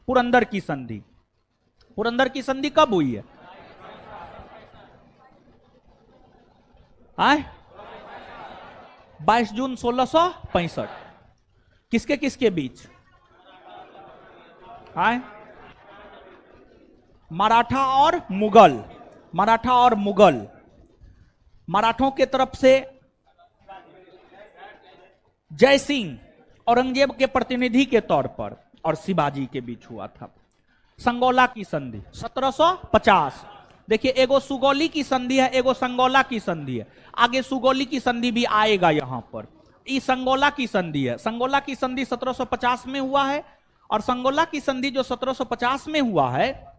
पुरंदर की संधि। पुरंदर की संधि कब हुई है? आए 22 जून 1665। किसके किसके बीच? आए मराठा और मुगल। मराठा और मुगल। मराठों के तरफ से जय सिंह औरंगजेब के प्रतिनिधि के तौर पर और शिवाजी के बीच हुआ था। संगोला की संधि 1750। देखिए एगो सुगौली की संधि है, एगो संगोला की संधि है। आगे सुगौली की संधि भी आएगा यहां पर। ये संगोला की संधि है। संगोला की संधि 1750 में हुआ है और संगोला की संधि जो 1750 में हुआ है,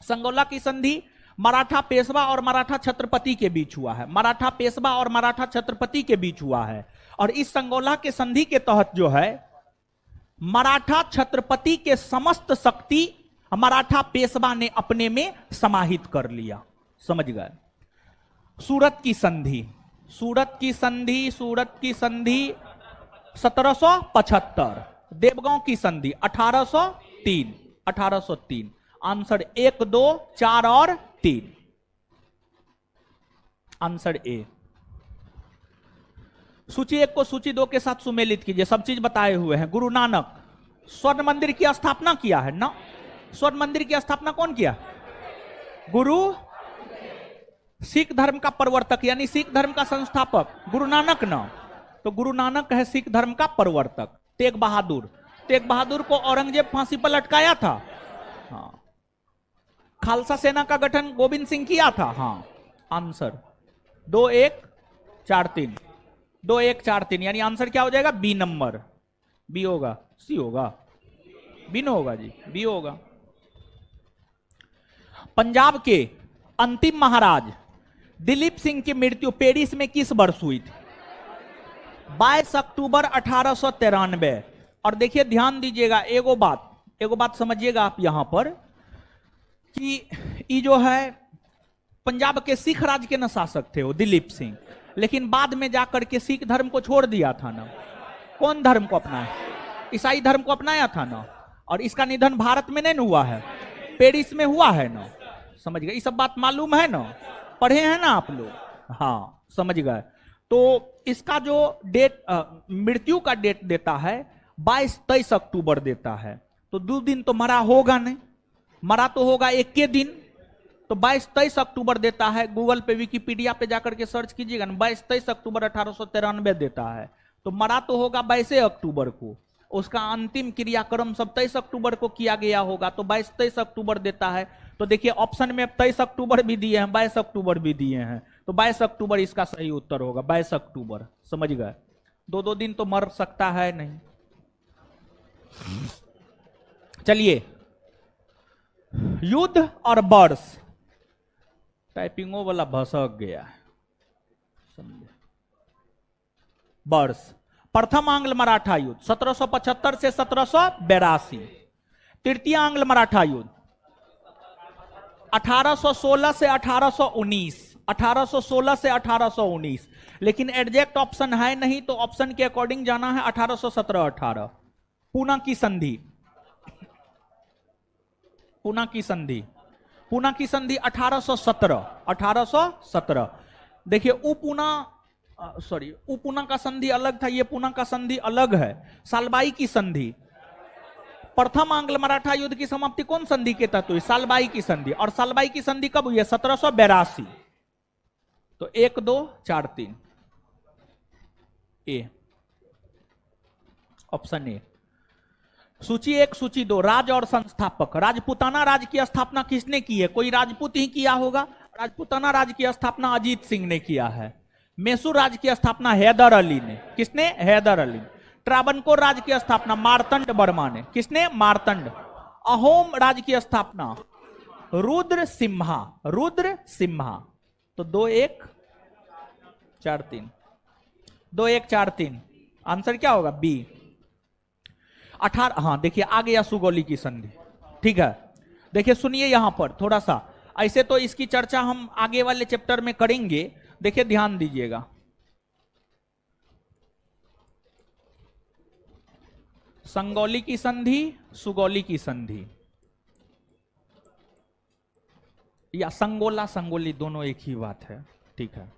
संगोला की संधि मराठा पेशवा और मराठा छत्रपति के बीच हुआ है। मराठा पेशवा और मराठा छत्रपति के बीच हुआ है। और इस संगोला के संधि के तहत जो है मराठा छत्रपति के समस्त शक्ति मराठा पेशवा ने अपने में समाहित कर लिया। समझ गए? सूरत की संधि, सूरत की संधि, सूरत की संधि 1775। देवगांव की संधि 1803। 1803। आंसर 1, 2, 4 और 3। Answer A. सूची 1 को सूची 2 के साथ सुमेलित कीजिए। सब चीज बताए हुए हैं। गुरु नानक स्वर्ण मंदिर की स्थापना किया है ना? स्वर्ण मंदिर की स्थापना कौन किया? गुरु। सिख धर्म का प्रवर्तक यानी सिख धर्म का संस्थापक गुरु नानक ना? तो गुरु नानक है सिख धर्म का प्रवर्तक। तेग बहादुर, तेग बहादुर को औरंगजेब फांसी पर लटकाया था। हाँ। खालसा सेना का गठन गोविंद सिंह किया था। हाँ। आंसर 2, 1, 4, 3। 2, 1, 4, 3 यानी आंसर क्या हो जाएगा? B number. बी होगा? सी होगा? बी नो होगा जी, बी होगा। पंजाब के अंतिम महाराज दिलीप सिंह की मृत्यु पेरिस में किस वर्ष हुई थी? 22 अक्टूबर 1893। और देखिए ध्यान दीजिएगा, एगो बात समझिएगा आप यहां पर कि ये जो है पंजाब के सिख राज के न शासक थे वो दिलीप सिंह, लेकिन बाद में जाकर के सिख धर्म को छोड़ दिया था ना। कौन धर्म को अपनाया? ईसाई धर्म को अपनाया था ना। और इसका निधन भारत में नहीं हुआ है, पेरिस में हुआ है ना। समझ गए? ये सब बात मालूम है ना, पढ़े हैं ना आप लोग? हाँ, समझ गए। तो इसका जो डेट मृत्यु का डेट देता है 22-23 अक्टूबर देता है। तो 2 दिन तो मरा होगा नहीं, मरा तो होगा 1 के दिन। तो 22-23 अक्टूबर देता है। गूगल पे विकिपीडिया पे जाकर के सर्च कीजिएगा ना, 22-23 अक्टूबर 1893 देता है। तो मरा तो होगा 22 अक्टूबर को, उसका अंतिम क्रियाक्रम सब 23 अक्टूबर को किया गया होगा। तो 22-23 अक्टूबर देता है। तो देखिए ऑप्शन में 23 अक्टूबर भी दिए हैं, 22 अक्टूबर भी दिए हैं। तो 22 अक्टूबर इसका सही उत्तर होगा। 22 अक्टूबर। समझ गए? 2-2 दिन तो मर सकता है नहीं। चलिए, युद्ध और वर्ष। टाइपिंगों वाला भसक गया है। समझे? वर्ष। प्रथम आंग्ल मराठा युद्ध 1775 से 1782। तृतीय आंग्ल मराठा युद्ध 1816 से 1819। 1816 से 1819। लेकिन एग्जैक्ट ऑप्शन है नहीं, तो ऑप्शन के अकॉर्डिंग जाना है 1817-18। पूना की संधि, पूना की संधि, पूना की संधि 1817। 1817। देखिए उपुना का संधि अलग था, ये पूना का संधि अलग है। सालबाई की संधि। प्रथम आंग्ल मराठा युद्ध की समाप्ति कौन संधि के तहत हुई? सालबाई की संधि। और सालबाई की संधि कब हुई है? 1782। तो 1, 2, 4, 3 ए। Option A. सूची 1, सूची 2। राज और संस्थापक। राजपूताना राज की स्थापना किसने की है? कोई राजपूत ही किया होगा। राजपूताना राज की स्थापना अजीत सिंह ने किया है। मैसूर राज की स्थापना हैदर अली ने। किसने? हैदर अली। त्रावणकोर राज की स्थापना मार्तंड वर्मा ने। किसने? मार्तंड। अहोम राज की स्थापना रुद्र सिम्हा। रुद्र सिम्हा। तो 2, 1, 4, 3। 2, 1, 4, 3। आंसर क्या होगा? बी। 18। हाँ देखिए आ गया सुगौली की संधि। ठीक है, देखिए सुनिए यहां पर थोड़ा सा। ऐसे तो इसकी चर्चा हम आगे वाले चैप्टर में करेंगे। देखिए ध्यान दीजिएगा। संगौली की संधि, सुगौली की संधि, या संगोला संगोली दोनों एक ही बात है, ठीक है।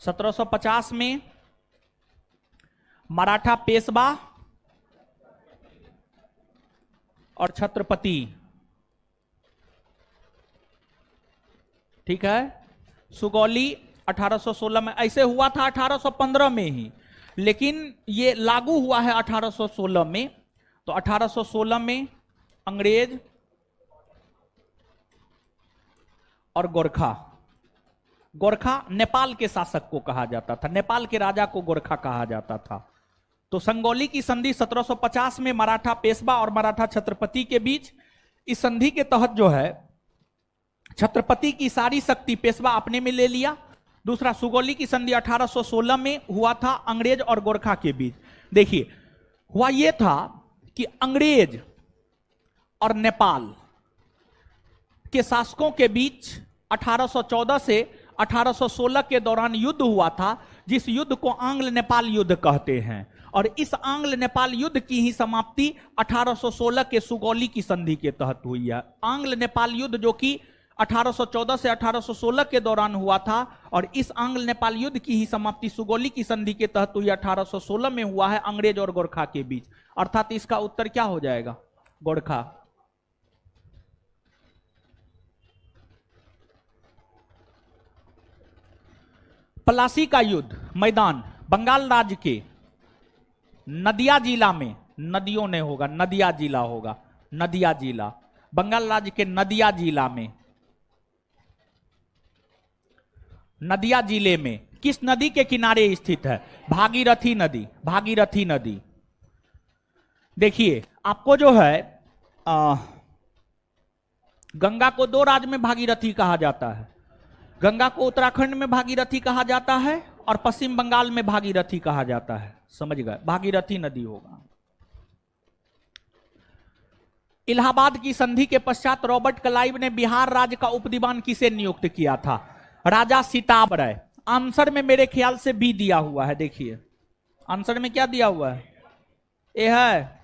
1750 में मराठा पेशवा और छत्रपति, ठीक है। सुगौली 1816 में, ऐसे हुआ था 1815 में ही, लेकिन ये लागू हुआ है 1816 में। तो 1816 में अंग्रेज और गोरखा, गोरखा नेपाल के शासक को कहा जाता था, नेपाल के राजा को गोरखा कहा जाता था। तो संगौली की संधि 1750 में मराठा पेशवा और मराठा छत्रपति के बीच, इस संधि के तहत जो है छत्रपति की सारी शक्ति पेशवा अपने में ले लिया। दूसरा, सुगौली की संधि 1816 में हुआ था अंग्रेज और गोरखा के बीच। देखिए, हुआ यह था कि अंग्रेज और नेपाल के शासकों के बीच 1814 से 1816 के दौरान युद्ध हुआ था, जिस युद्ध को आंग्ल नेपाल युद्ध कहते हैं। और इस आंग्ल नेपाल युद्ध की ही समाप्ति 1816 के सुगौली की संधि के तहत हुई है। आंग्ल नेपाल युद्ध जो कि 1814 से 1816 के दौरान हुआ था, और इस आंग्ल नेपाल युद्ध की ही समाप्ति सुगौली की संधि के तहत हुई 1816 में हुआ है अंग्रेज और गोरखा के बीच। अर्थात इसका उत्तर क्या हो जाएगा? गोरखा। पलासी का युद्ध मैदान बंगाल राज्य के नदिया जिला में, नदियों ने होगा, नदिया जिला होगा, नदिया जिला, बंगाल राज्य के नदिया जिला में, नदिया जिले में किस नदी के किनारे स्थित है? भागीरथी नदी, भागीरथी नदी। देखिए, आपको जो है गंगा को दो राज्य में भागीरथी कहा जाता है। गंगा को उत्तराखंड में भागीरथी कहा जाता है और पश्चिम बंगाल में भागीरथी कहा जाता है, समझ गए? भागीरथी नदी होगा। इलाहाबाद की संधि के पश्चात रॉबर्ट क्लाइव ने बिहार राज्य का उपदीवान किसे नियुक्त किया था? राजा सिताब राय। आंसर में मेरे ख्याल से बी दिया हुआ है, देखिए आंसर में क्या दिया हुआ है? ए है,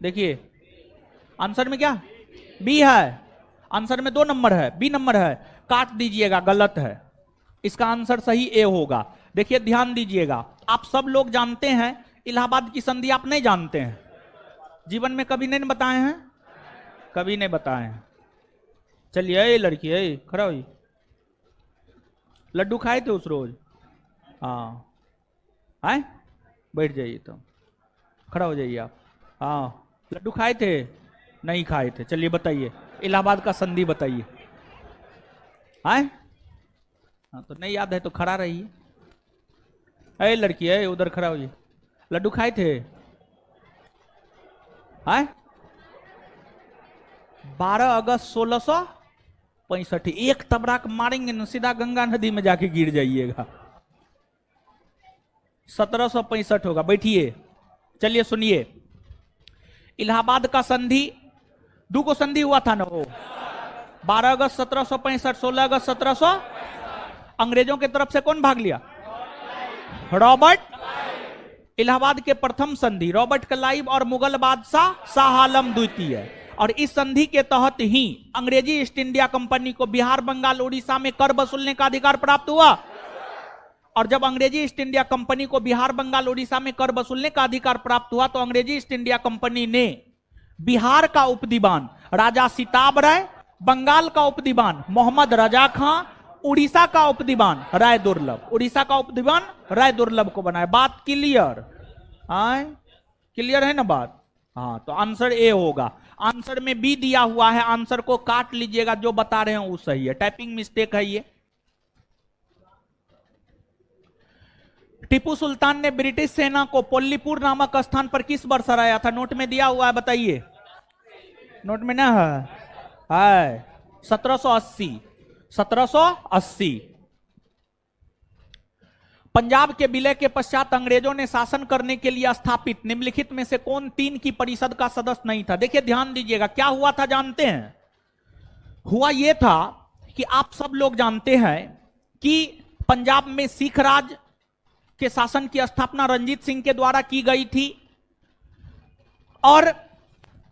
देखिए आंसर में क्या बी है, आंसर में 2 नंबर है, बी नंबर है, काट दीजिएगा, गलत है। इसका आंसर सही ए होगा। देखिए ध्यान दीजिएगा, आप सब लोग जानते हैं इलाहाबाद की संधि, आप नहीं जानते हैं, जीवन में कभी नहीं बताए हैं, कभी नहीं बताए हैं। चलिए, ये लड़की है खड़ा हुई, लड्डू खाए थे उस रोज? हाँ, आए बैठ जाइए, तो खड़ा हो जाइए आप। हाँ, लड्डू खाए थे? नहीं खाए थे। चलिए बताइए, इलाहाबाद का संधि बताइए। आए? हाँ, तो नहीं याद है तो खड़ा रहिए। अरे लड़की है, उधर खड़ा होइए। लड्डू खाए थे? आए? 12 अगस्त 1665। एक तबराक मारेंगे न, सीधा गंगा नदी में जाके गिर जाइएगा। 1765 होगा। बैठिए, चलिए सुनिए। इलाहाबाद का संधि, 2 को संधि हुआ था ना वो, 12 अगस्त 1765, 16 अगस्त 1700। अंग्रेजों की तरफ से कौन भाग लिया? रॉबर्ट। इलाहाबाद के प्रथम संधि रॉबर्ट क्लाइव और मुगल बादशाह शाह आलम द्वितीय। और इस संधि के तहत ही अंग्रेजी ईस्ट इंडिया कंपनी को बिहार, बंगाल, उड़ीसा में कर वसूलने का अधिकार प्राप्त हुआ। और जब अंग्रेजी ईस्ट इंडिया कंपनी को बिहार, बंगाल, उड़ीसा में कर वसूलने का अधिकार प्राप्त हुआ, तो अंग्रेजी ईस्ट इंडिया कंपनी ने बिहार का उपदीवान राजा सिताब राय, बंगाल का उपदीवान मोहम्मद रजा खां, उड़ीसा का उपदीवान राय दुर्लभ, उड़ीसा का उपदीवान राय दुर्लभ को बनाया। बात क्लियर? आए, क्लियर है ना बात? हाँ, तो आंसर ए होगा। आंसर में बी दिया हुआ है, आंसर को काट लीजिएगा, जो बता रहे हैं वो सही है, टाइपिंग मिस्टेक है ये। टीपू सुल्तान ने ब्रिटिश सेना को पोल्लीपुर नामक स्थान पर किस वर्ष हराया था? नोट में दिया हुआ है, बताइए। नोट में ना है 1780। 1780। पंजाब के विलय के पश्चात अंग्रेजों ने शासन करने के लिए स्थापित निम्नलिखित में से कौन 3 की परिषद का सदस्य नहीं था? देखिए ध्यान दीजिएगा, क्या हुआ था जानते हैं? हुआ यह था कि आप सब लोग जानते हैं कि पंजाब में सिख राज के शासन की स्थापना रंजीत सिंह के द्वारा की गई थी, और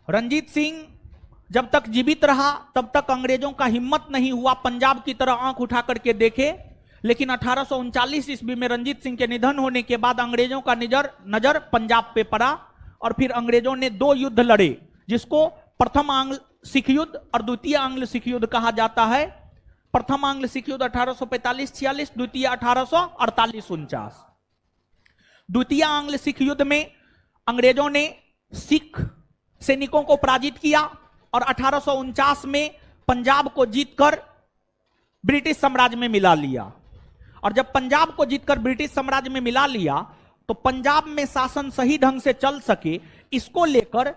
रंजीत सिंह जब तक जीवित रहा तब तक अंग्रेजों का हिम्मत नहीं हुआ पंजाब की तरह आंख उठा करके देखे, लेकिन 1839 ईस्वी में रंजीत सिंह के निधन होने के बाद अंग्रेजों का नजर पंजाब पे पड़ा और फिर अंग्रेजों ने 2 युद्ध लड़े, जिसको प्रथम आंग्ल सिख युद्ध और द्वितीय आंग्ल सिख युद्ध कहा जाता है। प्रथम आंग्ल सिख युद्ध 1845-46, द्वितीय 1848-49। द्वितीय आंग्ल सिख युद्ध में अंग्रेजों ने सिख सैनिकों को पराजित किया और 1849 में पंजाब को जीतकर ब्रिटिश साम्राज्य में मिला लिया। और जब पंजाब को जीतकर ब्रिटिश साम्राज्य में मिला लिया तो पंजाब में शासन सही ढंग से चल सके, इसको लेकर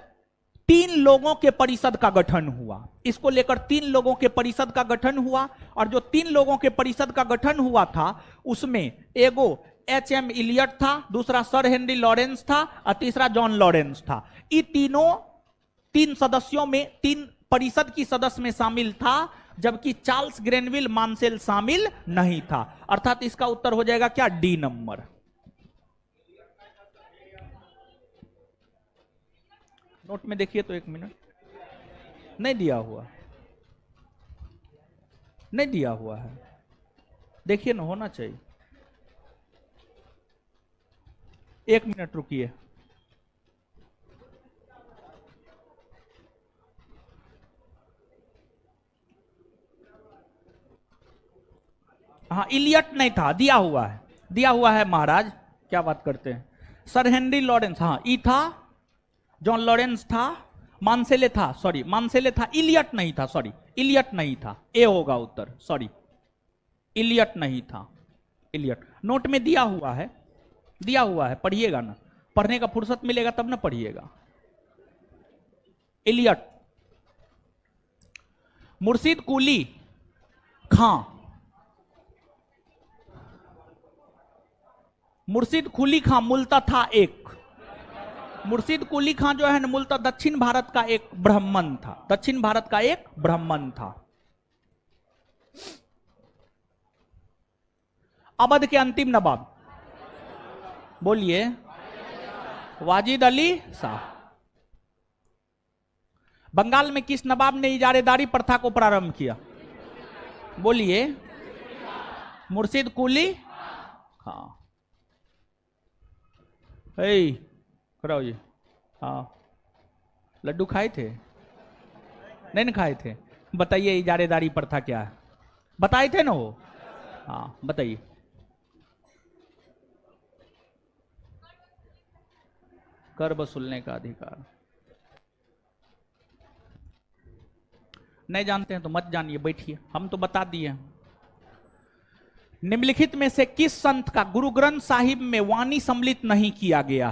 3 लोगों के परिषद का गठन हुआ। इसको लेकर 3 लोगों के परिषद का गठन हुआ और जो 3 लोगों के परिषद का गठन हुआ था उसमें एगो H.M. इलियट था, दूसरा सर हेनरी लॉरेंस था और तीसरा जॉन लॉरेंस था। ये तीनों 3 सदस्यों में 3 परिषद की सदस्य में शामिल था, जबकि चार्ल्स ग्रेनविल मानसेल शामिल नहीं था। अर्थात इसका उत्तर हो जाएगा क्या? D number. नोट में देखिए तो 1 मिनट, नहीं दिया हुआ, नहीं दिया हुआ है, देखिए ना, होना चाहिए। 1 मिनट रुकिए। हाँ, इलियट नहीं था, दिया हुआ है, दिया हुआ है महाराज, क्या बात करते हैं। सर हेनरी लॉरेंस, हाँ ई था, जॉन लॉरेंस था, मानसेले था, सॉरी मानसेले था, इलियट नहीं था, सॉरी इलियट नहीं था, ए होगा उत्तर, सॉरी इलियट नहीं था, इलियट। नोट में दिया हुआ है, दिया हुआ है, पढ़िएगा ना, पढ़ने का फुर्सत मिलेगा तब ना पढ़िएगा। इलियट। मुर्शिद कुली खां, मुर्शिद कुली खां मूलतः था एक, मुर्शिद कुली खां जो है ना मूलतः दक्षिण भारत का एक ब्राह्मण था, दक्षिण भारत का एक ब्राह्मण था। अवध के अंतिम नवाब बोलिए, वाजिद अली शाह। बंगाल में किस नवाब ने इजारेदारी प्रथा को प्रारंभ किया? बोलिए, मुर्शिद कुली खां। कराओ जी। हाँ, लड्डू खाए थे? नहीं ना खाए थे? बताइए इजारेदारी प्रथा क्या है, बताए थे ना वो? हाँ बताइए। कर वसूलने का अधिकार। नहीं जानते हैं तो मत जानिए, बैठिए, हम तो बता दिए। निम्नलिखित में से किस संत का गुरु ग्रंथ साहिब में वाणी सम्मिलित नहीं किया गया?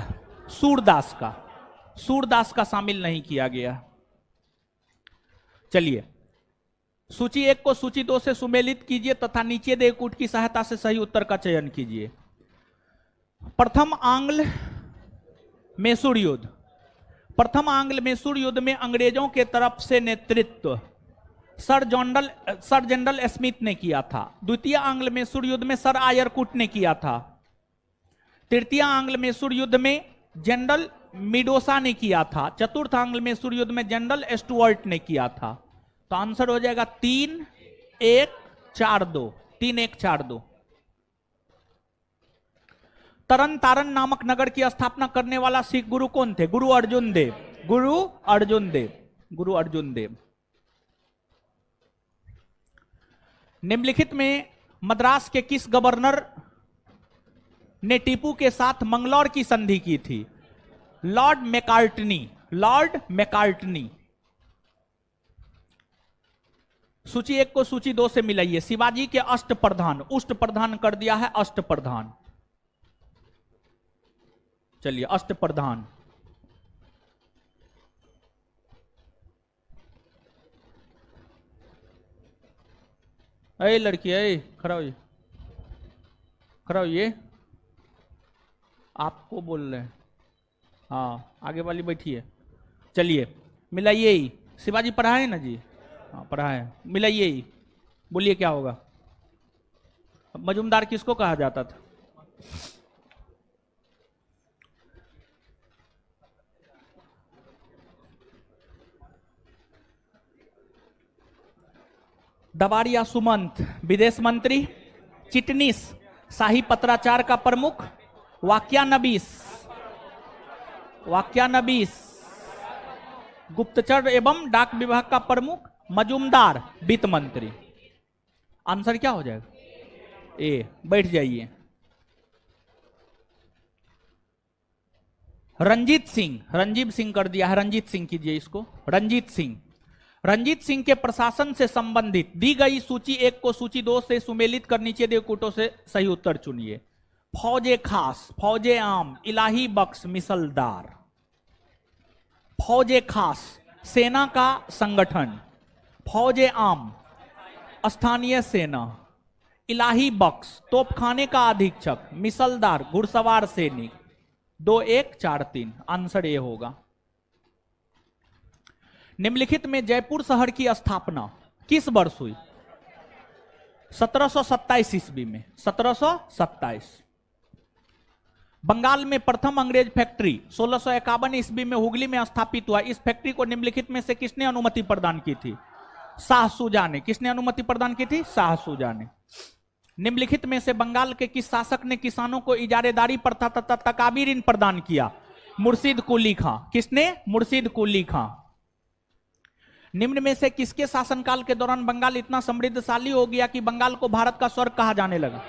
सूरदास का, सूरदास का शामिल नहीं किया गया। चलिए, सूची 1 को सूची 2 से सुमेलित कीजिए तथा नीचे दे कूट की सहायता से सही उत्तर का चयन कीजिए। प्रथम आंग्ल मैसूर युद्ध, प्रथम आंग्ल मैसूर युद्ध में अंग्रेजों के तरफ से नेतृत्व सर जनरल स्मिथ ने किया था। द्वितीय आंग्ल मैसूर युद्ध में सर आयरकुट ने किया था। तृतीय आंग्ल मैसूर युद्ध में जनरल मिडोसा ने किया था। चतुर्थ आंग्ल मैसूर युद्ध में जनरल स्टुअर्ट ने किया था। तो आंसर हो जाएगा 3-1-4-2, 3-1-4-2। तरन तारण नामक नगर की स्थापना करने वाला सिख गुरु कौन थे? गुरु अर्जुन देव, गुरु अर्जुन देव, गुरु अर्जुन देव। निम्नलिखित में मद्रास के किस गवर्नर ने टीपू के साथ मंगलौर की संधि की थी? Lord McCartney, Lord McCartney. सूची 1 को सूची 2 से मिलाइए। शिवाजी के अष्ट प्रधान, उष्ट प्रधान कर दिया है, अष्ट प्रधान। चलिए, अष्ट प्रधान। अरे लड़की, अरे खड़ा होइए, खड़ा होइए, आपको बोल रहे हैं। हाँ, आगे वाली बैठिए। चलिए मिलाइए ही। शिवाजी पढ़ाए ना जी? हाँ पढ़ाए, मिलाइए ही। बोलिए क्या होगा? मजूमदार किसको कहा जाता था? दबाड़िया सुमंत विदेश मंत्री, चिटनीस शाही पत्राचार का प्रमुख, वाक्यानबीस गुप्तचर एवं डाक विभाग का प्रमुख, मजूमदार वित्त मंत्री। आंसर क्या हो जाएगा? ए। बैठ जाइए। रंजीत सिंह, रंजीत सिंह कर दिया है, रंजीत सिंह कीजिए इसको। रंजीत सिंह के प्रशासन से संबंधित दी गई सूची 1 को सूची 2 से सुमेलित कर नीचे दिए कूटों से सही उत्तर चुनिए। फौजे खास, फौजे आम, इलाही बख्श, मिसलदार। फौजे खास सेना का संगठन, फौजे आम स्थानीय सेना, इलाही बख्श तोपखाने का अधीक्षक, मिसलदार घुड़सवार सैनिक। 2 1 4 3 आंसर ए होगा। निम्नलिखित में जयपुर शहर की स्थापना किस वर्ष हुई? 1727 ईस्वी में। 1727। बंगाल में प्रथम अंग्रेज फैक्ट्री 1651 ईस्वी में हुगली में स्थापित हुआ। इस फैक्ट्री को निम्नलिखित में से किसने अनुमति प्रदान की थी? शाह सुजा ने। किसने अनुमति प्रदान की थी? शाह सुजा ने। निम्नलिखित में से बंगाल के किस शासक ने किसानों को इजारेदारी प्रथा तथा तकाबीर इन प्रदान किया? मुर्शिद कुली खां। किसने? मुर्शिद कुली खां। निम्न में से किसके शासनकाल के दौरान बंगाल इतना समृद्धशाली हो गया कि बंगाल को भारत का स्वर्ग कहा जाने लगा?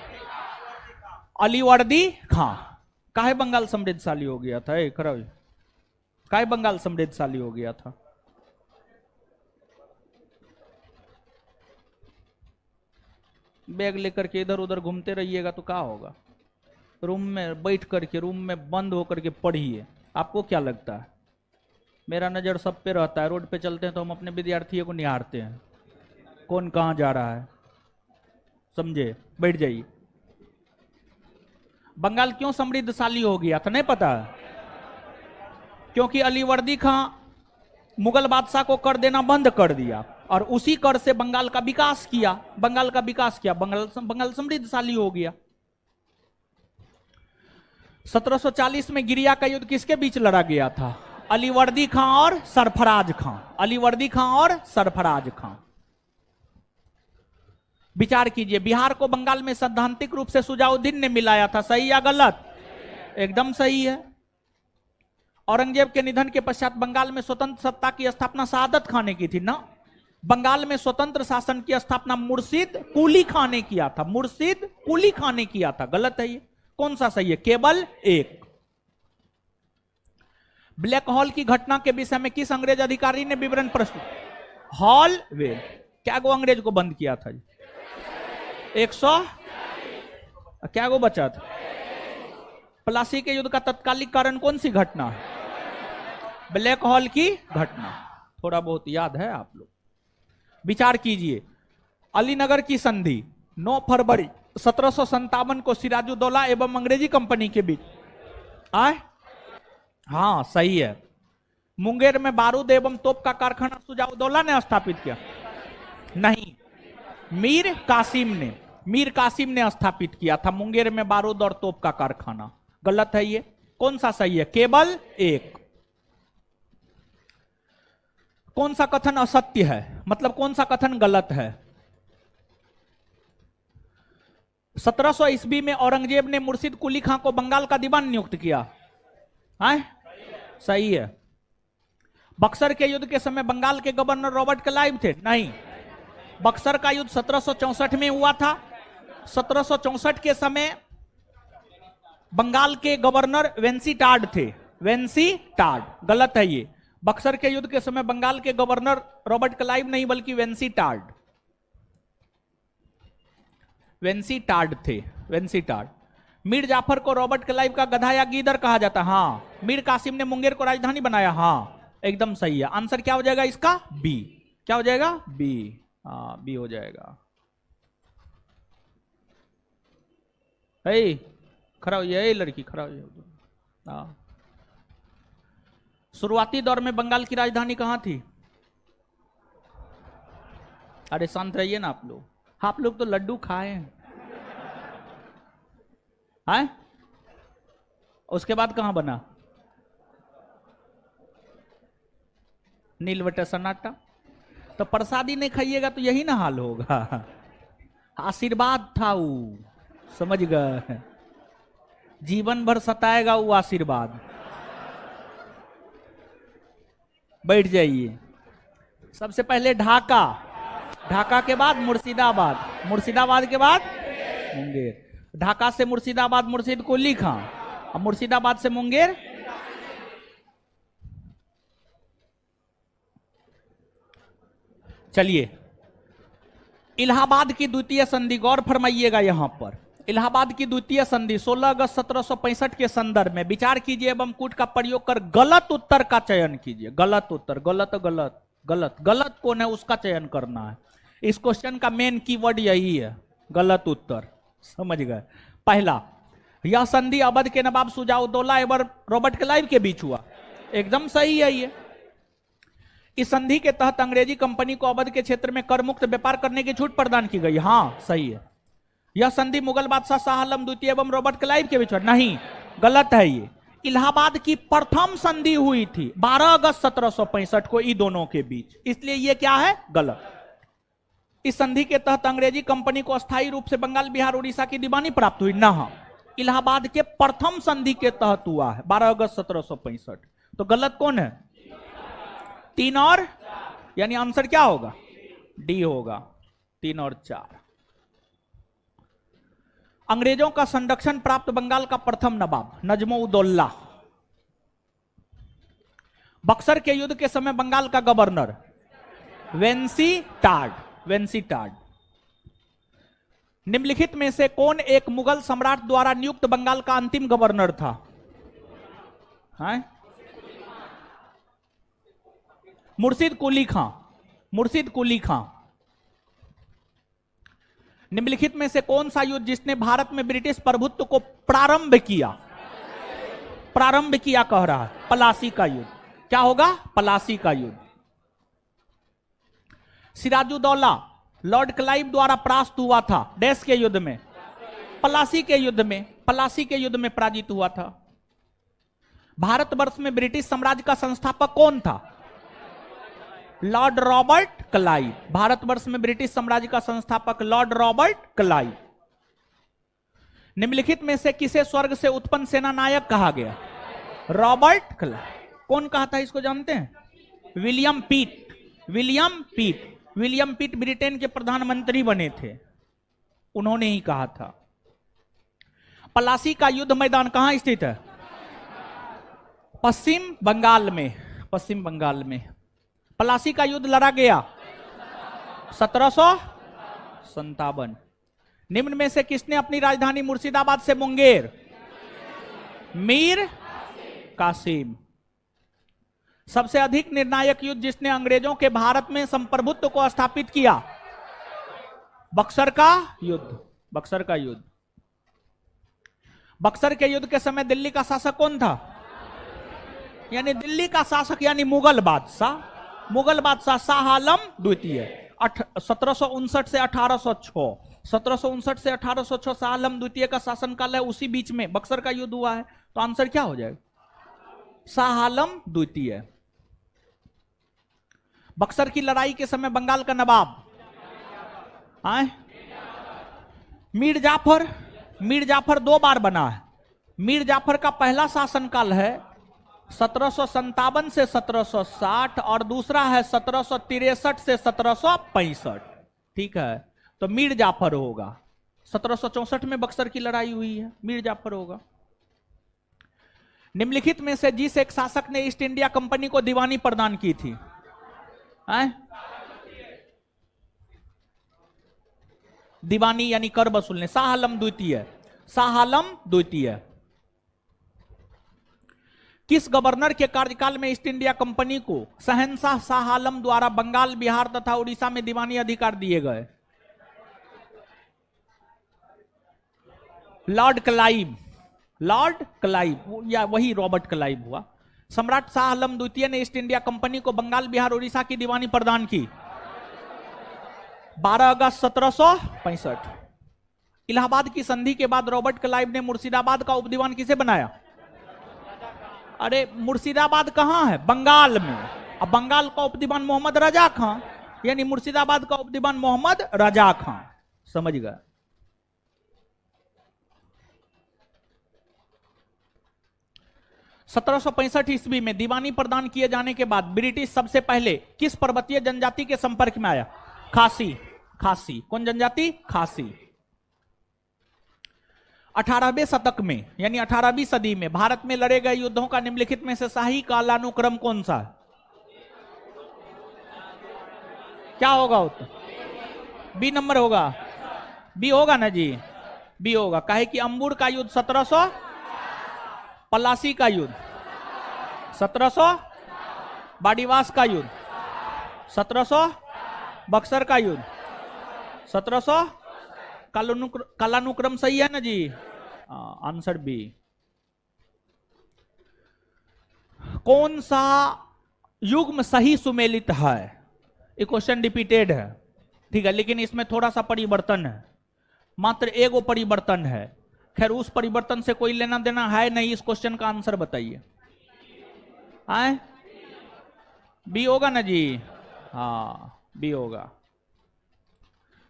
अलीवर्दी खां। काहे बंगाल समृद्धशाली हो गया था? काहे बंगाल समृद्धशाली हो गया था? बैग लेकर के इधर उधर घूमते रहिएगा तो क्या होगा? रूम में बैठ करके, रूम में बंद होकर के पढ़िए। आपको क्या लगता है? मेरा नजर सब पे रहता है। रोड पे चलते हैं तो हम अपने विद्यार्थियों को निहारते हैं, कौन कहां जा रहा है। समझे? बैठ जाइए। बंगाल क्यों समृद्धशाली हो गया था? नहीं पता? क्योंकि अलीवर्दी खां मुगल बादशाह को कर देना बंद कर दिया और उसी कर से बंगाल का विकास किया। बंगाल समृद्धशाली हो गया। 1740 में गिरिया का युद्ध किसके बीच लड़ा गया था? अलीवर्दी खां और सरफराज खां। अलीवर्दी खां और सरफराज खां। विचार कीजिए। बिहार को बंगाल में सैद्धांतिक रूप से सुजाउद्दीन ने मिलाया था, सही या गलत? एकदम सही है। औरंगजेब के निधन के पश्चात बंगाल में स्वतंत्र सत्ता की स्थापना शहादत खां ने की थी ना? बंगाल में स्वतंत्र शासन की स्थापना मुर्शिद कुली खां ने किया था। मुर्शिद कुली खां ने किया था। गलत है ये। कौन सा सही है? केवल एक। ब्लैक होल की घटना के विषय में किस अंग्रेज अधिकारी ने विवरण प्रस्तुत? हॉल वे। क्या गो अंग्रेज को बंद किया था? 100 क्या गो बचा था? प्लासी के युद्ध का तत्कालिक कारण कौन सी घटना है? ब्लैक होल की घटना। थोड़ा बहुत याद है आप लोग। विचार कीजिए। अलीनगर की संधि 9 फरवरी 1757 को सिराजुद्दौला एवं अंग्रेजी कंपनी के बीच आए। हाँ सही है। मुंगेर में बारूद एवं तोप का कारखाना सिराजुद्दौला ने स्थापित किया? नहीं, मीर कासिम ने स्थापित किया था मुंगेर में बारूद और तोप का कारखाना। गलत है ये। कौन सा सही है? केवल एक। कौन सा कथन असत्य है? मतलब कौन सा कथन गलत है? 1700 ईस्वी में औरंगजेब ने मुर्शिद कुली खां को बंगाल का दीवान नियुक्त किया। सही है। बक्सर के युद्ध के समय बंगाल के गवर्नर रॉबर्ट क्लाइव थे? नहीं। बक्सर का युद्ध 1764 में हुआ था। 1764 के समय बंगाल के गवर्नर वेंसी टाड थे। वेंसी टाड। गलत है ये। बक्सर के युद्ध के समय बंगाल के गवर्नर रॉबर्ट क्लाइव नहीं बल्कि वेंसी टाड। वेंसी टाड थे। वेंसी टाड। मीर जाफर को रॉबर्ट क्लाइव का गधा या गीदड़ कहा जाता? हाँ। मीर कासिम ने मुंगेर को राजधानी बनाया? हाँ एकदम सही है। आंसर क्या हो जाएगा इसका? बी। क्या हो जाएगा? बी। हाँ बी हो जाएगा। खड़ा हो जाए लड़की, खड़ा हो जाए। हाँ। शुरुआती दौर में बंगाल की राजधानी कहां थी? अरे शांत रहिए ना आप लोग। आप लोग तो लड्डू खाए हैं। उसके बाद कहां बना? नीलवटा सन्नाटा। तो प्रसादी नहीं खाइएगा तो यही ना हाल होगा। आशीर्वाद था वो, समझ गए, जीवन भर सताएगा वो आशीर्वाद। बैठ जाइए। सबसे पहले ढाका, ढाका के बाद मुर्शिदाबाद, मुर्शिदाबाद के बाद मुंगेर, ढाका से मुर्शिदाबाद मुर्शिद कुली खां, और मुर्शिदाबाद से मुंगेर। चलिए, इलाहाबाद की द्वितीय संधि, गौर फरमाइएगा यहां पर। इलाहाबाद की द्वितीय संधि 16 अगस्त 1765 के संदर्भ में विचार कीजिए एवं कूट का प्रयोग कर गलत उत्तर का चयन कीजिए। गलत उत्तर, गलत गलत गलत गलत कौन है उसका चयन करना है। इस क्वेश्चन का मेन कीवर्ड यही है, गलत उत्तर। समझ गए। पहला, यह संधि अवध के नवाब शुजाउद्दौला एवं रॉबर्ट क्लाइव के बीच हुआ। एकदम सही है ये। इस संधि के तहत अंग्रेजी कंपनी को अवध के क्षेत्र में कर मुक्त व्यापार करने की छूट प्रदान की गई। हाँ सही है। यह संधि मुगल बादशाह शाह आलम द्वितीय एवं रॉबर्ट क्लाइव के बीच हुआ। नहीं, गलत है ये। इलाहाबाद की प्रथम संधि हुई थी 12 अगस्त 1765 को इन दोनों के बीच, इसलिए ये क्या है, गलत। इस संधि के तहत अंग्रेजी कंपनी को अस्थायी रूप से बंगाल, बिहार, उड़ीसा की दीवानी प्राप्त हुई। ना, इलाहाबाद के प्रथम संधि के तहत हुआ है 12 अगस्त 1765। तो गलत कौन है, 3 और, यानी आंसर क्या होगा, डी होगा, 3 और 4। अंग्रेजों का संरक्षण प्राप्त बंगाल का प्रथम नवाब नजमुद्दौला। बक्सर के युद्ध के समय बंगाल का गवर्नर वेंसीटार्ड। वेंसीटार्ड। निम्नलिखित में से कौन एक मुगल सम्राट द्वारा नियुक्त बंगाल का अंतिम गवर्नर था? मुर्शिद कुली खां। मुर्शिद कुली खां। निम्नलिखित में से कौन सा युद्ध जिसने भारत में ब्रिटिश प्रभुत्व को प्रारंभ किया? प्रारंभ किया कह रहा है, पलासी का युद्ध। क्या होगा, पलासी का युद्ध। सिराजुद्दौला लॉर्ड क्लाइव द्वारा परास्त हुआ था डैश के युद्ध में, पलासी के युद्ध में। पलासी के युद्ध में पराजित हुआ था। भारतवर्ष में ब्रिटिश साम्राज्य का संस्थापक कौन था? Lord Robert Clive. भारतवर्ष में ब्रिटिश साम्राज्य का संस्थापक लॉर्ड रॉबर्ट क्लाइव। निम्नलिखित में से किसे स्वर्ग से उत्पन्न सेना नायक कहा गया? Robert Clive. कौन कहा था इसको जानते हैं? विलियम पीट। विलियम पीट। विलियम पीट ब्रिटेन के प्रधानमंत्री बने थे, उन्होंने ही कहा था। पलासी का युद्ध मैदान कहां स्थित है? पश्चिम बंगाल में। पश्चिम बंगाल में पलासी का युद्ध लड़ा गया 1757। निम्न में से किसने अपनी राजधानी मुर्शिदाबाद से मुंगेर? मीर कासिम। सबसे अधिक निर्णायक युद्ध जिसने अंग्रेजों के भारत में संप्रभुत्व को स्थापित किया? बक्सर का युद्ध। बक्सर का युद्ध। बक्सर के युद्ध के समय दिल्ली का शासक कौन था? यानी दिल्ली का शासक यानी मुगल बादशाह। मुगल बादशाह शाह आलम द्वितीय। 1759 से 1806। 1759 से 1806 शाह आलम द्वितीय का शासनकाल है, उसी बीच में बक्सर का युद्ध हुआ है। तो आंसर क्या हो जाएगा? शाह आलम द्वितीय। बक्सर की लड़ाई के समय बंगाल का नवाब मीर जाफर। मीर जाफर 2 बार बना है। मीर जाफर का पहला शासनकाल है 1757 से 1760 और दूसरा है 1763 से 1765। ठीक है, तो मीर जाफर होगा। 1764 में बक्सर की लड़ाई हुई है, मीर जाफर होगा। निम्नलिखित में से जिस एक शासक ने ईस्ट इंडिया कंपनी को दीवानी प्रदान की थी? दीवानी यानी कर वसूलने। शाह आलम द्वितीय। शाह आलम द्वितीय। किस गवर्नर के कार्यकाल में ईस्ट इंडिया कंपनी को शहंशाह शाह आलम द्वारा बंगाल, बिहार तथा उड़ीसा में दीवानी अधिकार दिए गए? Lord Clive. लॉर्ड क्लाइव या वही रॉबर्ट क्लाइव हुआ। सम्राट शाह आलम द्वितीय ने ईस्ट इंडिया कंपनी को बंगाल, बिहार, उड़ीसा की दीवानी प्रदान की 12 अगस्त 1765। इलाहाबाद की संधि के बाद रॉबर्ट क्लाइव ने मुर्शिदाबाद का उपदीवान किसे बनाया? अरे मुर्शिदाबाद कहां है? बंगाल में। अब बंगाल का उपदीवान मोहम्मद रजा खां। यानी मुर्शिदाबाद का उप दीवान मोहम्मद रजा खां। समझ गए। सत्रह ईस्वी में दीवानी प्रदान किए जाने के बाद ब्रिटिश सबसे पहले किस पर्वतीय जनजाति के संपर्क में आया? खासी। खासी। कौन जनजाति? खासी। 18वें शतक में यानी 18वीं सदी में भारत में लड़े गए युद्धों का निम्नलिखित में से शाही कालानुक्रम कौन सा है? क्या होगा? बी नंबर होगा। बी होगा ना जी? बी होगा। काहे कि अंबुर का युद्ध 1700, पलासी का युद्ध 1700, बाड़ीवास का युद्ध 1700, बक्सर का युद्ध 1700। कालानुक्रम सही है ना जी? Answer B. कौन सा युग्म सही सुमेलित है? ये क्वेश्चन रिपीटेड है, ठीक है, लेकिन इसमें थोड़ा सा परिवर्तन है, मात्र एगो परिवर्तन है। खैर उस परिवर्तन से कोई लेना देना है नहीं। इस क्वेश्चन का आंसर बताइए। आए बी होगा ना जी? हाँ बी होगा।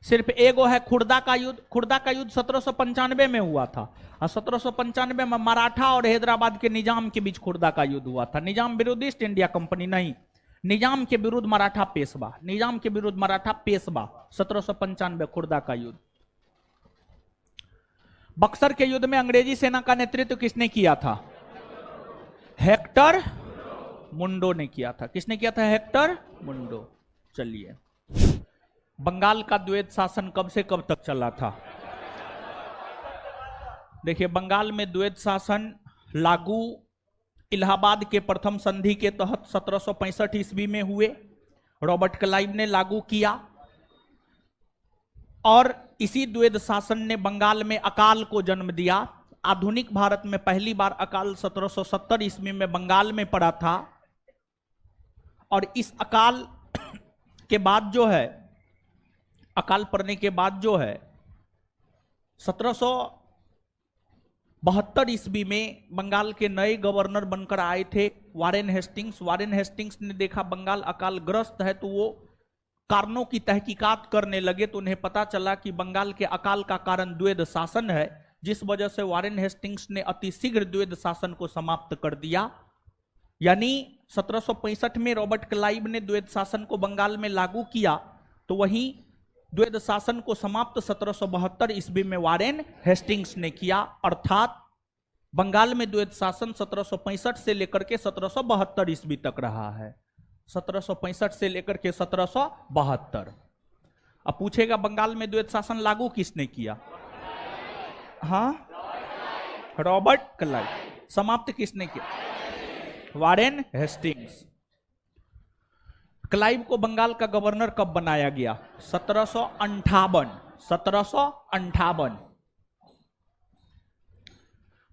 सिर्फ एगो है खुर्दा का युद्ध। खुर्दा का युद्ध 1795 में हुआ था और 1795 में मराठा और हैदराबाद के निजाम के बीच खुर्दा का युद्ध हुआ था। निजाम विरुद्ध ईस्ट इंडिया कंपनी नहीं, निजाम के विरुद्ध मराठा पेशवा। निजाम के विरुद्ध मराठा पेशवा 1795 खुर्दा का युद्ध। बक्सर के युद्ध में अंग्रेजी सेना का नेतृत्व किसने किया था? हेक्टर मुंडो ने किया था। किसने किया था? हेक्टर मुंडो। चलिए, बंगाल का द्वैध शासन कब से कब तक चला था? देखिए, बंगाल में द्वैध शासन लागू इलाहाबाद के प्रथम संधि के तहत 1765 ईस्वी में हुए। रॉबर्ट क्लाइव ने लागू किया और इसी द्वैध शासन ने बंगाल में अकाल को जन्म दिया। आधुनिक भारत में पहली बार अकाल 1770 ईस्वी में बंगाल में पड़ा था और इस अकाल के बाद जो है, अकाल पड़ने के बाद जो है 1772 ईस्वी में बंगाल के नए गवर्नर बनकर आए थे वारेन हेस्टिंग्स। वारेन हेस्टिंग्स ने देखा बंगाल अकाल ग्रस्त है तो वो कारणों की तहकीकात करने लगे। तो उन्हें पता चला कि बंगाल के अकाल का कारण द्वैध शासन है, जिस वजह से वारेन हेस्टिंग्स ने अतिशीघ्र द्वैध शासन को समाप्त कर दिया। यानी 1765 में रॉबर्ट क्लाइव ने द्वैध शासन को बंगाल में लागू किया, तो वहीं द्वैध शासन को समाप्त 1772 ईस्वी में वारेन हेस्टिंग्स ने किया। अर्थात बंगाल में द्वैध शासन 1765 से लेकर के 1772 ईस्वी तक रहा है। 1765 से लेकर के 1772। अब पूछेगा बंगाल में द्वैध शासन लागू किसने किया? हाँ, रॉबर्ट क्लाइव। समाप्त किसने किया? Warren Hastings. क्लाइव को बंगाल का गवर्नर कब बनाया गया? 1758।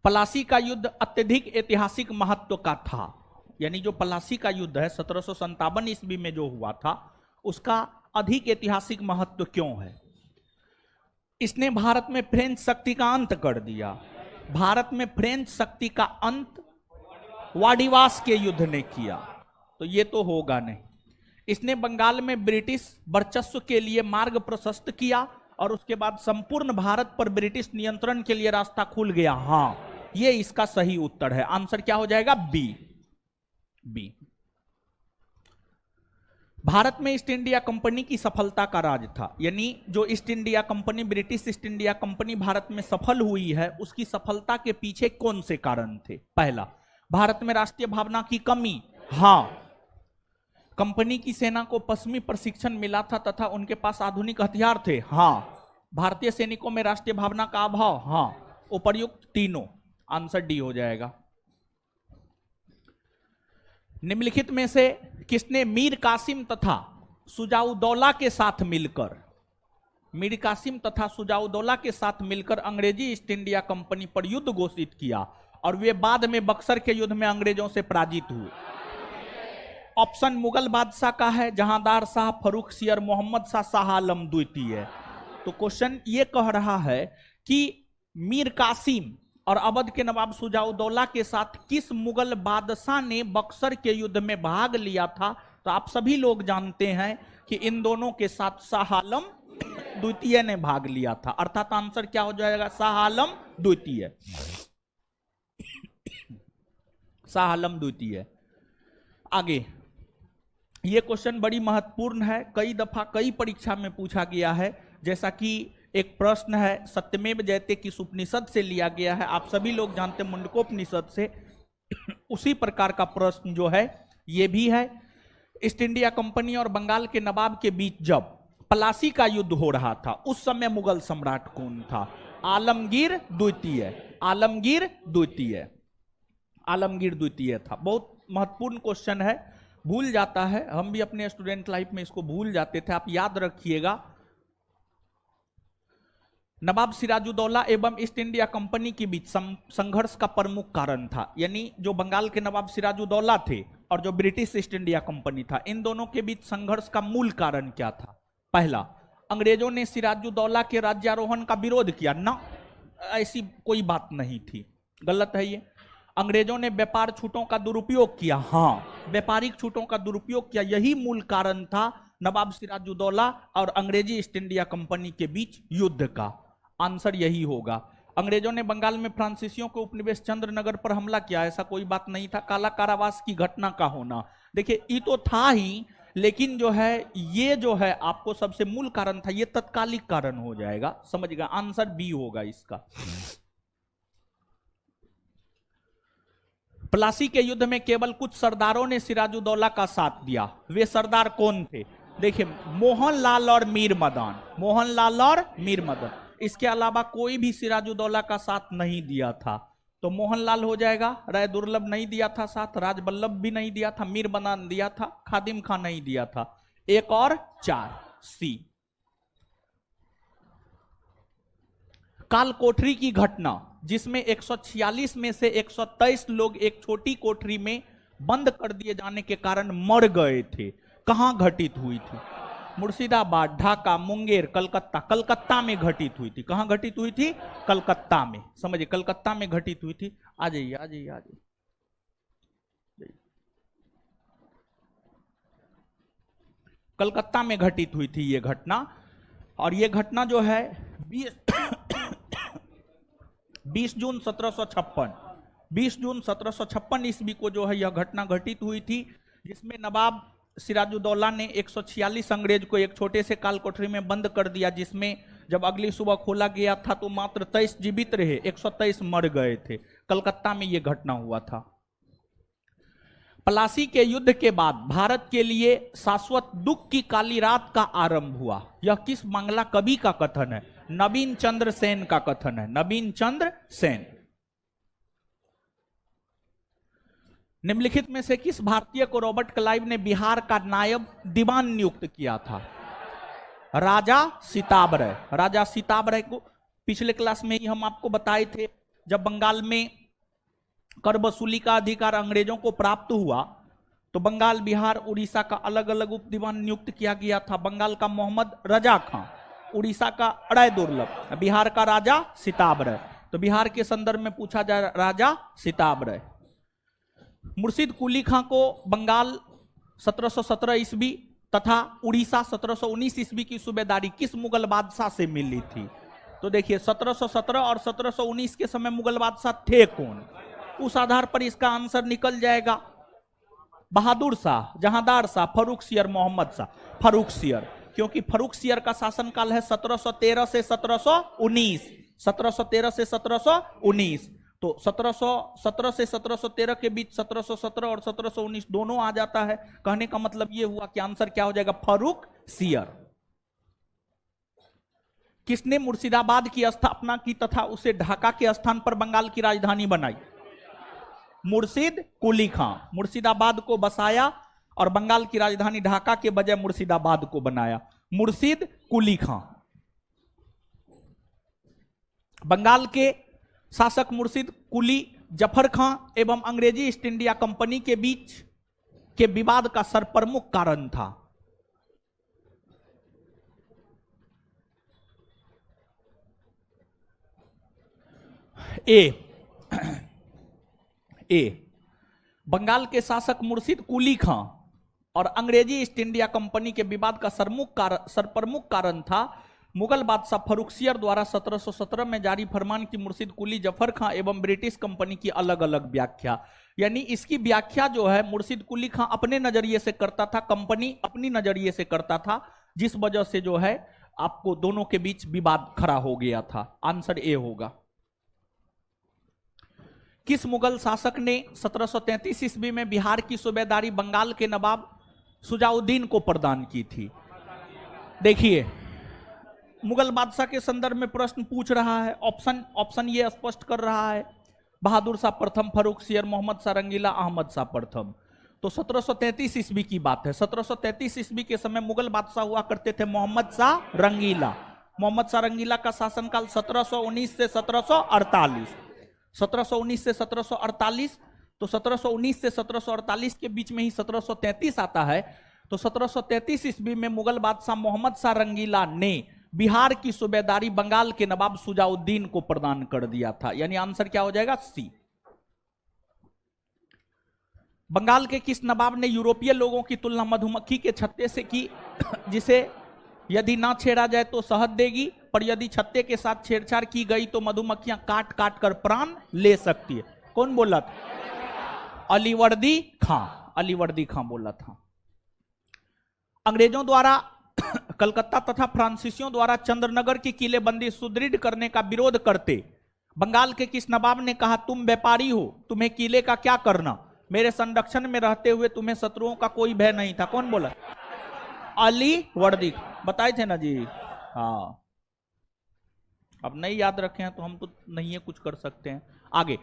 पलासी का युद्ध अत्यधिक ऐतिहासिक महत्व का था। यानी जो पलासी का युद्ध है 1757 ईस्वी में जो हुआ था, उसका अधिक ऐतिहासिक महत्व क्यों है? इसने भारत में फ्रेंच शक्ति का अंत कर दिया। भारत में फ्रेंच शक्ति का अंत वाडिवास के युद्ध ने किया, तो ये तो होगा नहीं। इसने बंगाल में ब्रिटिश वर्चस्व के लिए मार्ग प्रशस्त किया और उसके बाद संपूर्ण भारत पर ब्रिटिश नियंत्रण के लिए रास्ता खुल गया। हाँ, ये इसका सही उत्तर है। आंसर क्या हो जाएगा? बी। बी। भारत में ईस्ट इंडिया कंपनी की सफलता का राज था। यानी जो east India company, British east India company Bharat में सफल हुई है, उसकी सफलता के पीछे कौन से कारण थे? पहला, भारत में राष्ट्रीय भावना की कमी। हाँ, कंपनी की सेना को पश्चिमी प्रशिक्षण मिला था तथा उनके पास आधुनिक हथियार थे। हाँ, भारतीय सैनिकों में राष्ट्रीय भावना का अभाव। हाँ, उपर्युक्त तीनों। आंसर डी हो जाएगा। निम्नलिखित में से किसने मीर कासिम तथा सुजाउदौला के साथ मिलकर, मीर कासिम तथा सुजाउदौला के साथ मिलकर अंग्रेजी ईस्ट इंडिया कंपनी पर युद्ध घोषित किया और वे बाद में बक्सर के युद्ध में अंग्रेजों से पराजित हुए? ऑप्शन मुगल बादशाह का है, जहांदार शाह, फरूख सियर, मोहम्मद शाह, शाह आलम द्वितीय। तो क्वेश्चन ये कह रहा है कि मीर कासिम और अवध के नवाब सुजाउदौला के साथ किस मुगल बादशाह ने बक्सर के युद्ध में भाग लिया था? तो आप सभी लोग जानते हैं कि इन दोनों के साथ शाह आलम द्वितीय ने भाग लिया था, अर्थात आंसर क्या हो जाएगा, शाह आलम द्वितीय, शाह आलम द्वितीय। आगे ये क्वेश्चन बड़ी महत्वपूर्ण है, कई दफा कई परीक्षा में पूछा गया है। जैसा कि एक प्रश्न है सत्यमेव जयते किस उपनिषद से लिया गया है, आप सभी लोग जानते हैं मुंडकोपनिषद से। उसी प्रकार का प्रश्न जो है ये भी है। ईस्ट इंडिया कंपनी और बंगाल के नवाब के बीच जब पलासी का युद्ध हो रहा था उस समय मुगल सम्राट कौन था, आलमगीर द्वितीय, आलमगीर द्वितीय, आलमगीर द्वितीय था। बहुत महत्वपूर्ण क्वेश्चन है, भूल जाता है, हम भी अपने स्टूडेंट लाइफ में इसको भूल जाते थे, आप याद रखिएगा। नवाब सिराजुद्दौला एवं ईस्ट इंडिया कंपनी के बीच संघर्ष का प्रमुख कारण था, यानी जो बंगाल के नवाब सिराजुद्दौला थे और जो ब्रिटिश ईस्ट इंडिया कंपनी था, इन दोनों के बीच संघर्ष का मूल कारण क्या था। पहला, अंग्रेजों ने सिराजुद्दौला के राज्यारोहण का विरोध किया ना, ऐसी कोई बात नहीं थी, गलत है ये। अंग्रेजों ने व्यापार छूटों का दुरुपयोग किया, हाँ व्यापारिक छूटों का दुरुपयोग किया, यही मूल कारण था नवाब सिराजुद्दौला और अंग्रेजी ईस्ट इंडिया कंपनी के बीच युद्ध का। आंसर यही होगा। अंग्रेजों ने बंगाल में फ्रांसीसियों के उपनिवेश चंद्रनगर पर हमला किया, ऐसा कोई बात नहीं था। काला कारावास की घटना का होना, देखिए ये तो था ही, लेकिन जो है ये जो है आपको सबसे मूल कारण था, ये तत्कालिक कारण हो जाएगा, समझिएगा। आंसर बी होगा इसका। प्लासी के युद्ध में केवल कुछ सरदारों ने सिराजुद्दौला का साथ दिया, वे सरदार कौन थे, देखिए मोहनलाल और मीर मदन, मोहनलाल और मीर मदन, इसके अलावा कोई भी सिराजुद्दौला का साथ नहीं दिया था। तो मोहनलाल हो जाएगा, राय दुर्लभ नहीं दिया था साथ, राजबल्लभ भी नहीं दिया था, मीर मदन दिया था, खादिम खान नहीं दिया था। 1 और 4 सी। काल कोठरी की घटना जिसमें 146 में से 123 लोग एक छोटी कोठरी में बंद कर दिए जाने के कारण मर गए थे, कहां घटित हुई थी, मुर्शिदाबाद, ढाका, मुंगेर, कलकत्ता, कलकत्ता में घटित हुई थी। कहां घटित हुई थी, कलकत्ता में, समझिए कलकत्ता में घटित हुई थी। आ जाइए आ जाइए आ जाइए, कलकत्ता में घटित हुई थी ये घटना। और ये घटना जो है 20 जून 1756, 20 जून 1756 ईस्वी को जो है यह घटना घटित हुई थी, जिसमें नवाब सिराजुद्दौला ने 146 अंग्रेज को एक छोटे से काल कोठरी में बंद कर दिया, जिसमें जब अगली सुबह खोला गया था तो मात्र 23 जीवित रहे, 123 मर गए थे। कलकत्ता में यह घटना हुआ था। प्लासी के युद्ध के बाद भारत के लिए शाश्वत दुख की काली रात का आरंभ हुआ, यह किस बांग्ला कवि का कथन है, नवीन चंद्र सेन का कथन है, नवीन चंद्र सेन। निम्नलिखित में से किस भारतीय को रॉबर्ट क्लाइव ने बिहार का नायब दीवान नियुक्त किया था, राजा सीताबरय। राजा सीताबरय को पिछले क्लास में ही हम आपको बताए थे, जब बंगाल में कर वसूली का अधिकार अंग्रेजों को प्राप्त हुआ तो बंगाल, बिहार, उड़ीसा का अलग अलग उप दीवान नियुक्त किया गया था। बंगाल का मोहम्मद रजा खां, उड़ीसा का राय दुर्लभ, बिहार का राजा सीताबरय। तो बिहार के संदर्भ में पूछा जाए राजा सीताबरय। मुर्शिद कुली खां को बंगाल 1717 ईस्वी तथा उड़ीसा 1719 ईस्वी की सूबेदारी किस मुगल बादशाह से मिली थी। तो देखिए 1717 और 1719 के समय मुगल बादशाह थे कौन, उस आधार पर इसका आंसर निकल जाएगा। बहादुर शाह, जहांदार शाह, फर्रुख सियर, मोहम्मद शाह। फर्रुख सियर, क्योंकि फर्रुख सियर का शासनकाल है 1713 से 1719, 1713 से 1719। तो 1717 से 1713 के बीच 1717 और 1719 दोनों आ जाता है। कहने का मतलब यह हुआ कि आंसर क्या हो जाएगा, फर्रुख सियर। किसने मुर्शिदाबाद की स्थापना की तथा उसे ढाका के स्थान पर बंगाल की राजधानी बनाई, मुर्शिद कुली खां। मुर्शिदाबाद को बसाया और बंगाल की राजधानी ढाका के बजाय मुर्शिदाबाद को बनाया, मुर्शिद कुली खां। बंगाल के शासक मुर्शिद कुली जफर खां एवं अंग्रेजी ईस्ट इंडिया कंपनी के बीच के विवाद का सरप्रमुख कारण था। ए, बंगाल के शासक मुर्शिद कुली खां और अंग्रेजी ईस्ट इंडिया कंपनी के विवाद का सरप्रमुख कारण था मुगल बादशाह फर्रुखसियर द्वारा 1717 में जारी फरमान की मुर्शिद कुली जफर खां एवं ब्रिटिश कंपनी की अलग अलग व्याख्या। यानी इसकी व्याख्या जो है मुर्शिद कुली खां अपने नजरिए से करता था, कंपनी अपनी नजरिए से करता था, जिस वजह से जो है आपको दोनों के बीच विवाद खड़ा हो गया था। आंसर ए होगा। किस मुगल शासक ने 1733 ईस्वी में बिहार की सूबेदारी बंगाल के नवाब सुजाउद्दीन को प्रदान की थी? देखिए, मुगल बादशाह के संदर्भ में प्रश्न पूछ रहा है। ऑप्शन ये स्पष्ट कर रहा है, बहादुर शाह प्रथम, फर्रुखसियर, मोहम्मद शाह रंगीला, अहमद शाह प्रथम। तो 1733 ईस्वी की बात है। 1733 ईस्वी के समय मुगल बादशाह हुआ करते थे मोहम्मद शाह रंगीला। मोहम्मद शाह रंगीला का शासनकाल 1719 से 1748, 1719 से 1748। तो 1719 से 1748 के बीच में ही 1733 आता है। तो 1733 ईस्वी में मुगल बादशाह मोहम्मद शाह रंगीला ने बिहार की सूबेदारी बंगाल के नवाब सुजाउद्दीन को प्रदान कर दिया था। यानी आंसर क्या हो जाएगा? सी। बंगाल के किस नवाब ने यूरोपीय लोगों की तुलना मधुमक्खी के छत्ते से की, जिसे यदि ना छेड़ा जाए तो शहद देगी, पर यदि छत्ते के साथ छेड़छाड़ की गई तो मधुमक्खियां काट काट कर प्राण ले सकती है? कौन बोला था? अलीवर्दी खां। अलीवर्दी खां बोला था। अंग्रेजों द्वारा कलकत्ता तथा फ्रांसीसियों द्वारा चंद्रनगर की किलेबंदी सुदृढ़ करने का विरोध करते बंगाल के किस नवाब ने कहा, तुम व्यापारी हो, तुम्हें किले का क्या करना, मेरे संरक्षण में रहते हुए तुम्हें शत्रुओं का कोई भय नहीं था? कौन बोला? अलीवर्दी। बताए थे ना जी। हाँ, अब नहीं याद रखे हैं तो हम तो नहीं है कुछ कर सकते हैं। आगे,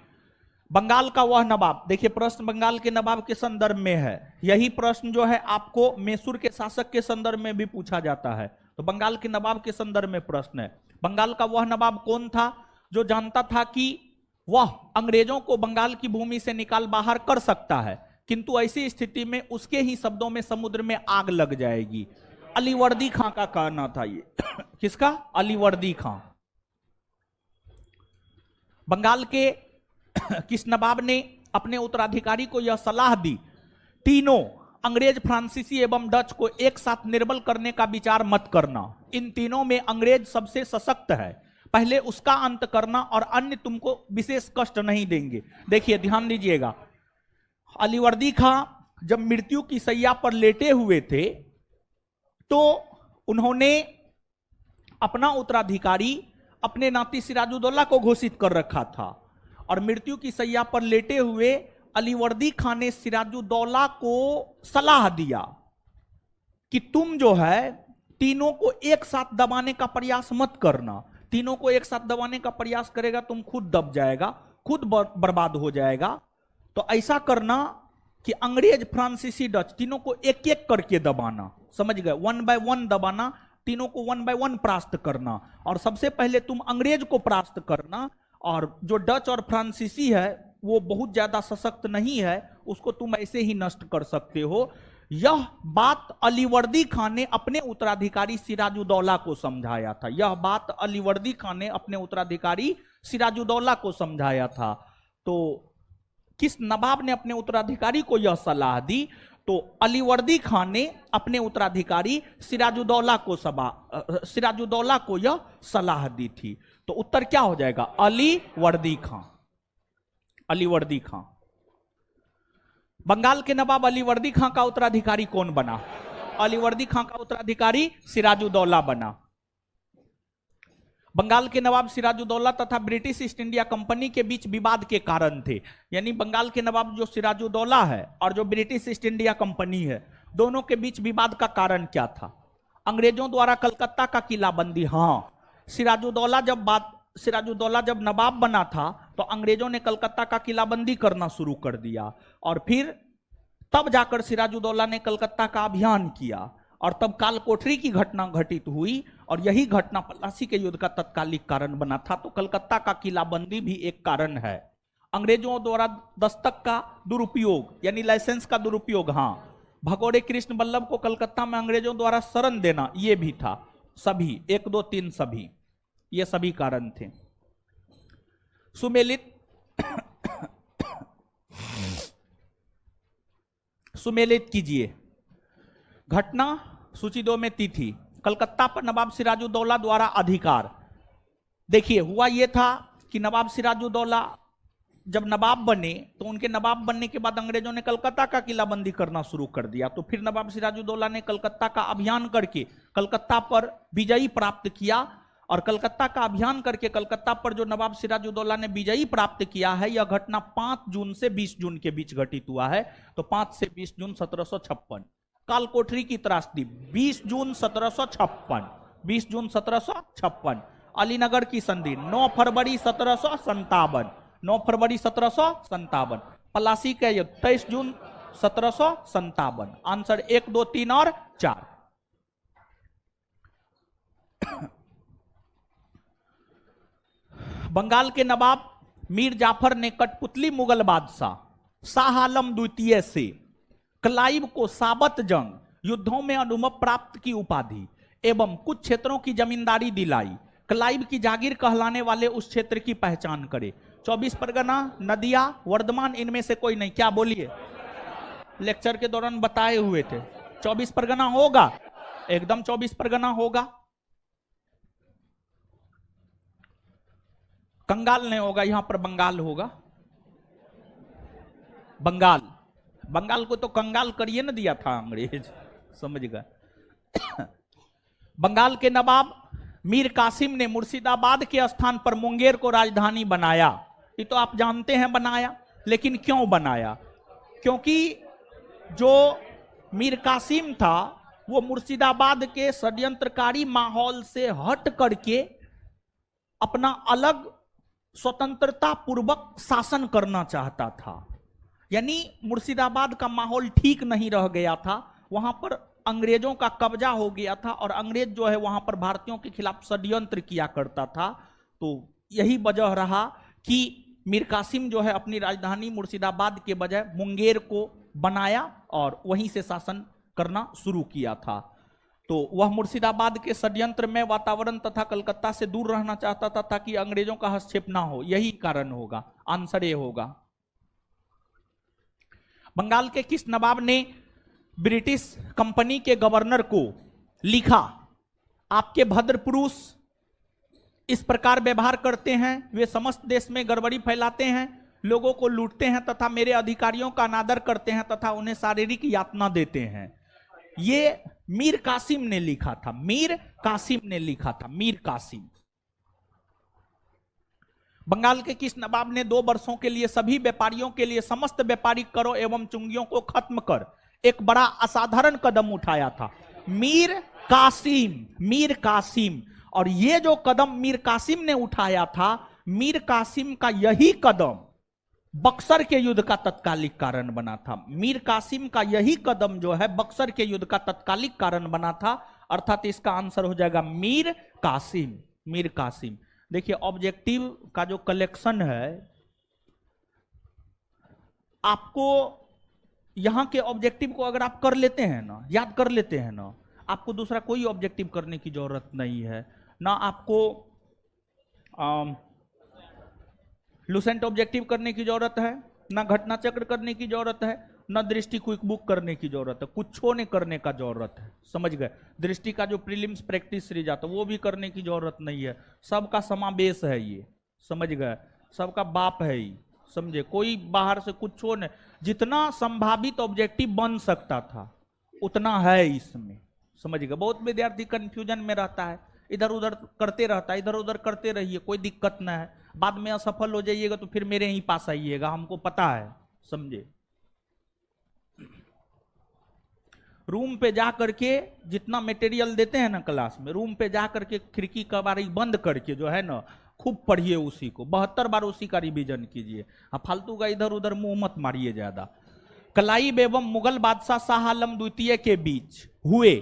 बंगाल का वह नवाब। देखिए, प्रश्न बंगाल के नवाब के संदर्भ में है। यही प्रश्न जो है आपको मैसूर के शासक के संदर्भ में भी पूछा जाता है। तो बंगाल के नवाब के संदर्भ में प्रश्न है। बंगाल का वह नवाब कौन था जो जानता था कि वह अंग्रेजों को बंगाल की भूमि से निकाल बाहर कर सकता है, किंतु ऐसी स्थिति में उसके ही शब्दों में समुद्र में आग लग जाएगी? अलीवर्दी खां का कहना था ये। किसका? अलीवर्दी खां। बंगाल के किस नवाब ने अपने उत्तराधिकारी को यह सलाह दी, तीनों अंग्रेज, फ्रांसीसी एवं डच को एक साथ निर्बल करने का विचार मत करना, इन तीनों में अंग्रेज सबसे सशक्त है, पहले उसका अंत करना और अन्य तुमको विशेष कष्ट नहीं देंगे? देखिए, ध्यान दीजिएगा, अलीवर्दी खां जब मृत्यु की शैया पर लेटे हुए थे तो उन्होंने अपना उत्तराधिकारी अपने नाती सिराजुद्दौला को घोषित कर रखा था, और मृत्यु की शैया पर लेटे हुए अलीवर्दी खां ने सिराजुद्दौला को सलाह दिया कि तुम जो है तीनों को एक साथ दबाने का प्रयास मत करना, तीनों को एक साथ दबाने का प्रयास करेगा तुम खुद दब जाएगा, खुद बर्बाद हो जाएगा। तो ऐसा करना कि अंग्रेज, फ्रांसीसी, डच तीनों को एक एक करके दबाना, समझ गए? 1 बाय 1 दबाना, तीनों को 1 बाय 1 परास्त करना, और सबसे पहले तुम अंग्रेज को परास्त करना, और जो डच और फ्रांसीसी है वो बहुत ज्यादा सशक्त नहीं है, उसको तुम ऐसे ही नष्ट कर सकते हो। यह बात अलीवर्दी खां ने अपने उत्तराधिकारी सिराजुद्दौला को समझाया था। यह बात अलीवर्दी खां ने अपने उत्तराधिकारी सिराजुद्दौला को समझाया था। तो किस नवाब ने अपने उत्तराधिकारी को यह सलाह दी? तो अलीवर्दी खां ने अपने उत्तराधिकारी सिराजुद्दौला को यह सलाह दी थी। तो उत्तर क्या हो जाएगा? अलीवर्दी खां। अलीवर्दी खां। बंगाल के नवाब अलीवर्दी खां का उत्तराधिकारी कौन बना? अलीवर्दी खां का उत्तराधिकारी सिराजुद्दौला बना। बंगाल के नवाब सिराजुद्दौला तथा ब्रिटिश ईस्ट इंडिया कंपनी के बीच विवाद के कारण थे। यानी बंगाल के नवाब जो सिराजुद्दौला है और जो ब्रिटिश ईस्ट इंडिया कंपनी है, दोनों के बीच विवाद का कारण क्या था? अंग्रेजों द्वारा कलकत्ता का किलाबंदी। हाँ, सिराजुद्दौला जब नवाब बना था तो अंग्रेजों ने कलकत्ता का किलाबंदी करना शुरू कर दिया, और फिर तब जाकर सिराजुद्दौला ने कलकत्ता का अभियान किया, और तब काल कोठरी की घटना घटित हुई, और यही घटना पलासी के युद्ध का तत्कालिक कारण बना था। तो कलकत्ता का किलाबंदी भी एक कारण है। अंग्रेजों द्वारा दस्तक का दुरुपयोग यानी लाइसेंस का दुरुपयोग, हाँ, भगोड़े कृष्ण बल्लभ को कलकत्ता में अंग्रेजों द्वारा शरण देना, ये भी था। सभी 1 2 3 सभी, ये सभी कारण थे। सुमेलित कीजिए। घटना सूची 2 में तिथि, कलकत्ता पर नवाब सिराजुद्दौला द्वारा अधिकार। देखिए हुआ यह था कि नवाब सिराजुद्दौला जब नवाब बने तो उनके नवाब बनने के बाद अंग्रेजों ने कलकत्ता का किलाबंदी करना शुरू कर दिया। तो फिर नवाब सिराजुद्दौला ने कलकत्ता का अभियान करके कलकत्ता पर विजयी प्राप्त किया, और कलकत्ता का अभियान करके कलकत्ता पर जो नवाब सिराजुद्दौला ने विजयी प्राप्त किया है, यह घटना 5 जून से 20 जून के बीच घटित हुआ है। तो 5 से 20 जून 1756 कालकोठरी की त्रासदी, 20 जून 1756, 20 जून 1756 अलीनगर की संधि, 9 फरवरी 1757, 9 फरवरी 1757 पलासी का युद्ध, 23 जून 1757। आंसर 1, 2, 3 और 4। बंगाल के नवाब मीर जाफर ने कठपुतली मुगल बादशाह शाह आलम द्वितीय से क्लाइव को साबत जंग युद्धों में अनुमव प्राप्त की उपाधि एवं कुछ क्षेत्रों की जमींदारी दिलाई। क्लाइव की जागीर कहलाने वाले उस क्षेत्र की पहचान करे। 24 परगना, नदिया, वर्धमान, इनमें से कोई नहीं। क्या बोलिए? लेक्चर के दौरान बताए हुए थे 24 परगना होगा, एकदम 24 परगना होगा। कंगाल नहीं होगा, यहां पर बंगाल होगा। बंगाल, बंगाल को तो कंगाल करिए ना दिया था अंग्रेज, समझ गए। बंगाल के नवाब मीर कासिम ने मुर्शिदाबाद के स्थान पर मुंगेर को राजधानी बनाया। ये तो आप जानते हैं बनाया, लेकिन क्यों बनाया? क्योंकि जो मीर कासिम था वो मुर्शिदाबाद के षड्यंत्रकारी माहौल से हट करके अपना अलग स्वतंत्रता पूर्वक शासन करना चाहता था। यानी मुर्शिदाबाद का माहौल ठीक नहीं रह गया था, वहां पर अंग्रेजों का कब्जा हो गया था और अंग्रेज जो है वहां पर भारतीयों के खिलाफ षड्यंत्र किया करता था। तो यही वजह रहा कि मीर कासिम जो है अपनी राजधानी मुर्शिदाबाद के बजाय मुंगेर को बनाया और वहीं से शासन करना शुरू किया था। तो वह मुर्शिदाबाद के षड्यंत्र में वातावरण तथा कलकत्ता से दूर रहना चाहता था ताकि अंग्रेजों का हस्तक्षेप ना हो, यही कारण होगा। आंसर ये होगा। बंगाल के किस नवाब ने ब्रिटिश कंपनी के गवर्नर को लिखा, आपके भद्र पुरुष इस प्रकार व्यवहार करते हैं, वे समस्त देश में गड़बड़ी फैलाते हैं, लोगों को लूटते हैं तथा मेरे अधिकारियों का अनादर करते हैं तथा उन्हें शारीरिक यातना देते हैं। ये मीर कासिम ने लिखा था, मीर कासिम ने लिखा था, मीर कासिम। बंगाल के किस नवाब ने 2 वर्षों के लिए सभी व्यापारियों के लिए समस्त व्यापारिक करों एवं चुंगियों को खत्म कर एक बड़ा असाधारण कदम उठाया था? मीर कासिम, मीर कासिम। और ये जो कदम मीर कासिम ने उठाया था, मीर कासिम का यही कदम बक्सर के युद्ध का तत्कालिक कारण बना था। मीर कासिम का यही कदम जो है बक्सर के युद्ध का तत्कालिक कारण बना था। अर्थात इसका आंसर हो जाएगा मीर कासिम, मीर कासिम। देखिए ऑब्जेक्टिव का जो कलेक्शन है, आपको यहां के ऑब्जेक्टिव को अगर आप कर लेते हैं ना, याद कर लेते हैं ना, आपको दूसरा कोई ऑब्जेक्टिव करने की जरूरत नहीं है। ना आपको लुसेंट ऑब्जेक्टिव करने की जरूरत है, ना घटना चक्र करने की जरूरत है, ना दृष्टि क्विक बुक करने की जरूरत है, कुछ ने करने का जरूरत है। समझ गए? दृष्टि का जो प्रीलिम्स प्रैक्टिस सीरीज आता है वो भी करने की जरूरत नहीं है। सबका समावेश है ये, समझ गए? सबका बाप है ये, समझे? कोई बाहर से कुछ नहीं, जितना संभावित ऑब्जेक्टिव बन सकता था उतना है इसमें, समझ गए? बहुत विद्यार्थी कंफ्यूजन में रहता है, इधर उधर करते रहता है, इधर उधर करते रहिए, कोई दिक्कत ना है। बाद में असफल हो जाइएगा तो फिर मेरे ही पास आइएगा, हमको पता है, समझे? रूम पे जा करके जितना मटेरियल देते हैं ना क्लास में, रूम पे जा करके खिड़की कबाड़ी बंद करके जो है ना खूब पढ़िए उसी को, 72 बार उसी का रिवीजन कीजिए। फालतू का इधर उधर मुंह मत मारिए ज्यादा। क्लाइव एवं मुगल बादशाह शाह आलम द्वितीय के बीच हुए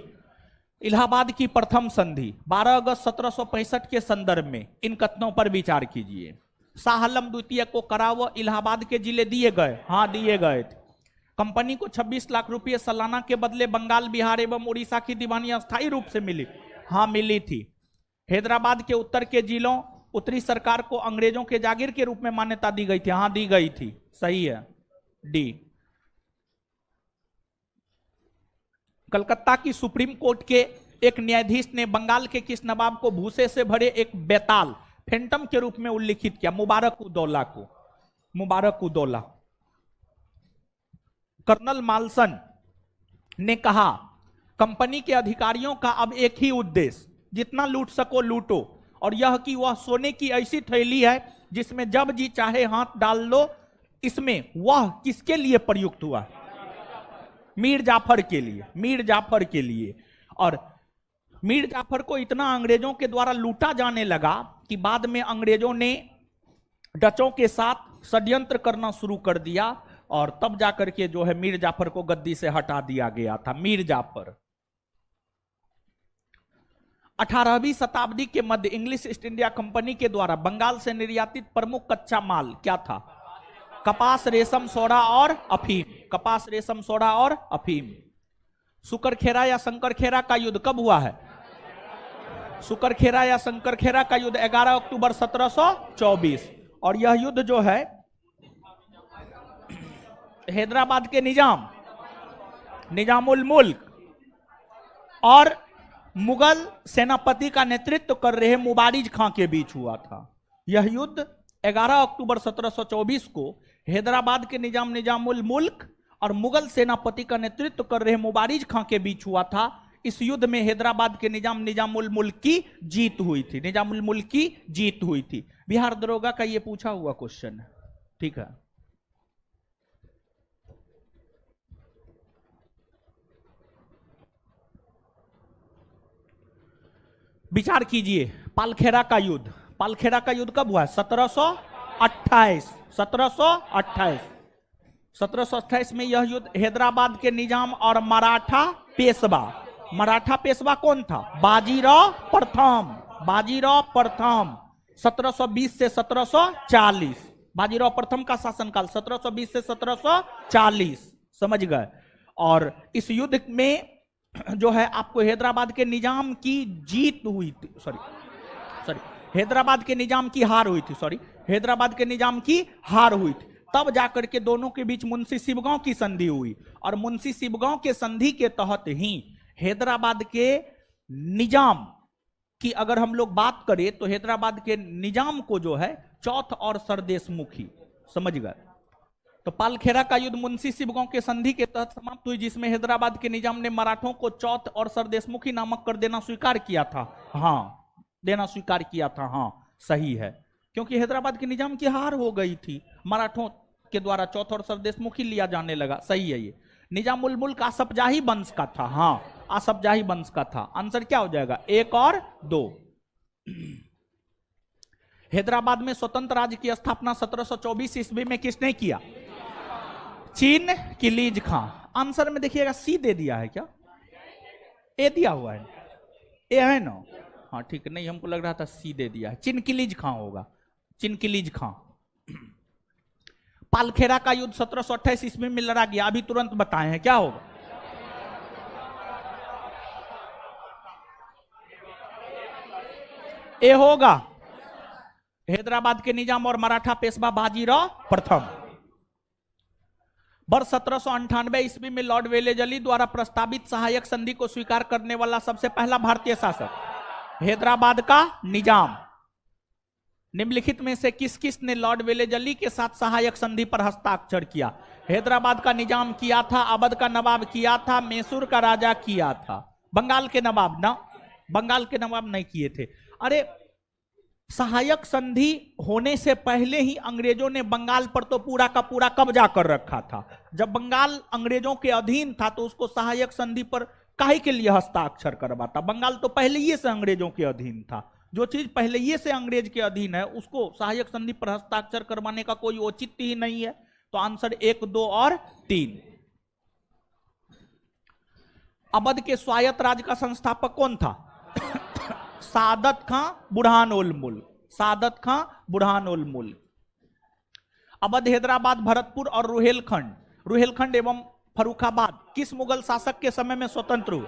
इलाहाबाद की प्रथम संधि 12 अगस्त 1765 के संदर्भ में इन कथनों पर विचार कीजिए। शाह आलम द्वितीय को कराव इलाहाबाद के जिले दिए गए, हाँ दिए गए थे। कंपनी को 26 लाख रुपए सालाना के बदले बंगाल, बिहार एवं उड़ीसा की दीवानी अस्थायी रूप से मिली, हाँ मिली थी। हैदराबाद के उत्तर के जिलों उत्तरी सरकार को अंग्रेजों के जागीर के रूप में मान्यता दी गई थी, हाँ दी गई थी, सही है डी। कलकत्ता की सुप्रीम कोर्ट के एक न्यायाधीश ने बंगाल के किस नवाब को भूसे से भरे एक बेताल फैंटम के रूप में उल्लिखित किया? मुबारक उद्दौला को। मुबारक उद्दौला। कर्नल माल्सन ने कहा कंपनी के अधिकारियों का अब एक ही उद्देश्य, जितना लूट सको लूटो, और यह कि वह सोने की ऐसी थैली है जिसमें जब जी चाहे हाथ डाल लो। इसमें वह किसके लिए प्रयुक्त हुआ? मीर जाफर के लिए। मीर जाफर के लिए। और मीर जाफर को इतना अंग्रेजों के द्वारा लूटा जाने लगा कि बाद में अंग्रेजों ने डचों के साथ षड्यंत्र करना शुरू कर दिया, और तब जाकर के जो है मीर जाफर को गद्दी से हटा दिया गया था। मीर जाफर 18वीं शताब्दी के मध्य इंग्लिश ईस्ट इंडिया कंपनी के द्वारा बंगाल से निर्यातित प्रमुख कच्चा माल क्या था? कपास, रेशम, सोडा और अफीम। कपास, रेशम, सोडा और अफीम। सुकरखेरा या शंकरखेरा का युद्ध कब हुआ है? सुकरखेरा या शंकरखेरा का युद्ध 11 अक्टूबर 1724। और यह युद्ध जो है हैदराबाद के निजामुल मुल्क और मुगल सेनापति का नेतृत्व कर रहे मुबारिज खां के बीच हुआ था। यह युद्ध 11 अक्टूबर 1724 को हैदराबाद के निजामुल मुल्क और मुगल सेनापति का नेतृत्व कर रहे मुबारिज खां के बीच हुआ था। इस युद्ध में हैदराबाद के निजामुल मुल्क की जीत हुई थी। निजामुल मुल्क की जीत हुई थी। बिहार दरोगा का यह पूछा हुआ क्वेश्चन है, ठीक है। विचार कीजिए, पालखेरा का युद्ध। पालखेरा का युद्ध कब हुआ? 1728। 1728 में यह युद्ध हैदराबाद के निजाम और मराठा पेशवा। मराठा पेशवा कौन था? बाजीराव प्रथम। बाजीराव प्रथम 1720 से 1740। बाजीराव प्रथम का शासनकाल 1720 से 1740, समझ गए। और इस युद्ध में जो है आपको हैदराबाद के निजाम की जीत हुई थी, सॉरी हैदराबाद के निजाम की हार हुई थी, हैदराबाद के निजाम की हार हुई थी। तब जाकर के दोनों के बीच मुंशी शिवगांव की संधि हुई, और मुंशी शिवगांव के संधि के तहत ही हैदराबाद के निजाम की अगर हम लोग बात करें तो हैदराबाद के निजाम को जो है चौथ और सरदेशमुखी, समझ गए। तो पालखेरा का युद्ध मुंशी शिवगांव के संधि के तहत समाप्त हुई, जिसमें हैदराबाद के निजाम ने मराठों को चौथ और सरदेशमुखी नामक कर देना स्वीकार किया था। हाँ, देना स्वीकार किया था, हाँ सही है, क्योंकि हैदराबाद के निजाम की हार हो गई थी, मराठों के द्वारा चौथ और सरदेशमुखी लिया जाने लगा। सही है ये। निजामुल मुल्क आसफजाही वंश का था। हाँ, आसफजाही वंश का था। आंसर क्या हो जाएगा? 1 और 2। हैदराबाद में स्वतंत्र राज्य की स्थापना 1724 ईस्वी में किसने किया? चीन किलीज खां। आंसर में देखिएगा सी दे दिया है क्या? ए दिया हुआ है, ए है ना? हाँ ठीक, नहीं हमको लग रहा था सी दे दिया है। चिनकिलीज खां होगा, चिनकिलीज खां। पालखेरा का युद्ध 1728 ईस्वी में लड़ा गया, अभी तुरंत बताए हैं, क्या होगा? ए होगा। हैदराबाद के निजाम और मराठा पेशवा बाजीराव प्रथम। वर्ष 1798 ईस्वी में लॉर्ड वेलेजली द्वारा प्रस्तावित सहायक संधि को स्वीकार करने वाला सबसे पहला भारतीय शासक हैदराबाद का निजाम। निम्नलिखित में से किस किस ने लॉर्ड वेलेजली के साथ सहायक संधि पर हस्ताक्षर किया? हैदराबाद का निजाम किया था, अवध का नवाब किया था, मैसूर का राजा किया था। बंगाल के नवाब ना, बंगाल के नवाब नहीं किए थे। अरे सहायक संधि होने से पहले ही अंग्रेजों ने बंगाल पर तो पूरा का पूरा कब्जा कर रखा था। जब बंगाल अंग्रेजों के अधीन था तो उसको सहायक संधि पर काहे के लिए हस्ताक्षर करवाता? बंगाल तो पहले ही से अंग्रेजों के अधीन था। जो चीज पहले ही से अंग्रेज के अधीन है उसको सहायक संधि पर हस्ताक्षर करवाने का कोई औचित्य ही नहीं है। तो आंसर 1, 2 और 3। अवध के स्वायत्त राज्य का संस्थापक कौन था? सादत खां बुरहान उल मुल्क। सादत खां बुरहान उल मुल्क। अवध, हैदराबाद, भरतपुर और रुहेलखंड एवं फर्रुखाबाद किस मुगल शासक के समय में स्वतंत्र हुए?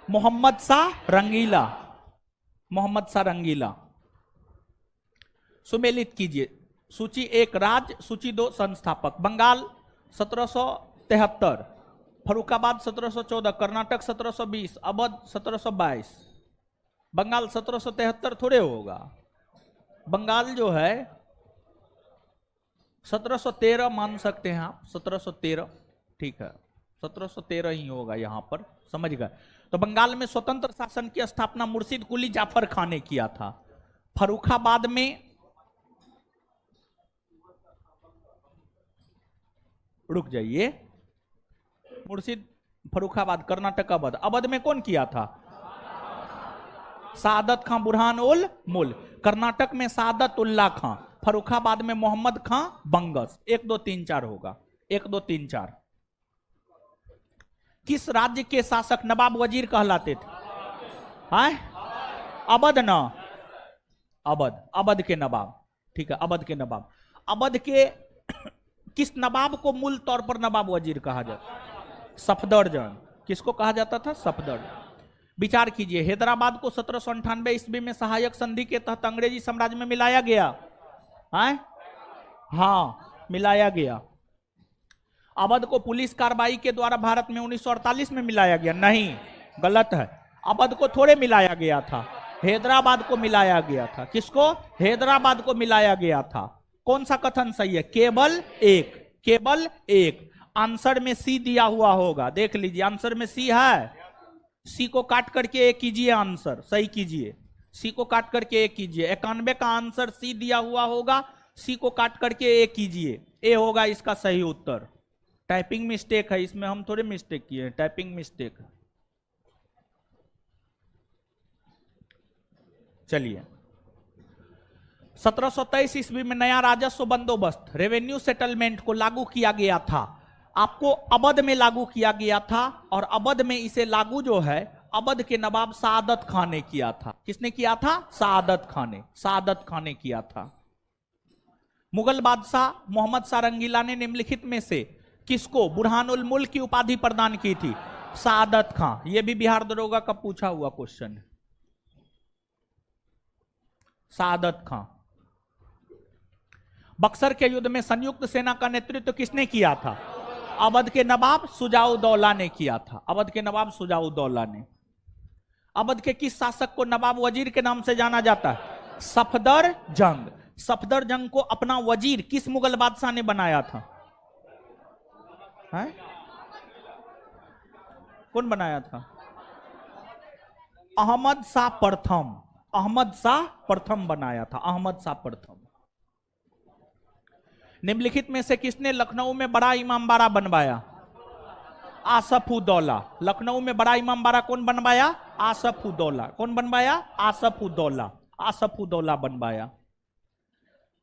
मोहम्मद शाह रंगीला। मोहम्मद शाह रंगीला। सुमेलित कीजिए। सूची 1 राज्य, सूची 2 संस्थापक। बंगाल 1773, फरुखाबाद 1714, कर्नाटक 1720, अवध 1722, बंगाल 1773 थोड़े होगा। बंगाल जो है 1713 मान सकते हैं आप, 1713, ठीक है 1713 ही होगा यहां पर, समझ गए। तो बंगाल में स्वतंत्र शासन की स्थापना मुर्शिद कुली जाफर खान ने किया था। फरुखाबाद में, रुक जाइए, मुर्शिद, फरुखाबाद, कर्नाटक, अवध, अवध में कौन किया था? सादत खां बुरहान उल मुल्क। कर्नाटक में सादत उल्ला खां, फरुखाबाद में मोहम्मद खां बंगस। 1 2 3 4 होगा, 1 2 3 4। किस राज्य के शासक नवाब वजीर कहलाते थे? अवध ना, अवध, अवध के नवाब, ठीक है अवध के नवाब। अवध के किस नवाब को मूल तौर पर नवाब वजीर कहा जाता? सफदरजंग। किसको कहा जाता था? सफदरजंग। विचार कीजिए, हैदराबाद को 1798 ईस्वी में सहायक संधि के तहत अंग्रेजी साम्राज्य में मिलाया गया। हाँ मिलाया गया। अवध को पुलिस कार्रवाई के द्वारा भारत में 1948 में मिलाया गया? नहीं, गलत है। अवध को थोड़े मिलाया गया था, हैदराबाद को मिलाया गया था। किसको? हैदराबाद को मिलाया गया था। कौन सा कथन सही है? केवल एक, केवल एक। आंसर में सी दिया हुआ होगा, देख लीजिए आंसर में सी है। सी को काट करके ए कीजिए, आंसर सही कीजिए। सी को काट करके ए कीजिए, 91 का आंसर सी दिया हुआ होगा, सी को काट करके ए कीजिए, ए होगा इसका सही उत्तर। टाइपिंग मिस्टेक है इसमें, हम थोड़े मिस्टेक किए हैं, टाइपिंग मिस्टेक। चलिए, 1723 ईस्वी में नया राजस्व बंदोबस्त, रेवेन्यू सेटलमेंट को लागू किया गया था। आपको अवध में लागू किया गया था, और अवध में इसे लागू जो है अवध के नवाब सादत खान ने किया था। किसने किया था? सादत खान ने, सादत खान ने किया था। मुगल बादशाह मोहम्मद शाह रंगीला ने निम्नलिखित में से किसको बुरहानुल मुल्क की उपाधि प्रदान की थी? सादत खान। यह भी बिहार दरोगा का पूछा हुआ क्वेश्चन है। सादत खान। बक्सर के युद्ध में संयुक्त सेना का नेतृत्व किसने किया था? अवध के नवाब सुजाउद्दौला ने किया था। अवध के नवाब सुजाउद्दौला ने। अवध के किस शासक को नवाब वजीर के नाम से जाना जाता है? सफदरजंग। सफदरजंग को अपना वजीर किस मुगल बादशाह ने बनाया था? कौन बनाया था? अहमद शाह प्रथम। अहमद शाह प्रथम बनाया था, अहमद शाह प्रथम। निम्नलिखित में से किसने लखनऊ में बड़ा इमामबाड़ा बनवाया? आसफउद्दौला। लखनऊ में बड़ा इमामबाड़ा कौन बनवाया? आसफउद्दौला। कौन बनवाया? आसफउद्दौला। आसफउद्दौला बनवाया।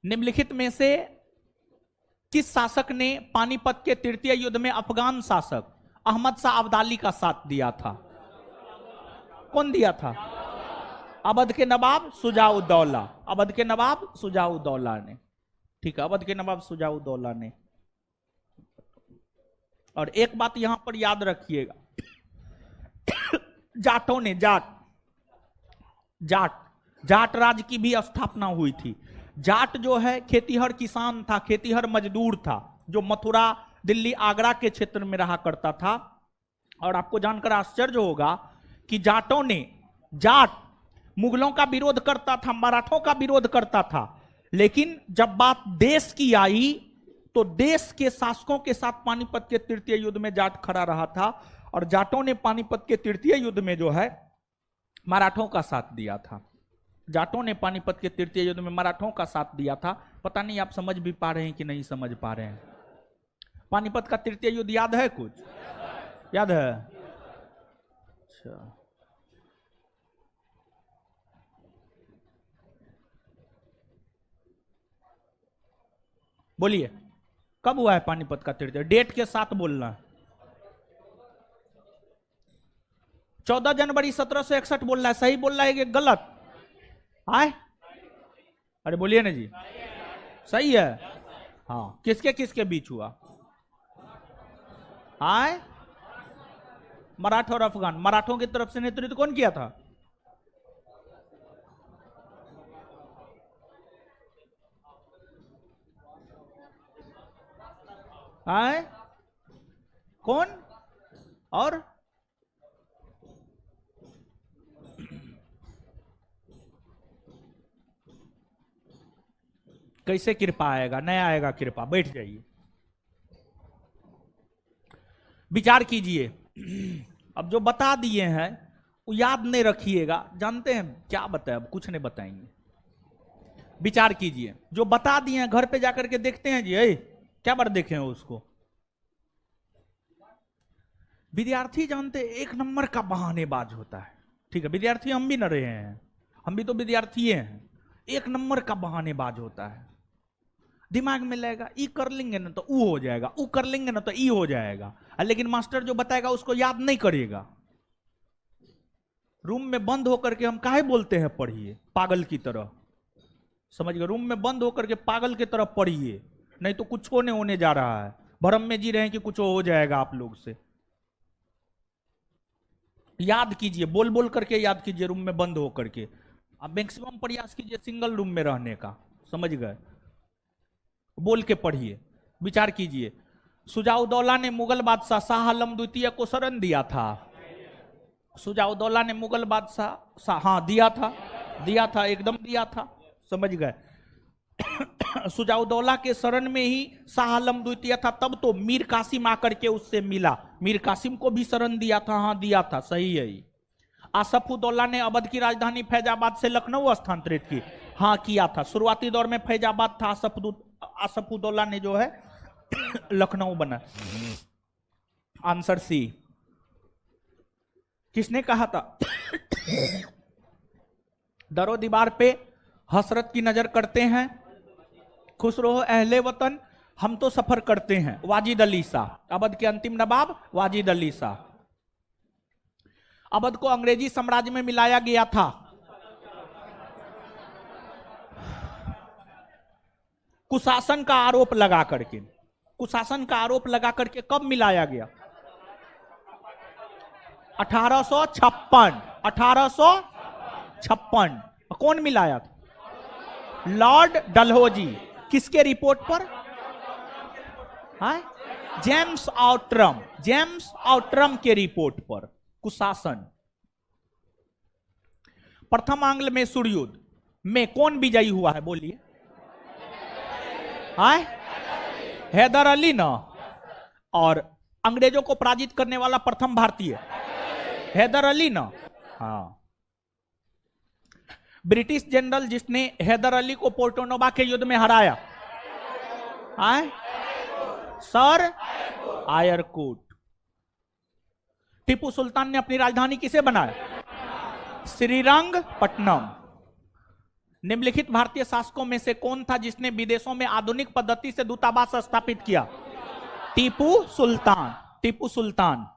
निम्नलिखित में से किस शासक ने पानीपत के तृतीय युद्ध में अफगान शासक अहमद शाह अब्दाली का साथ दिया था? कौन दिया था? अवध के नवाब सुजाउद्दौला। अवध के नवाब सुजाउद्दौला ने, ठीक है अवध के नवाब सुजाउद्दौला ने। और एक बात यहां पर याद रखिएगा, जाटों ने, जाट राज्य की भी स्थापना हुई थी। जाट जो है खेतीहर किसान था, खेतीहर मजदूर था, जो मथुरा, दिल्ली, आगरा के क्षेत्र में रहा करता था। और आपको जानकर आश्चर्य होगा कि जाटों ने, जाट मुगलों का विरोध करता था, मराठों का विरोध करता था, लेकिन जब बात देश की आई तो देश के शासकों के साथ पानीपत के तृतीय युद्ध में जाट खड़ा रहा था। और जाटों ने पानीपत के तृतीय युद्ध में जो है मराठों का साथ दिया था। जाटों ने पानीपत के तृतीय युद्ध में मराठों का साथ दिया था। पता नहीं आप समझ भी पा रहे हैं कि नहीं समझ पा रहे हैं। पानीपत का तृतीय युद्ध याद है? कुछ याद है? अच्छा, बोलिए कब हुआ है पानीपत का तृतीय? डेट के साथ बोलना है। 14 जनवरी 1761 बोल रहा है, सही बोल रहा है कि गलत? आए, अरे बोलिए ना जी, सही है। हाँ, किसके किसके बीच हुआ? आए, मराठा और अफगान। मराठों की तरफ से नेतृत्व कौन किया था? आए, कौन? और कैसे कृपा आएगा? नहीं आएगा कृपा, बैठ जाइए, विचार कीजिए। अब जो बता दिए हैं वो याद नहीं रखिएगा, जानते हैं क्या बताए, अब कुछ नहीं बताएंगे। विचार कीजिए, जो बता दिए हैं घर पे जाकर के देखते हैं जी, क्या बार देखे हैं उसको। विद्यार्थी जानते एक नंबर का बहानेबाज होता है, ठीक है, विद्यार्थी हम भी न रहे हैं, हम भी तो विद्यार्थी हैं। एक नंबर का बहानेबाज होता है, दिमाग में लगेगा ई कर लेंगे ना तो ऊ हो जाएगा, ऊ कर लेंगे ना तो ई हो जाएगा, लेकिन मास्टर जो बताएगा उसको याद नहीं करेगा। रूम में बंद होकर के हम काहे बोलते हैं पढ़िए, पागल की तरह, समझ गए? रूम में बंद होकर के पागल की तरह पढ़िए, नहीं तो कुछ को नहीं होने जा रहा है। भ्रम में जी रहे हैं कि कुछ हो जाएगा आप लोग से। याद कीजिए, बोल बोल करके याद कीजिए, रूम में बंद होकर के। अब मैक्सिमम प्रयास कीजिए सिंगल रूम में रहने का, समझ गए? बोल के पढ़िए, विचार कीजिए। सुजाउदौला ने मुगल बादशाह शाह आलम द्वितीय को शरण दिया था। सुजाउदौला ने मुगल बादशाह हाँ दिया था, एकदम दिया था, समझ गए? सुजाउदौला के शरण में ही शाह आलम द्वितीय था, तब तो मीर कासिम आकर के उससे मिला, मीर कासिम को भी शरण दिया था, हाँ दिया था, सही है। आसफउद्दौला ने अवध की राजधानी फैजाबाद से लखनऊ स्थानांतरित की, हाँ किया था। शुरुआती दौर में फैजाबाद था, आसफउद्दौला ने जो है लखनऊ बना। Answer C. किसने कहा था? दरो दीवार पे हसरत की नजर करते हैं, खुश रहो अहले वतन, हम तो सफर करते हैं, वाजिद अली शाह। अवध के अंतिम नवाब वाजिद अली शाह। अवध को अंग्रेजी साम्राज्य में मिलाया गया था। कुशासन का आरोप लगा करके, कुशासन का आरोप लगा करके कब मिलाया गया? 1856। 1856 कौन मिलाया था? लॉर्ड डलहौजी। किसके रिपोर्ट पर? जेम्स आउट्रम, जेम्स आउट्रम के रिपोर्ट पर कुशासन। प्रथम आंग्ल मैसूर युद्ध में कौन विजयी हुआ है? बोलिए। हैदर अली ना। और अंग्रेजों को पराजित करने वाला प्रथम भारतीय हैदर अली ना। हाँ, ब्रिटिश जनरल जिसने हैदर अली को पोर्टोनोवा के युद्ध में हराया, सर आयरकूट। टीपू सुल्तान ने अपनी राजधानी किसे बनाया? श्रीरंगपट्टनम। निम्नलिखित भारतीय शासकों में से कौन था जिसने विदेशों में आधुनिक पद्धति से दूतावास स्थापित किया? टीपू सुल्तान। टीपू सुल्तान।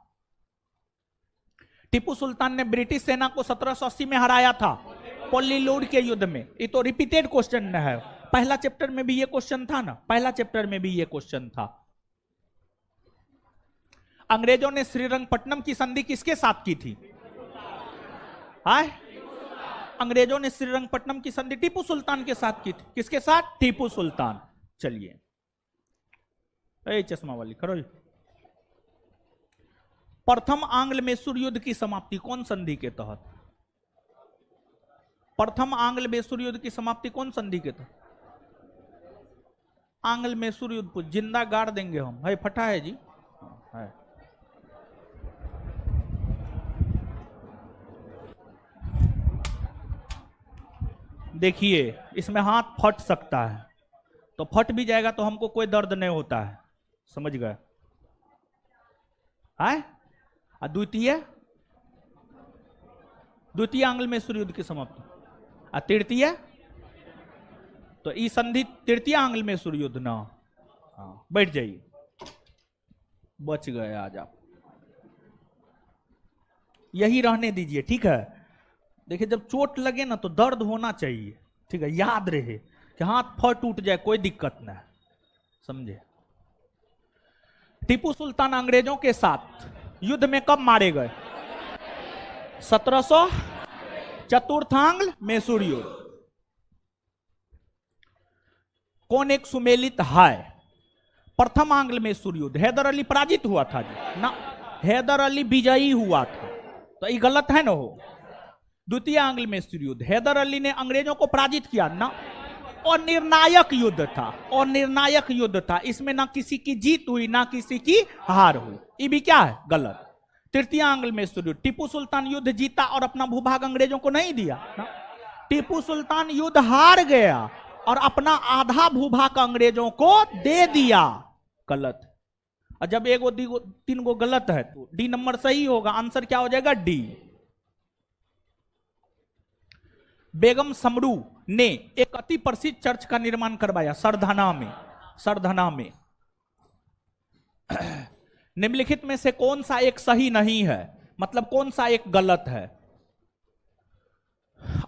टीपू सुल्तान ने ब्रिटिश सेना को 1780 में हराया था पोल्लीलूर के युद्ध में। ये तो रिपीटेड क्वेश्चन है, पहला चैप्टर में भी ये क्वेश्चन था ना, पहला चैप्टर में भी ये क्वेश्चन था। अंग्रेजों ने श्रीरंगपट्टनम की संधि किसके साथ की थी? अंग्रेजों ने श्रीरंगपट्टनम की संधि टीपू सुल्तान के साथ की थी। किसके साथ? टीपू सुल्तान। चलिए, चश्मा वाली खरो। प्रथम आंग्ल मैसूर युद्ध की समाप्ति कौन संधि के तहत? प्रथम आंग्ल मैसूर युद्ध की समाप्ति कौन संधि के तहत? आंग्ल मैसूर युद्ध को जिंदा गाड़ देंगे हम। है फटा है जी, है। देखिए, इसमें हाथ फट सकता है, तो फट भी जाएगा तो हमको कोई दर्द नहीं होता है, समझ गए? द्वितीय आंग्ल मैसूर युद्ध की समाप्ति। तृतीय तो ई संधि तृतीय आंग्ल मैसूर युद्ध ना। हाँ, बैठ जाइए, बच गए आज आप। यही रहने दीजिए, ठीक है? देखिए, जब चोट लगे ना तो दर्द होना चाहिए, ठीक है? याद रहे कि हाथ फट टूट जाए कोई दिक्कत ना, समझे? टीपू सुल्तान अंग्रेजों के साथ युद्ध में कब मारे गए? 1700 चतुर्थांग्ल मैसूर युद्ध। कौन एक सुमेलित है? प्रथम आंग्ल मैसूर युद्ध। हैदर अली पराजित हुआ था जी ना, हैदर अली विजयी हुआ था, तो ये गलत है ना हो। द्वितीय आंग्ल मैसूर युद्ध, हैदर अली ने अंग्रेजों को पराजित किया ना, और निर्णायक युद्ध था, और निर्णायक युद्ध था, इसमें ना किसी की जीत हुई ना किसी की हार हुई, ये भी क्या है, गलत। तृतीय आंग्ल मैसूर युद्ध, टीपू सुल्तान युद्ध जीता और अपना भूभाग अंग्रेजों को नहीं दिया ना, टीपू सुल्तान युद्ध हार गया और अपना आधा भूभाग अंग्रेजों को दे दिया, गलत। और जब एक गो 3 गो गलत है तो डी नंबर सही होगा, आंसर क्या हो जाएगा, डी। बेगम समरू ने एक अति प्रसिद्ध चर्च का निर्माण करवाया सरधना में, सरधना में। निम्नलिखित में से कौन सा एक सही नहीं है, मतलब कौन सा एक गलत है।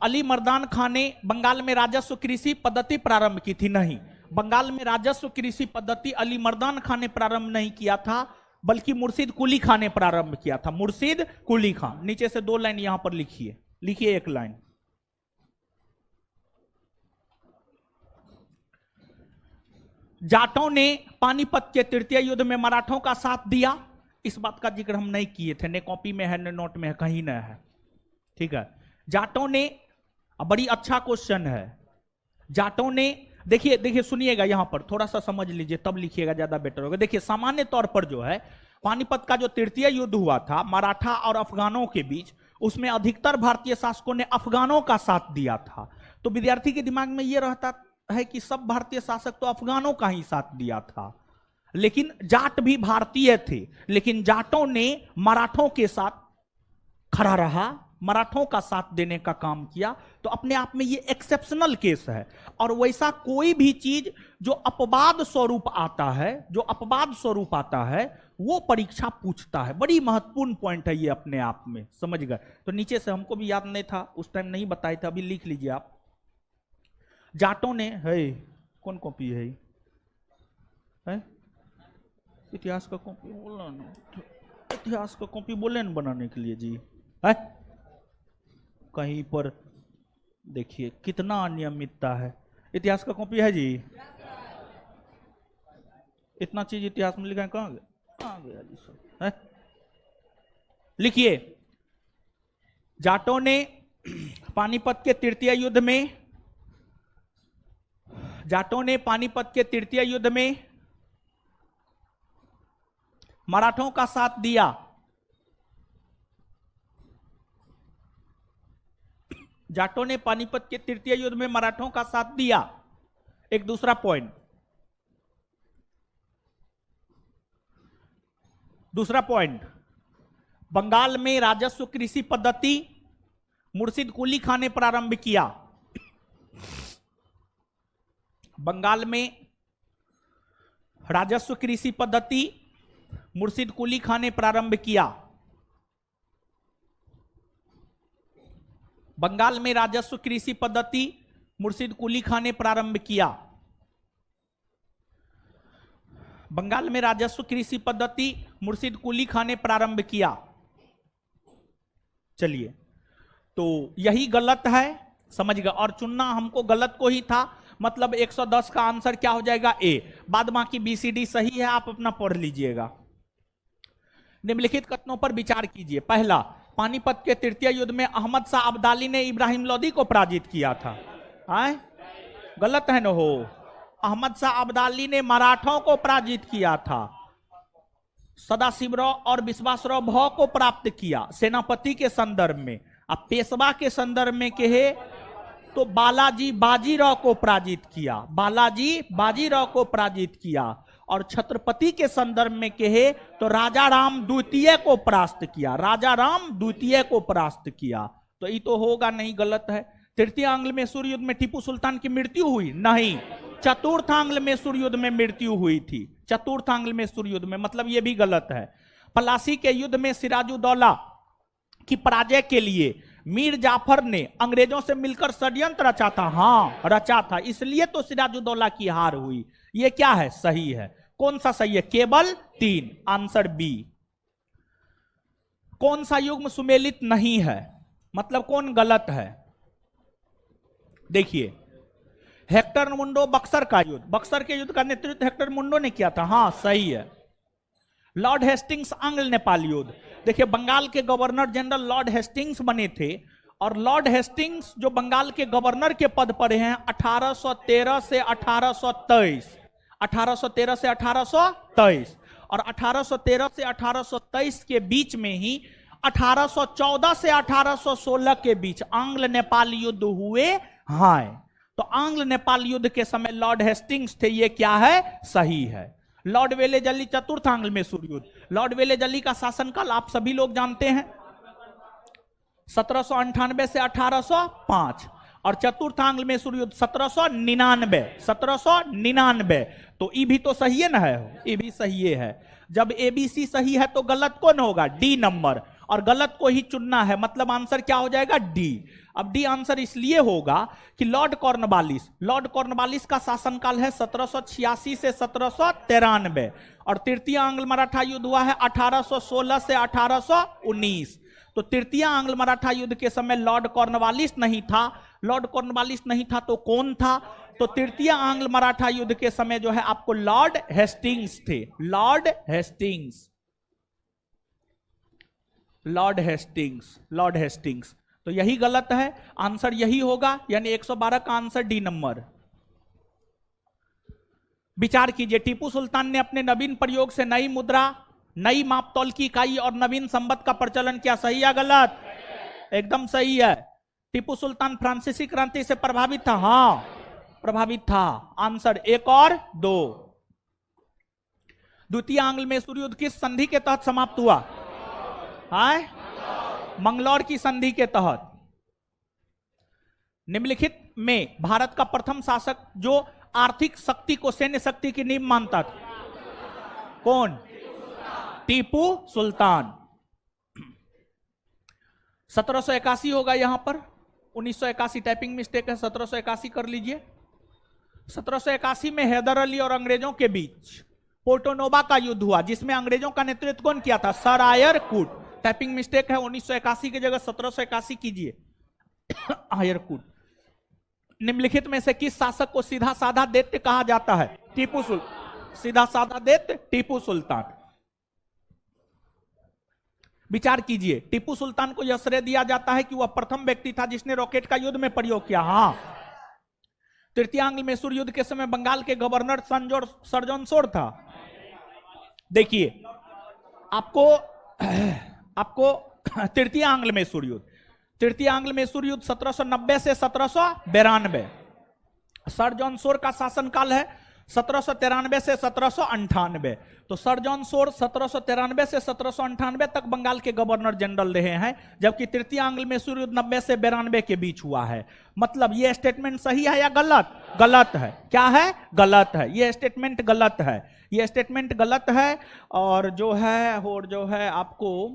अली मर्दान खान ने बंगाल में राजस्व कृषि पद्धति प्रारंभ की थी, नहीं, बंगाल में राजस्व कृषि पद्धति अली मर्दान खान ने प्रारंभ नहीं किया था, बल्कि मुर्शिद कुली खान ने प्रारंभ किया था, मुर्शिद कुली खान। नीचे से 2 लाइन यहां पर लिखिए, लिखिए 1 लाइन। जाटों ने पानीपत के तृतीय युद्ध में मराठों का साथ दिया, इस बात का जिक्र हम नहीं किए थे, न कॉपी में है न नोट में है, कहीं न है, ठीक है। जाटों ने, बड़ी अच्छा क्वेश्चन है, जाटों ने, देखिए देखिए सुनिएगा, यहां पर थोड़ा सा समझ लीजिए तब लिखिएगा, ज्यादा बेटर होगा। देखिए सामान्य तौर पर जो है पानीपत का जो तृतीय युद्ध हुआ था मराठा और अफगानों के बीच, उसमें अधिकतर भारतीय शासकों ने अफगानों का साथ दिया था। तो विद्यार्थी के दिमाग में यह रहता है कि सब भारतीय शासक तो अफगानों का ही साथ दिया था, लेकिन जाट भी भारतीय थे, लेकिन जाटों ने मराठों के साथ खड़ा रहा, मराठों का साथ देने का काम किया। तो अपने आप में ये एक्सेप्शनल केस है, और वैसा कोई भी चीज जो अपवाद स्वरूप आता है, जो अपवाद स्वरूप आता है, वो परीक्षा पूछता है। बड़ी महत्वपूर्ण पॉइंट है ये अपने आप में, समझ गए। तो नीचे से हमको भी याद नहीं था, उस टाइम नहीं बताए थे, अभी लिख लीजिए आप। जाटों ने, है कौन कॉपी है, इतिहास का कॉपी बोला ना, इतिहास का कॉपी बोले ना बनाने के लिए जी, है कहीं पर देखिए कितना अनियमितता है। इतिहास का कॉपी है जी, इतना चीज इतिहास में लिखा है, कहां गया जी सब, है लिखिए। जाटों ने पानीपत के तृतीय युद्ध में, जाटों ने पानीपत के तृतीय युद्ध में मराठों का साथ दिया। जाटों ने पानीपत के तृतीय युद्ध में मराठों का साथ दिया। एक दूसरा पॉइंट, दूसरा पॉइंट, बंगाल में राजस्व कृषि पद्धति मुर्शिद कुली खान ने प्रारंभ किया। बंगाल में राजस्व कृषि पद्धति मुर्शिद कुली खान ने प्रारंभ किया। बंगाल में राजस्व कृषि पद्धति मुर्शिद कुली खान ने प्रारंभ किया। बंगाल में राजस्व कृषि पद्धति मुर्शिद कुली खान ने प्रारंभ किया। चलिए, तो यही गलत है, समझ गए। और चुनना हमको गलत को ही था, मतलब 110 का आंसर क्या हो जाएगा, ए। बाद बाकी बीसीडी सही है, आप अपना पढ़ लीजिएगा। निम्नलिखित कथनों पर विचार कीजिए। पहला, पानीपत के तृतीय युद्ध में अहमद शाह अब्दाली ने इब्राहिम लोदी को पराजित किया था, आए गलत है न हो। अहमद शाह अब्दाली ने मराठों को पराजित किया था। सदाशिवराव और विश्वासराव भौ को प्राप्त किया सेनापति के संदर्भ में। अब पेशवा के संदर्भ में कहे तो बालाजी बाजीराव को पराजित किया, बालाजी बाजीराव को पराजित किया। और छत्रपति के संदर्भ में कहे तो राजा राम द्वितीय को परास्त किया, राजा राम द्वितीय को परास्त किया। तो ये तो होगा नहीं, गलत है। तृतीय आंग्ल मैसूर युद्ध में टीपू सुल्तान की मृत्यु हुई, नहीं। चतुर्थ आंग्ल मैसूर युद्ध में मृत्यु हुई थी, चतुर्थ आंग्ल मैसूर युद्ध में, मतलब ये भी गलत है। पलासी के युद्ध में सिराजुद्दौला की पराजय के लिए मीर जाफर ने अंग्रेजों से मिलकर षड्यंत्र रचा था, हाँ रचा था, इसलिए तो सिराजुद्दौला की हार हुई। ये क्या है, सही है। कौन सा सही है, केवल 3, आंसर बी। कौन सा युग्म सुमेलित नहीं है, मतलब कौन गलत है। देखिए, हेक्टर मुंडो बक्सर का युद्ध, बक्सर के युद्ध का नेतृत्व हेक्टर मुंडो ने किया था, हाँ सही है। लॉर्ड हेस्टिंग्स आंग्ल नेपाल युद्ध। देखिए बंगाल के गवर्नर जनरल लॉर्ड हेस्टिंग्स बने थे, और लॉर्ड हेस्टिंग्स जो बंगाल के गवर्नर के पद पर हैं 1813 से 1823, 1813 से 1823, और 1813 से 1823 के बीच में ही 1814 से 1816 के बीच आंग्ल नेपाल युद्ध हुए हैं। तो आंग्ल नेपाल युद्ध के समय लॉर्ड हेस्टिंग्स थे, ये क्या है, सही है। लॉर्ड वेलेजली चतुर्थ आंग्ल मैसूर युद्ध। लॉर्ड वेलेजली का शासनकाल आप सभी लोग जानते हैं, 1798 से 1805, और चतुर्थ आंग्ल मैसूर युद्ध 1799, 1799। तो ई भी तो सही है ना, है ई भी सही है। जब एबीसी सही है तो गलत कौन होगा, डी नंबर, और गलत को ही चुनना है, मतलब आंसर क्या हो जाएगा, डी। अब डी आंसर इसलिए होगा कि लॉर्ड कॉर्नवालिस का शासनकाल है 1786 से 1793, और तृतीय आंग्ल मराठा युद्ध हुआ है 1816 से 1819। तो तृतीय आंग्ल मराठा युद्ध के समय लॉर्ड कॉर्नवालिस नहीं था। लॉर्ड कॉर्नवालिस नहीं था तो कौन था, तो तृतीय आंग्ल मराठा युद्ध के समय जो है आपको लॉर्ड हेस्टिंग्स थे, Lord Hastings, Lord Hastings, Lord Hastings. तो यही गलत है, आंसर यही होगा, यानी 112 का आंसर डी नंबर। विचार कीजिए, टीपू सुल्तान ने अपने नवीन प्रयोग से नई मुद्रा, नई मापतौल की इकाई और नवीन संबत का प्रचलन किया, सही या गलत, एकदम सही है। टीपू सुल्तान फ्रांसीसी क्रांति से प्रभावित था, हां प्रभावित था, आंसर 1 और 2। द्वितीय आंग्ल मैसूर युद्ध किस संधि के तहत समाप्त हुआ, है मंगलौर की संधि के तहत। निम्नलिखित में भारत का प्रथम शासक जो आर्थिक शक्ति को सैन्य शक्ति की नींव मानता था, कौन, टीपू सुल्तान। 1781 होगा यहां पर, 1981 टाइपिंग मिस्टेक है, 1781 कर लीजिए। 1781 में हैदर अली और अंग्रेजों के बीच पोर्टोनोवा का युद्ध हुआ, जिसमें अंग्रेजों का नेतृत्व कौन किया था, सर आयर कूट। टाइपिंग मिस्टेक है, 1981 की जगह 1781 कीजिए, आयर कूट। निम्नलिखित में से किस शासक को सीधा साधा दैत्य कहा जाता है, टीपू सुल्तान, सीधा साधा दैत्य टीपू सुल्तान। विचार कीजिए, टीपू सुल्तान को यह श्रेय दिया जाता है कि वह प्रथम व्यक्ति था जिसने रॉकेट का युद्ध में प्रयोग किया, हां। तृतीय आंग्ल मैसूर युद्ध के समय बंगाल के गवर्नर सर्जन सोर था। देखिए आपको तृतीय आंग्ल मैसूर युद्ध, तृतीय आंग्ल मैसूर युद्ध 1790 से 1792, सर जॉन सोर का शासनकाल है 1793 से 1798। तो सर जॉन सोर 1793 से 1798 तक बंगाल के गवर्नर जनरल रहे हैं, जबकि तृतीय आंग्ल मैसूर युद्ध 90 से 92 के बीच हुआ है। मतलब ये स्टेटमेंट सही है या गलत, गलत है, क्या है, गलत है, ये स्टेटमेंट गलत है, ये स्टेटमेंट गलत है। और जो है आपको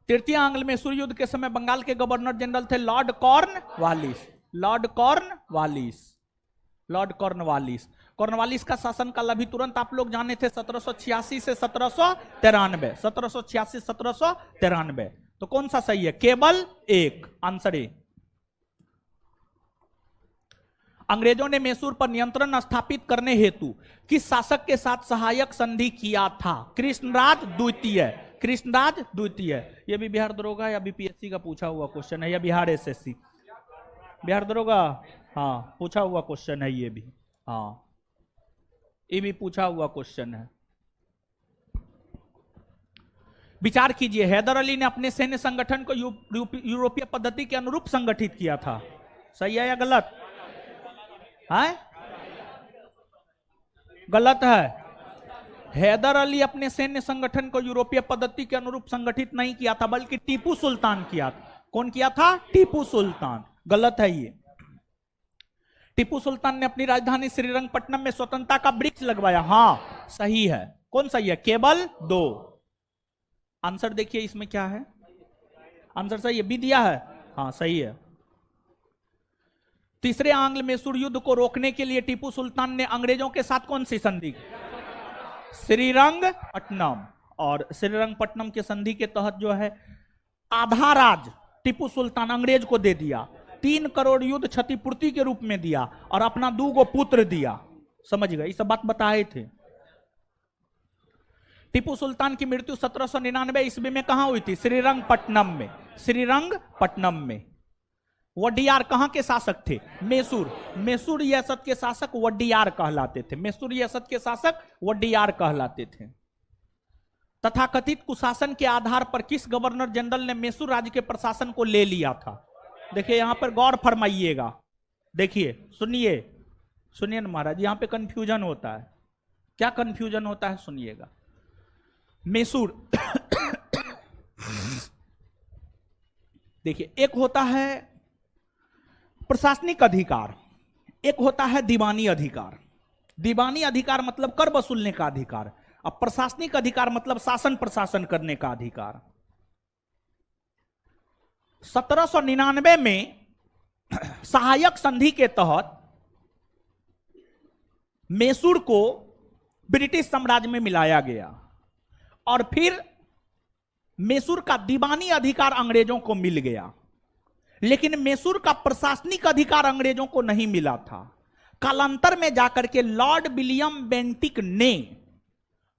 तृतीय आंग्ल मैसूर युद्ध के समय बंगाल के गवर्नर जनरल थे Lord Cornwallis, Lord Cornwallis, Lord Cornwallis. Cornwallis का शासनकाल अभी तुरंत आप लोग जाने थे 1786 से 1793, 1786 1793। तो कौन सा सही है, केवल एक, आंसर ए। अंग्रेजों ने मैसूर पर नियंत्रण स्थापित करने हेतु किस शासक के साथ सहायक संधि किया था, कृष्णराज द्वितीय, कृष्णराज द्वितीय। यह भी बिहार दरोगा या बीपीएससी का पूछा हुआ क्वेश्चन है, या बिहार एसएससी, बिहार दरोगा, हाँ पूछा हुआ क्वेश्चन है ये भी, हाँ ये भी पूछा हुआ क्वेश्चन है। विचार कीजिए, हैदर अली ने अपने सैन्य संगठन को यूरोपीय पद्धति के अनुरूप संगठित किया था, सही है या गलत है, गलत है। हैदर अली अपने सैन्य संगठन को यूरोपीय पद्धति के अनुरूप संगठित नहीं किया था, बल्कि टीपू सुल्तान किया था। कौन किया था, टीपू सुल्तान, गलत है ये। टीपू सुल्तान ने अपनी राजधानी श्रीरंगपट्टनम में स्वतंत्रता का वृक्ष लगवाया, हां सही है। कौन सही है, केवल 2। आंसर देखिए इसमें क्या है, आंसर सही है, बी दिया है, हाँ सही है। तीसरे आंग्ल मैसूर युद्ध को रोकने के लिए टीपू सुल्तान ने अंग्रेजों के साथ कौन सी संधि की, श्रीरंगपट्टनम। और श्रीरंगपट्टनम के संधि के तहत जो है आधा राज टीपू सुल्तान अंग्रेज को दे दिया, 3 करोड़ युद्ध क्षतिपूर्ति के रूप में दिया, और अपना 2 पुत्र दिया। समझ गए, ये सब बात बताए थे। टीपू सुल्तान की मृत्यु 1799 ईस्वी में कहां हुई थी? श्रीरंगपट्टनम में। श्रीरंगपट्टनम में। वडियार कहां के शासक थे? मैसूर। मैसूर रियासत के शासक वडियार कहलाते थे। मैसूर रियासत के शासक वडियार कहलाते थे। तथाकथित कुशासन के आधार पर किस गवर्नर जनरल ने मैसूर राज्य के प्रशासन को ले लिया था? देखिए यहां पर गौर फरमाइएगा, देखिए सुनिए, सुनिए ना महाराज, यहां पे कंफ्यूजन होता है। क्या कंफ्यूजन होता है सुनिएगा। मैसूर देखिए, एक होता है प्रशासनिक अधिकार, एक होता है दीवानी अधिकार। दीवानी अधिकार मतलब कर वसूलने का अधिकार, अब प्रशासनिक अधिकार मतलब शासन प्रशासन करने का अधिकार। 1799 में सहायक संधि के तहत मैसूर को ब्रिटिश साम्राज्य में मिलाया गया और फिर मैसूर का दीवानी अधिकार अंग्रेजों को मिल गया, लेकिन मैसूर का प्रशासनिक अधिकार अंग्रेजों को नहीं मिला था। कालांतर में जाकर के लॉर्ड विलियम बेंटिक ने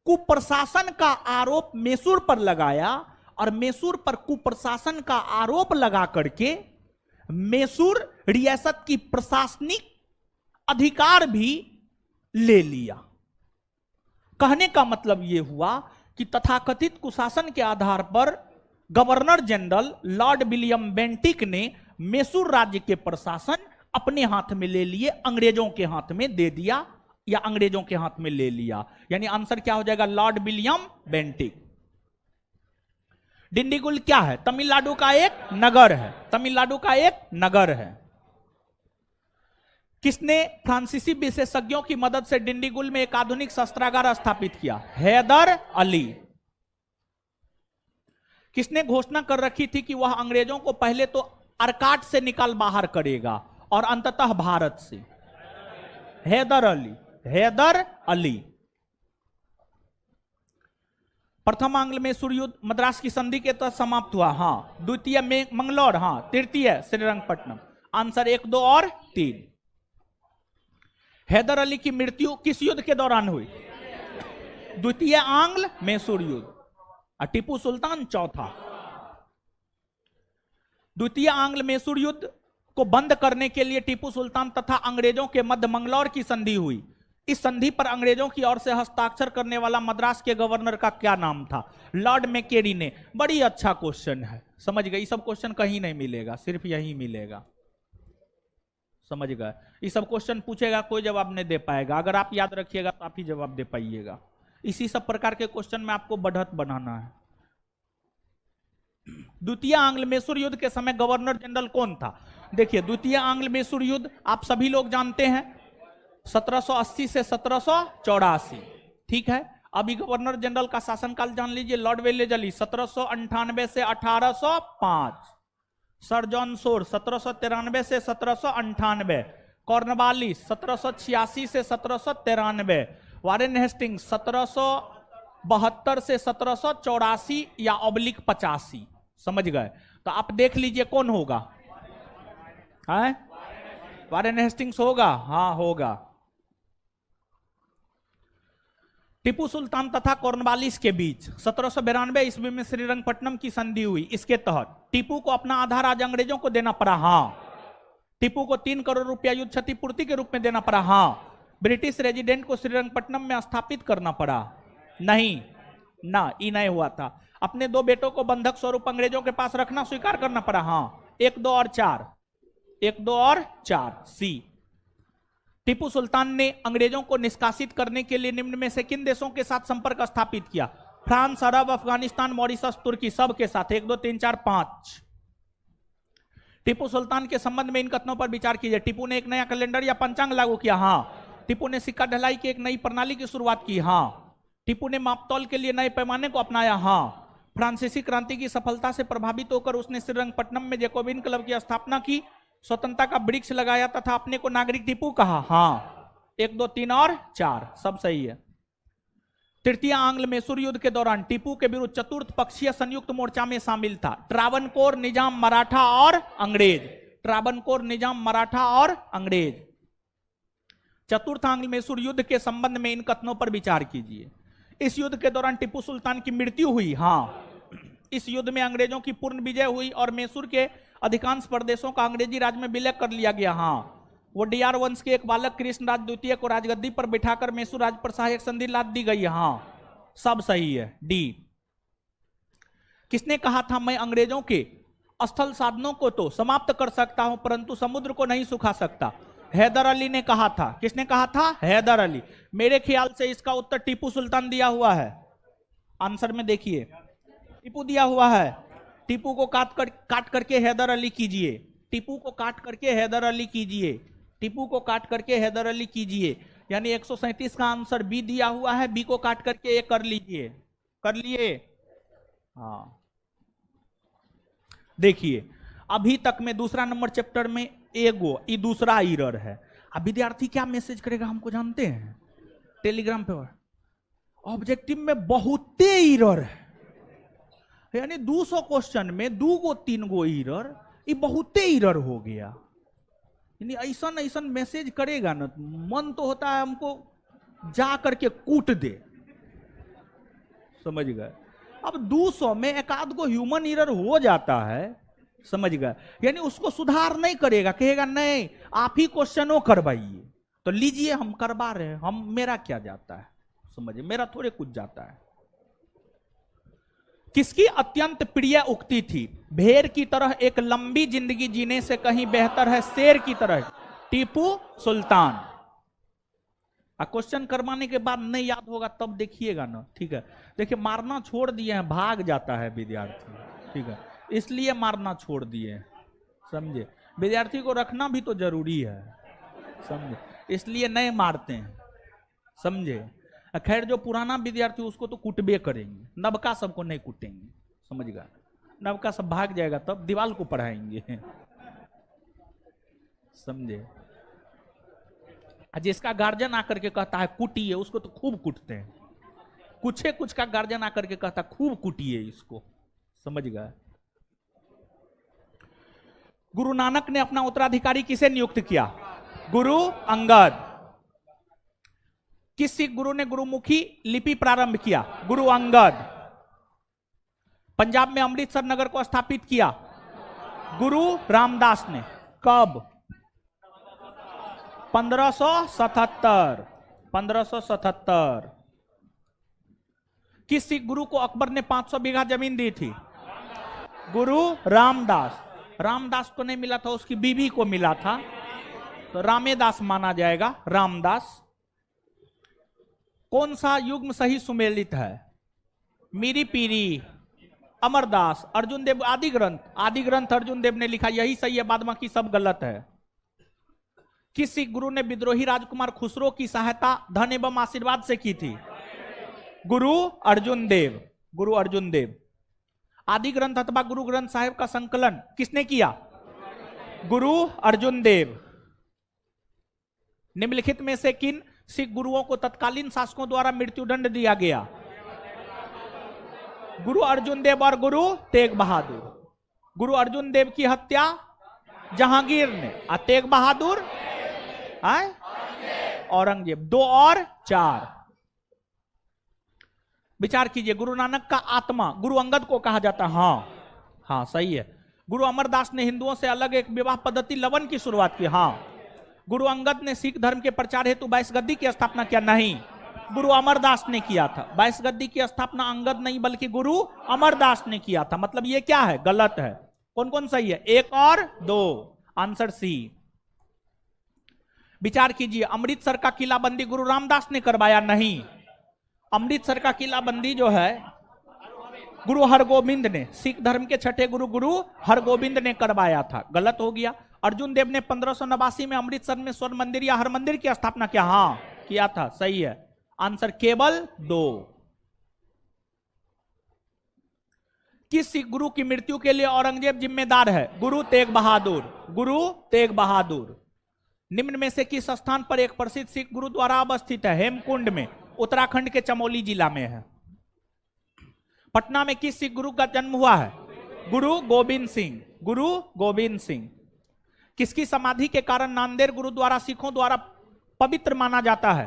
कुप्रशासन का आरोप मैसूर पर लगाया और मैसूर पर कुप्रशासन का आरोप लगा करके मैसूर रियासत की प्रशासनिक अधिकार भी ले लिया। कहने का मतलब यह हुआ कि तथाकथित कुशासन के आधार पर governor general Lord William Bentinck ने मैसूर राज्य के प्रशासन अपने हाथ में ले लिए, अंग्रेजों के हाथ में दे दिया या अंग्रेजों के हाथ में ले लिया। यानी आंसर क्या हो जाएगा? Lord William Bentinck. डिंडीगुल क्या है? तमिलनाडु का एक नगर है। तमिलनाडु का एक नगर है। किसने फ्रांसीसी विशेषज्ञों की मदद से डिंडीगुल में एक आधुनिक शस्त्रागार स्थापित किया? हैदर अली। किसने घोषणा कर रखी थी कि वह अंग्रेजों को पहले तो अर्काट से निकाल बाहर करेगा और अंततः भारत से? हैदर अली। हैदर अली। प्रथम आंग्ल मैसूर युद्ध मद्रास की संधि के तहत समाप्त हुआ, हाँ। द्वितीय में मंगलौर, हाँ। तृतीय श्रीरंगपट्टनम। आंसर 1, 2 और 3। हैदर अली की मृत्यु किस युद्ध के दौरान हुई? द्वितीय आंग्ल मैसूर युद्ध। और टीपू सुल्तान चौथा। द्वितीय आंग्ल मैसूर युद्ध को बंद करने के लिए टीपू सुल्तान तथा अंग्रेजों के मध्य मंगलौर की संधि हुई। इस संधि पर अंग्रेजों की ओर से हस्ताक्षर करने वाला मद्रास के गवर्नर का क्या नाम था? लॉर्ड मैकेरी ने। बड़ी अच्छा क्वेश्चन है, समझ गए। ये सब क्वेश्चन कहीं नहीं मिलेगा, सिर्फ यही मिलेगा, समझ गए। ये सब क्वेश्चन पूछेगा, कोई जवाब नहीं दे पाएगा। अगर आप याद रखिएगा तो आप ही जवाब दे पाइएगा। इसी सब प्रकार के क्वेश्चन में आपको बढ़त बनाना है। द्वितीय आंग्ल मैसूर युद्ध के समय गवर्नर जनरल कौन था? देखिए, द्वितीय आंग्ल मैसूर युद्ध आप सभी लोग जानते हैं, 1780 से 1784, ठीक है। अभी गवर्नर जनरल का शासनकाल जान लीजिए। लॉर्ड वेलेस्ली 1798 से 1805, सर जॉन शोर 1793 से 1798, कॉर्नवालिस 1786 से 1793, वारेन हेस्टिंग्स 1772 से 1784 या /85, समझ गए। तो आप देख लीजिए कौन होगा, है? वारेन हेस्टिंग्स होगा, हाँ होगा। टीपू सुल्तान तथा कॉर्नवालिस के बीच 1792 ईस्वी में श्रीरंगपट्टनम की संधि हुई। इसके तहत टीपू को अपना आधा राज्य अंग्रेजों को देना पड़ा, हाँ। टीपू को 3 करोड़ रुपया युद्ध क्षतिपूर्ति के रूप में देना पड़ा, हाँ। ब्रिटिश रेजिडेंट को श्रीरंगपट्टनम में स्थापित करना पड़ा, नहीं ना, ये नहीं हुआ था। अपने 2 बेटों को बंधक स्वरूप अंग्रेजों के पास रखना स्वीकार करना पड़ा, हाँ। 1, 2 और 4, 1, 2 और 4, सी। टीपू सुल्तान ने अंग्रेजों को निष्कासित करने के लिए निम्न में से किन देशों के साथ संपर्क स्थापित किया? फ्रांस, अरब, अफगानिस्तान, मॉरिशस, तुर्की, सब के साथ। 1, 2, 3, 4, 5। टीपू सुल्तान के संबंध में इन कथनों पर विचार कीजिए। टीपू ने एक नया कैलेंडर या पंचांग लागू किया, हाँ। टीपू ने सिक्का ढलाई की एक नई प्रणाली की शुरुआत की, हाँ। टीपू ने मापतौल के लिए नए पैमाने को अपनाया, हाँ। फ्रांसीसी क्रांति की सफलता से प्रभावित होकर उसने श्रीरंगपट्टनम में जैकोबिन क्लब की स्थापना की, स्वतंत्रता का वृक्ष लगाया तथा अपने को नागरिक टीपू कहा, हाँ। 1, 2, 3 और 4, सब सही है। तृतीय आंग्ल मैसूर युद्ध के दौरान टीपू के विरुद्ध चतुर्थ पक्षीय संयुक्त मोर्चा में शामिल था ट्रावनकोर, निजाम, मराठा और अंग्रेज। ट्रावनकोर, निजाम, मराठा और अंग्रेज। चतुर्थ आंग्ल मैसूर युद्ध के संबंध में इन कथनों पर विचार कीजिए। इस युद्ध के दौरान टीपू सुल्तान की मृत्यु हुई। हाँ, इस युद्ध में अंग्रेजों की पूर्ण विजय हुई और मैसूर के अधिकांश प्रदेशों का अंग्रेजी राज में विलय कर लिया गया। हाँ, वो डीआर वंश के एक बालक कृष्णराज द्वितीय को राजगद्दी पर बिठाकर मैसूर राज पर सहायक संधि लाद दी गई। हाँ, सब सही है। डी। किसने कहा था मैं अंग्रेजों के स्थल साधनों को तो समाप्त कर सकता हूं परंतु समुद्र को नहीं सुखा सकता? हैदर अली ने कहा था। किसने कहा था? हैदर अली। मेरे ख्याल से इसका उत्तर टीपू सुल्तान दिया हुआ है। आंसर में देखिए, टीपू दिया हुआ है। टीपू को काट करके हैदर अली कीजिए। टीपू को काट करके हैदर अली कीजिए। टीपू को काट करके हैदर अली कीजिए। यानी 137 का आंसर बी दिया हुआ है। बी को काट करके ए कर लीजिए। कर लिए? हाँ, देखिए अभी तक में दूसरा नंबर चैप्टर में एगो ये दूसरा एरर है। अब विद्यार्थी क्या मैसेज करेगा हमको जानते हैं? टेलीग्राम पे ऑब्जेक्टिव में बहुते एरर है, यानी 200 क्वेश्चन में 2 गो 3 गो एरर, ये बहुते एरर हो गया। यानी ऐसा ऐसा मैसेज करेगा ना, मन तो होता है हमको जा करके कूट दे। समझ गए? अब 200 में एक आध गो ह्यूमन एरर हो जाता है, समझ गए? यानी उसको सुधार नहीं करेगा, कहेगा नहीं आप ही क्वेश्चनों करवाइए। तो लीजिए हम करवा रहे हैं, हम मेरा क्या जाता है, समझिए मेरा थोड़े कुछ जाता है। किसकी अत्यंत प्रिय उक्ति थी? भेड़ की तरह एक लंबी जिंदगी जीने से कहीं बेहतर है शेर की तरह। टीपू सुल्तान। क्वेश्चन करवाने के बाद नहीं याद होगा तब देखिएगा ना, ठीक है? देखिए मारना छोड़ दिए हैं, भाग जाता है विद्यार्थी, ठीक है? इसलिए मारना छोड़ दिए हैं, समझे? विद्यार्थी को रखना भी तो जरूरी है, समझे? इसलिए नहीं मारते हैं, समझे? खैर जो पुराना विद्यार्थी उसको तो कुटबे करेंगे, नबका सबको नहीं कुटेंगे, समझ गया? नबका सब भाग जाएगा तब दीवाल को पढ़ाएंगे, समझे? जिसका गार्जियन आकर के कहता है कुटिए, उसको तो खूब कुटते हैं। कुछ का गार्जियन आकर के कहता खूब कुटिए इसको, समझ गए? गुरु नानक ने अपना उत्तराधिकारी किसे नियुक्त किया? गुरु अंगद। किस सिख गुरु ने गुरुमुखी लिपि प्रारंभ किया? गुरु अंगद। पंजाब में अमृतसर नगर को स्थापित किया? गुरु रामदास ने। कब? 1577। 1577। किस सिख गुरु को अकबर ने 500 बीघा जमीन दी थी? गुरु रामदास। रामदास को नहीं मिला था, उसकी बीवी को मिला था, तो रामेदास माना जाएगा, रामदास। कौन सा युग्म सही सुमेलित है? मीरी पीरी, अमरदास, अर्जुन देव। आदि ग्रंथ। आदि ग्रंथ अर्जुन देव ने लिखा, यही सही है, बाद बाकी सब गलत है। किस सिख गुरु ने विद्रोही राजकुमार खुसरो की सहायता धन एवं आशीर्वाद से की थी? गुरु अर्जुन देव। गुरु अर्जुन देव। आदि ग्रंथ अथवा गुरु ग्रंथ साहिब का संकलन किसने किया? गुरु अर्जुन देव। निम्नलिखित में से किन सिख गुरुओं को तत्कालीन शासकों द्वारा मृत्युदंड दिया गया? गुरु अर्जुन देव और गुरु तेग बहादुर। गुरु अर्जुन देव की हत्या जहांगीर ने, और तेग बहादुर औरंगजेब। 2 और 4। विचार कीजिए। गुरु नानक का आत्मा गुरु अंगद को कहा जाता है। हाँ सही है। गुरु अमरदास ने हिंदुओं से अलग एक विवाह पद्धति लवन की शुरुआत की। हाँ। गुरु अंगद ने सिख धर्म के प्रचार हेतु 22 गद्दी की स्थापना किया? नहीं, गुरु अमरदास ने किया था। 22 गद्दी की स्थापना अंगद नहीं बल्कि गुरु अमरदास ने किया था। मतलब ये क्या है? गलत है। कौन कौन सही है? 1 और 2। Answer C. विचार कीजिए। अमृतसर का किलाबंदी गुरु रामदास ने करवाया? नहीं, अमृतसर का किलाबंदी जो है गुरु हरगोविंद ने, सिख धर्म के छठे गुरु गुरु हरगोविंद ने करवाया था। गलत हो गया। अर्जुन देव ने 1589 में अमृतसर में स्वर्ण मंदिर या हरमंदिर की स्थापना किया? हाँ किया था। सही है। आंसर केवल 2। किस सिख गुरु की मृत्यु के लिए औरंगजेब जिम्मेदार है? गुरु तेग बहादुर। गुरु तेग बहादुर। निम्न में से किस स्थान पर एक प्रसिद्ध सिख गुरुद्वारा अवस्थित है? हेमकुंड में, उत्तराखंड के चमोली जिला में है। पटना में किस सिख गुरु का जन्म हुआ है? गुरु गोविंद सिंह। गुरु गोविंद सिंह। किसकी समाधि के कारण नांदेड़ गुरुद्वारा सिखों द्वारा पवित्र माना जाता है?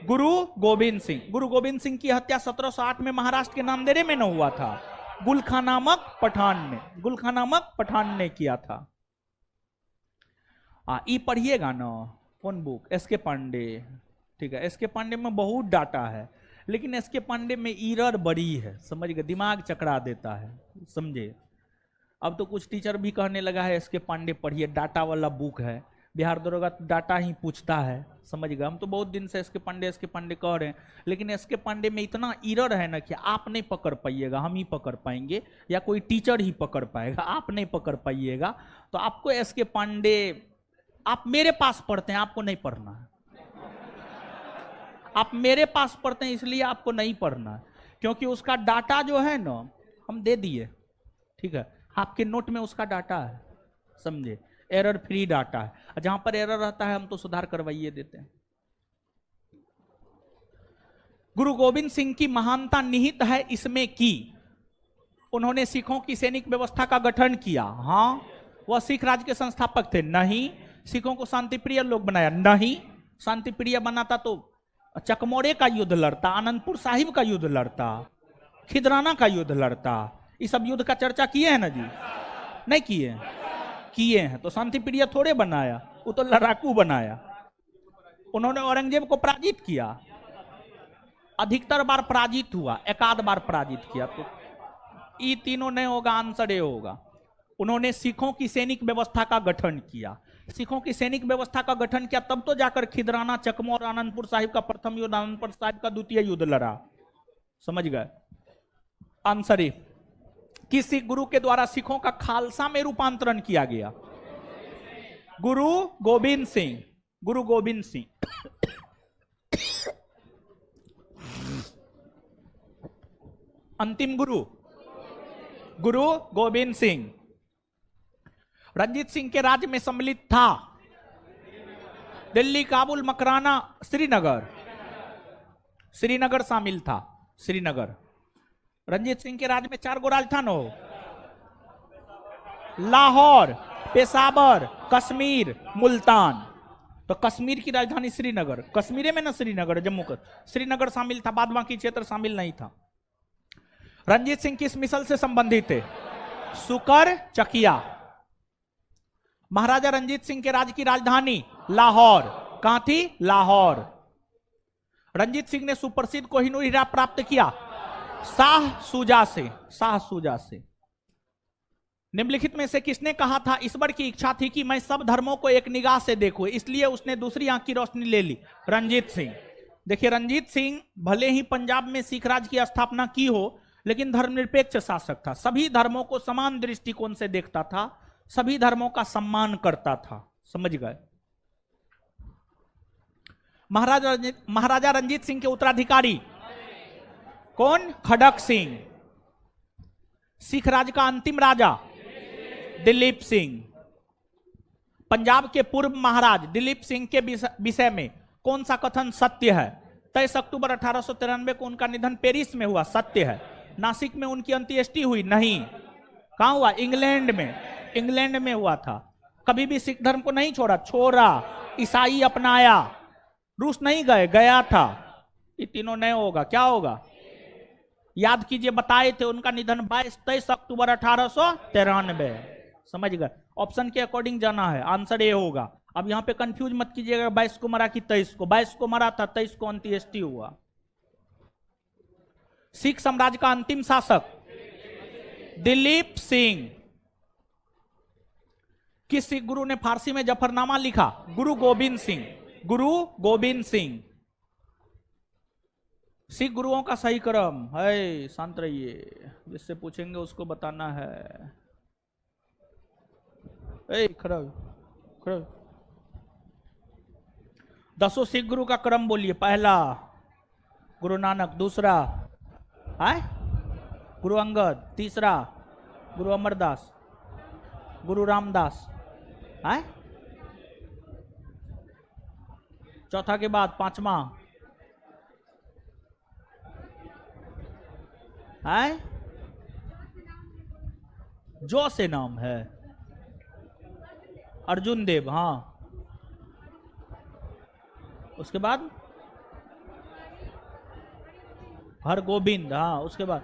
गुरु गोविंद सिंह। गुरु गोविंद सिंह की हत्या 1708 में महाराष्ट्र के नांदेड़ में न हुआ था, गुलखा नामक पठान ने किया था। ई पढ़िएगा ना कौन बुक, एस के पांडे, ठीक है। एस के पांडे में बहुत डाटा है, लेकिन एस के पांडे में ईरर बड़ी है, समझ गए, दिमाग चकरा देता है, समझे। अब तो कुछ टीचर भी कहने लगा है एस के पांडे पढ़िए, डाटा वाला बुक है, बिहार दरोगा डाटा ही पूछता है, समझ गए। हम तो बहुत दिन से एस के पांडे कह रहे हैं, लेकिन एस के पांडे में इतना ईरर है ना कि आप नहीं पकड़ पाइएगा, हम ही पकड़ पाएंगे, या कोई टीचर ही पकड़ पाएगा, आप नहीं पकड़ पाइएगा। तो आपको एस के पांडे, आप मेरे पास पढ़ते हैं, आपको नहीं पढ़ना है। आप मेरे पास पढ़ते हैं इसलिए आपको नहीं पढ़ना है, क्योंकि उसका डाटा जो है ना हम दे दिए, ठीक है। आपके नोट में उसका डाटा है, समझे, एरर फ्री डाटा है। जहां पर एरर रहता है हम तो सुधार करवाइए देते हैं। गुरु गोविंद सिंह की महानता निहित है इसमें कि उन्होंने सिखों की सैनिक व्यवस्था का गठन किया। हाँ, वह सिख राज के संस्थापक थे? नहीं। सिखों को शांतिप्रिय लोग बनाया? नहीं। शांतिप्रिय बनाता तो चकमोरे का युद्ध लड़ता, आनंदपुर साहिब का युद्ध लड़ता, खिदराना का युद्ध लड़ता। इस सब युद्ध का चर्चा किए हैं ना जी? नहीं किए? किए हैं। तो शांतिप्रिय थोड़े बनाया, वो तो लड़ाकू बनाया। उन्होंने औरंगजेब को पराजित किया, अधिकतर बार पराजित हुआ, एकाध बार पराजित किया। तो ये तीनों नहीं होगा, आंसर ए होगा। उन्होंने सिखों की सैनिक व्यवस्था का गठन किया। सिखों की सैनिक व्यवस्था का गठन किया तब तो जाकर खिदराना, चकमो और आनंदपुर साहिब का प्रथम युद्ध, आनंदपुर साहिब का द्वितीय युद्ध लड़ा, समझ गए। Answer A. किस सिख गुरु के द्वारा सिखों का खालसा में रूपांतरण किया गया? गुरु गोविंद सिंह। गुरु गोविंद सिंह। अंतिम गुरु गुरु गोविंद सिंह। रंजीत सिंह के राज्य में सम्मिलित था दिल्ली, काबुल, मकराना, श्रीनगर। श्रीनगर शामिल था, श्रीनगर। रंजीत सिंह के राज्य में 4 गो राजधान हो, लाहौर, पेशावर, कश्मीर, मुल्तान। तो कश्मीर की राजधानी श्रीनगर, कश्मीर में ना श्रीनगर, जम्मू का श्रीनगर शामिल था, बाद बाकी क्षेत्र शामिल नहीं था। रंजीत सिंह किस मिसल से संबंधित थे? सुकर चकिया। महाराजा रंजीत सिंह के राज्य की राजधानी लाहौर। कहां थी? लाहौर। रंजीत सिंह ने सुप्रसिद्ध कोहिनूर हीरा प्राप्त किया शाह सूजा से। शाह सूजा से। निम्नलिखित में से किसने कहा था ईश्वर की इच्छा थी कि मैं सब धर्मों को एक निगाह से देखूं, इसलिए उसने दूसरी आंख की रोशनी ले ली? रंजीत सिंह। देखिए, रंजीत सिंह भले ही पंजाब में सिख राज की स्थापना की हो, लेकिन धर्मनिरपेक्ष शासक था। सभी धर्मों को समान दृष्टिकोण से देखता था, सभी धर्मों का सम्मान करता था, समझ गए। महाराजा रंजीत सिंह के उत्तराधिकारी कौन? खड़क सिंह। सिख राज का अंतिम राजा दिलीप सिंह। पंजाब के पूर्व महाराज दिलीप सिंह के विषय में कौन सा कथन सत्य है? 23 अक्टूबर 1893 को उनका निधन पेरिस में हुआ, सत्य है। नासिक में उनकी अंत्येष्टि हुई? नहीं। कहां हुआ? इंग्लैंड में। इंग्लैंड में हुआ था। कभी भी सिख धर्म को नहीं छोड़ा, ईसाई अपनाया, रूस नहीं गए, गया था। ये तीनों नहीं होगा, क्या होगा? याद कीजिए, बताए थे उनका निधन 23 अक्टूबर 1893, समझ गए। ऑप्शन के अकॉर्डिंग जाना है, आंसर ए होगा। अब यहां पे कंफ्यूज मत कीजिएगा 22 को मरा कि 23 को। 22 को मरा था, 23 को अंत्येष्टि हुआ। सिख साम्राज्य का अंतिम शासक दिलीप सिंह। किस सिख गुरु ने फारसी में जफरनामा लिखा? गुरु गोविंद सिंह। गुरु गोविंद सिंह। सिख गुरुओं का सही क्रम है, शांत रहिए, जिससे पूछेंगे उसको बताना है। खड़ा 10 सिख गुरु का क्रम बोलिए। पहला गुरु नानक, दूसरा गुरु अंगद, तीसरा गुरु अमरदास, गुरु रामदास, चौथा के बाद पांचवा जो से नाम है अर्जुन देव। हाँ, उसके बाद हर गोविंद, हाँ, उसके बाद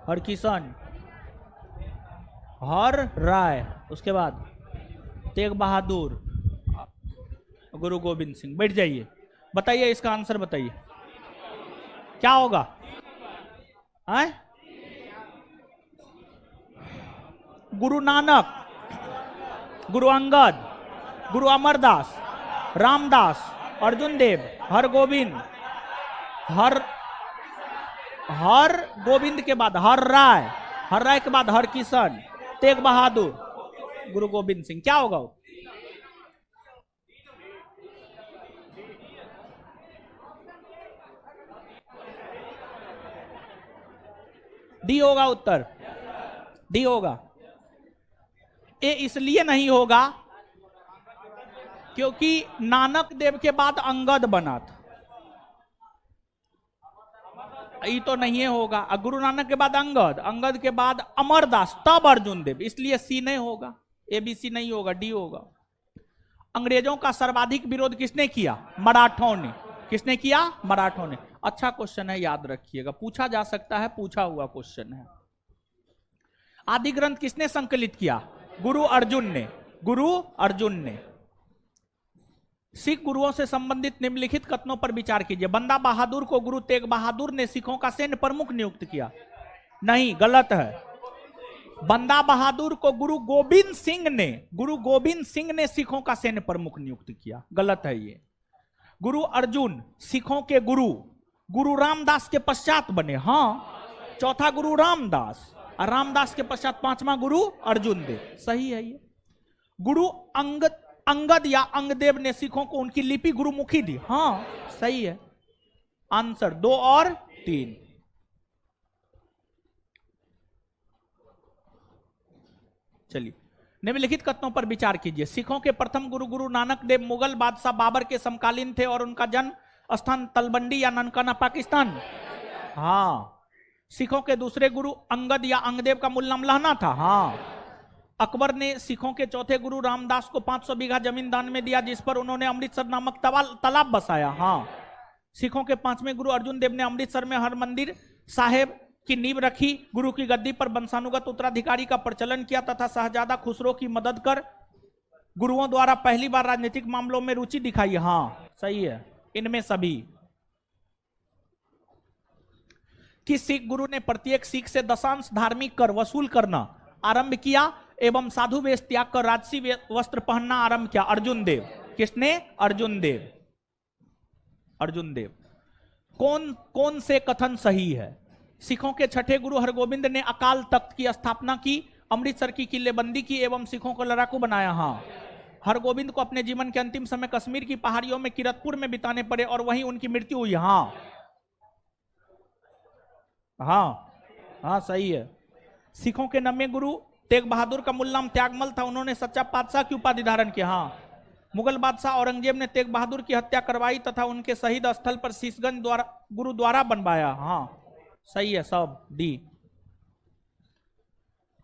हर किशन, हर राय, उसके बाद तेग बहादुर, गुरु गोविंद सिंह। बैठ जाइए, बताइए इसका आंसर बताइए क्या होगा? है गुरु नानक, गुरु अंगद, गुरु अमरदास, रामदास, अर्जुन देव, हर गोविंद, हर गोविंद के बाद हर राय के बाद हर किशन, तेग बहादुर, गुरु गोविंद सिंह। क्या होगा वो? डी होगा उत्तर, डी होगा। ए इसलिए नहीं होगा क्योंकि नानक देव के बाद अंगद बना था, ये तो नहीं होगा। गुरु नानक के बाद अंगद, अंगद के बाद अमरदास, तब अर्जुन देव, इसलिए सी नहीं होगा, ए बी सी नहीं होगा, डी होगा। अंग्रेजों का सर्वाधिक विरोध किसने किया? मराठों ने। किसने किया? मराठों ने। अच्छा क्वेश्चन है, याद रखिएगा, पूछा जा सकता है, पूछा हुआ क्वेश्चन है। आदि ग्रंथ किसने संकलित किया? गुरु अर्जुन ने, गुरु अर्जुन ने। सिख गुरुओं से संबंधित निम्नलिखित कथनों पर विचार कीजिए। बंदा बहादुर को गुरु तेग बहादुर ने सिखों का सैन्य प्रमुख नियुक्त किया। नहीं, गलत है। बंदा बहादुर को गुरु गोविंद सिंह ने सिखों का सैन्य प्रमुख नियुक्त किया। गलत है ये। गुरु अर्जुन सिखों के गुरु रामदास के पश्चात बने। हाँ, चौथा गुरु रामदास, और रामदास के पश्चात पांचवा गुरु अर्जुन देव। सही है ये। गुरु अंगद या अंगदेव ने सिखों को उनकी लिपि गुरुमुखी दी। हाँ, सही है। आंसर 2 और 3। चलिए, निम्नलिखित कथनों पर विचार कीजिए। सिखों के प्रथम गुरु नानक देव मुगल बादशाह बाबर के समकालीन थे और उनका जन्म स्थान तलबंडी या ननकाना पाकिस्तान। हाँ। सिखों के दूसरे गुरु अंगद या अंगदेव का मूल नाम लहना था। हाँ। अकबर ने सिखों के चौथे गुरु रामदास को 500 बीघा जमीन दान में दिया, जिस पर उन्होंने अमृतसर नामक तालाब बसाया। हाँ। सिखों के पांचवें गुरु अर्जुन देव ने अमृतसर में हरमंदिर साहेब की नींव रखी, गुरु की गद्दी पर वंशानुगत उत्तराधिकारी का प्रचलन किया तथा शहजादा खुसरो की मदद कर गुरुओं द्वारा पहली बार राजनीतिक मामलों में रुचि दिखाई। हाँ, सही है। इनमें सभी किस सिख गुरु ने प्रत्येक सिख से दशांश धार्मिक कर वसूल करना आरंभ किया एवं साधु वेश त्याग कर राजसी वस्त्र पहनना आरंभ किया? अर्जुन देव। किसने? अर्जुन देव। अर्जुन देव। कौन से कथन सही है? सिखों के छठे गुरु हरगोविंद ने अकाल तख्त की स्थापना की, अमृतसर की किलेबंदी की एवं सिखों को लड़ाकू बनाया। हाँ। हरगोविंद को अपने जीवन के अंतिम समय कश्मीर की पहाड़ियों में किरतपुर में बिताने पड़े और वहीं उनकी मृत्यु हुई। हाँ हाँ हाँ, सही है। सिखों के 9वें गुरु तेग बहादुर का मूल नाम त्यागमल था, उन्होंने सच्चा पातशाह की उपाधि धारण की। हाँ। मुगल बादशाह औरंगजेब ने तेग बहादुर की हत्या करवाई तथा उनके शहीद स्थल पर शीशगंज गुरुद्वारा बनवाया। हाँ, सही है सब। डी।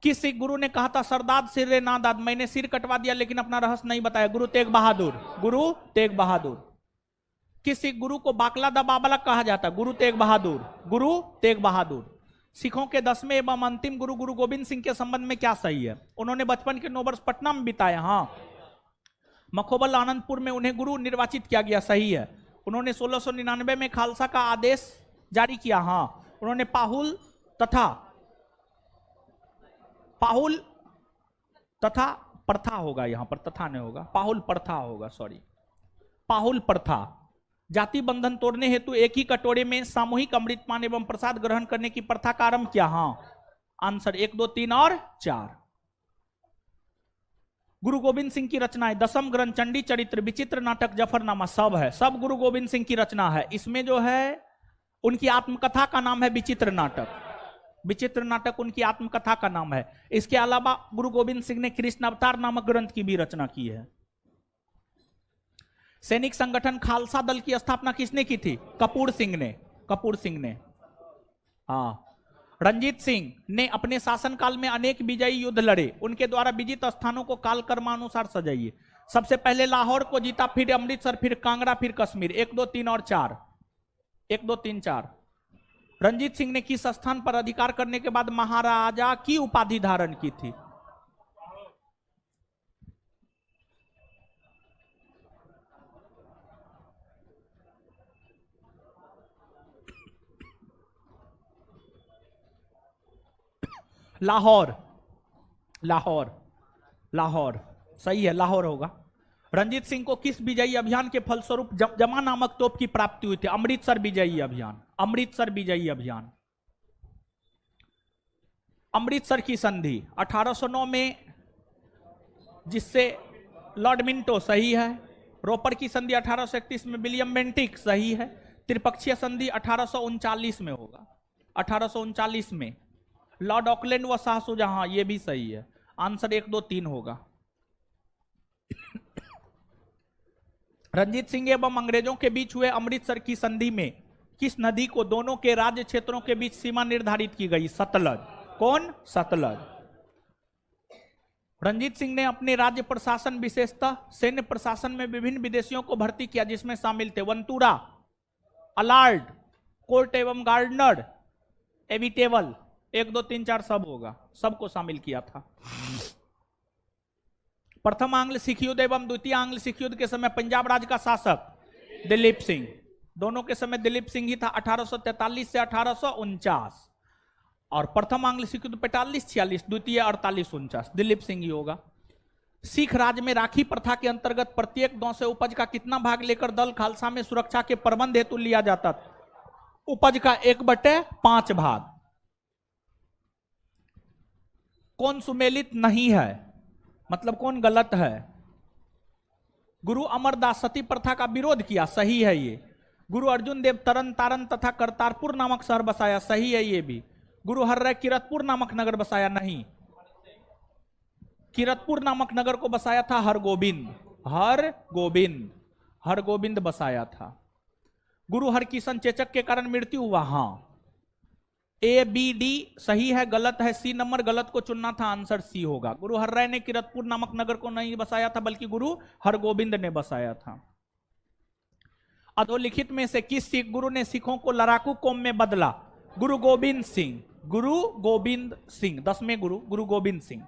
किस सिख गुरु ने कहा था सरदाद सिर रे नादाद, मैंने सिर कटवा दिया लेकिन अपना रहस्य नहीं बताया? गुरु तेग बहादुर। गुरु तेग बहादुर। किस सिख गुरु को बाकला दा बाबला कहा जाता? गुरु तेग बहादुर। गुरु तेग बहादुर। सिखों के 10वें एवं अंतिम गुरु गुरु गोविंद सिंह के संबंध में क्या सही है? उन्होंने बचपन के 9 वर्ष पटना में बिताए। हाँ। मखोबल आनंदपुर में उन्हें गुरु निर्वाचित किया गया। सही है। उन्होंने 1699 में खालसा का आदेश जारी किया। हाँ। उन्होंने पाहुल तथा प्रथा होगा, यहां पर तथा नहीं होगा, पाहुल प्रथा होगा, सॉरी, पाहुल प्रथा। जाति बंधन तोड़ने हेतु एक ही कटोरे में सामूहिक अमृतपान एवं प्रसाद ग्रहण करने की प्रथा का आरंभ किया। हाँ। आंसर 1, 2, 3 और 4। गुरु गोविंद सिंह की रचनाएं दशम ग्रंथ, चंडी चरित्र, विचित्र नाटक, जफरनामा सब है, सब गुरु गोविंद सिंह की रचना है। इसमें जो है उनकी आत्मकथा का नाम है विचित्र नाटक। विचित्र नाटक उनकी आत्मकथा का नाम है। इसके अलावा गुरु गोविंद सिंह ने कृष्ण अवतार नामक ग्रंथ की भी रचना की है। सैनिक संगठन खालसा दल की स्थापना किसने की थी? कपूर सिंह ने। कपूर सिंह ने। हाँ। रंजीत सिंह ने अपने शासनकाल में अनेक विजयी युद्ध लड़े, उनके द्वारा विजित स्थानों को काल कर्मानुसार सजाइए। सबसे पहले लाहौर को जीता, फिर अमृतसर, फिर कांगड़ा, फिर कश्मीर। 1, 2, 3 और 4। 1, 2, 3, 4। रंजीत सिंह ने किस स्थान पर अधिकार करने के बाद महाराजा की उपाधि धारण की थी? लाहौर। लाहौर, लाहौर सही है, लाहौर होगा। रंजीत सिंह को किस विजयी अभियान के फलस्वरूप जमा नामक तोप की प्राप्ति हुई थी? अमृतसर विजयी अभियान। अमृतसर विजयी अभियान। अमृतसर की संधि 1809 में, जिससे लॉर्ड मिंटो, सही है। रोपर की संधि 1831 में विलियम बेंटिक, सही है। त्रिपक्षीय संधि 1839 में होगा, 1839 में। लॉर्ड ऑकलैंड व शाहसुजहां, ये भी सही है। आंसर 1, 2, 3 होगा। रंजीत सिंह एवं अंग्रेजों के बीच हुए अमृतसर की संधि में किस नदी को दोनों के राज्य क्षेत्रों के बीच सीमा निर्धारित की गई? सतलज। कौन? सतलज। रंजीत सिंह ने अपने राज्य प्रशासन, विशेषतः सैन्य प्रशासन में विभिन्न विदेशियों को भर्ती किया, जिसमें शामिल थे वंतूरा, अलार्ड, कोर्ट एवं गार्डनर, एविटेबल। 1, 2, 3, 4 सब होगा, सबको शामिल किया था। प्रथम आंग्ल सिख युद्ध एवं द्वितीय आंग्ल सिख युद्ध के समय पंजाब राज्य का शासक दिलीप सिंह। दोनों के समय दिलीप सिंह ही था, 1843 से 1849। और प्रथम आंग्ल सिख युद्ध 45-46, द्वितीय 48-49, दिलीप सिंह ही होगा। सिख राज्य में राखी प्रथा के अंतर्गत प्रत्येक गांव से उपज का कितना भाग लेकर दल खालसा में सुरक्षा के प्रबंध हेतु लिया जाता था? उपज का 1/5 भाग। कौन सुमेलित नहीं है, मतलब कौन गलत है? गुरु अमरदास सती प्रथा का विरोध किया, सही है ये। गुरु अर्जुन देव तरन तारन तथा करतारपुर नामक शहर बसाया, सही है ये भी। गुरु हर्राय किरतपुर नामक नगर बसाया, नहीं। किरतपुर नामक नगर को बसाया था हरगोबिंद। हरगोबिंद, हरगोबिंद बसाया था। गुरु हरकिशन चेचक के कारण मृत्यु हुआ, हाँ। ए बी डी सही है, गलत है सी नंबर, गलत को चुनना था, आंसर सी होगा। गुरु हर्राय ने किरतपुर नामक नगर को नहीं बसाया था, बल्कि गुरु हरगोबिंद ने बसाया था। अधोलिखित में से किस सिख गुरु ने सिखों को लड़ाकू कौम में बदला? गुरु गोविंद सिंह। गुरु गोविंद सिंह, 10वें गुरु, गुरु गोविंद सिंह।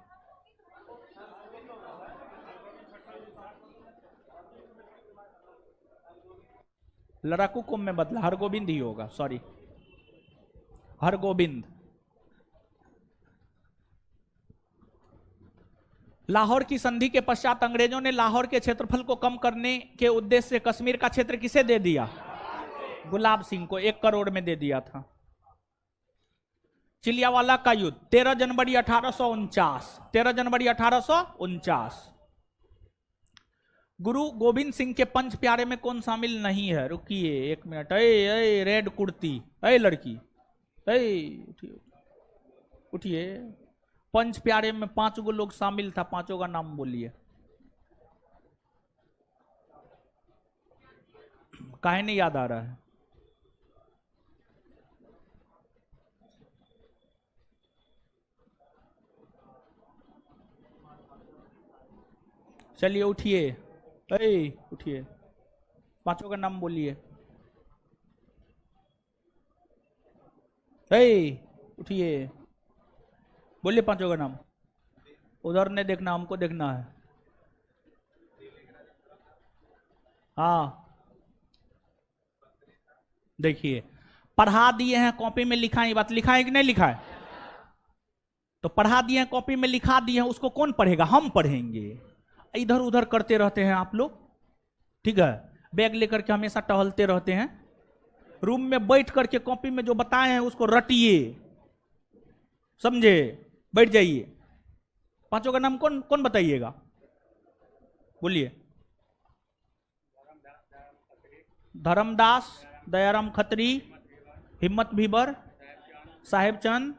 लड़ाकू कौम में बदला, हरगोबिंद ही होगा, सॉरी, हरगोबिंद। लाहौर की संधि के पश्चात अंग्रेजों ने लाहौर के क्षेत्रफल को कम करने के उद्देश्य से कश्मीर का क्षेत्र किसे दे दिया? गुलाब सिंह को 1 करोड़ में दे दिया था। चिलियावाला का युद्ध 13 जनवरी 1849, 13 जनवरी 1849। गुरु गोविंद सिंह के पंच प्यारे में कौन शामिल नहीं है? रुकिए 1 मिनट। ए रेड कुर्ती, ए लड़की, उठिए उठिए। पंच प्यारे में 5 गो लोग शामिल था, 5 का नाम बोलिए। काहे नहीं याद आ रहा है? चलिए उठिए, उठिए, 5 का नाम बोलिए। उठिए, बोलिए 5 का नाम। उधर नहीं देखना, हमको देखना है। हाँ देखिए, पढ़ा दिए हैं, कॉपी में लिखा है, बात लिखा है कि नहीं लिखा है? तो पढ़ा दिए हैं, कॉपी में लिखा दिए हैं, उसको कौन पढ़ेगा? हम पढ़ेंगे। इधर उधर करते रहते हैं आप लोग, ठीक है? बैग लेकर के हमेशा टहलते रहते हैं। रूम में बैठ करके कॉपी में जो बताए हैं उसको रटिए, समझे? बैठ जाइए। 5 का नाम कौन कौन बताइएगा? बोलिए। धर्मदास, दयाराम खत्री, हिम्मत भीबर, साहेब चंद,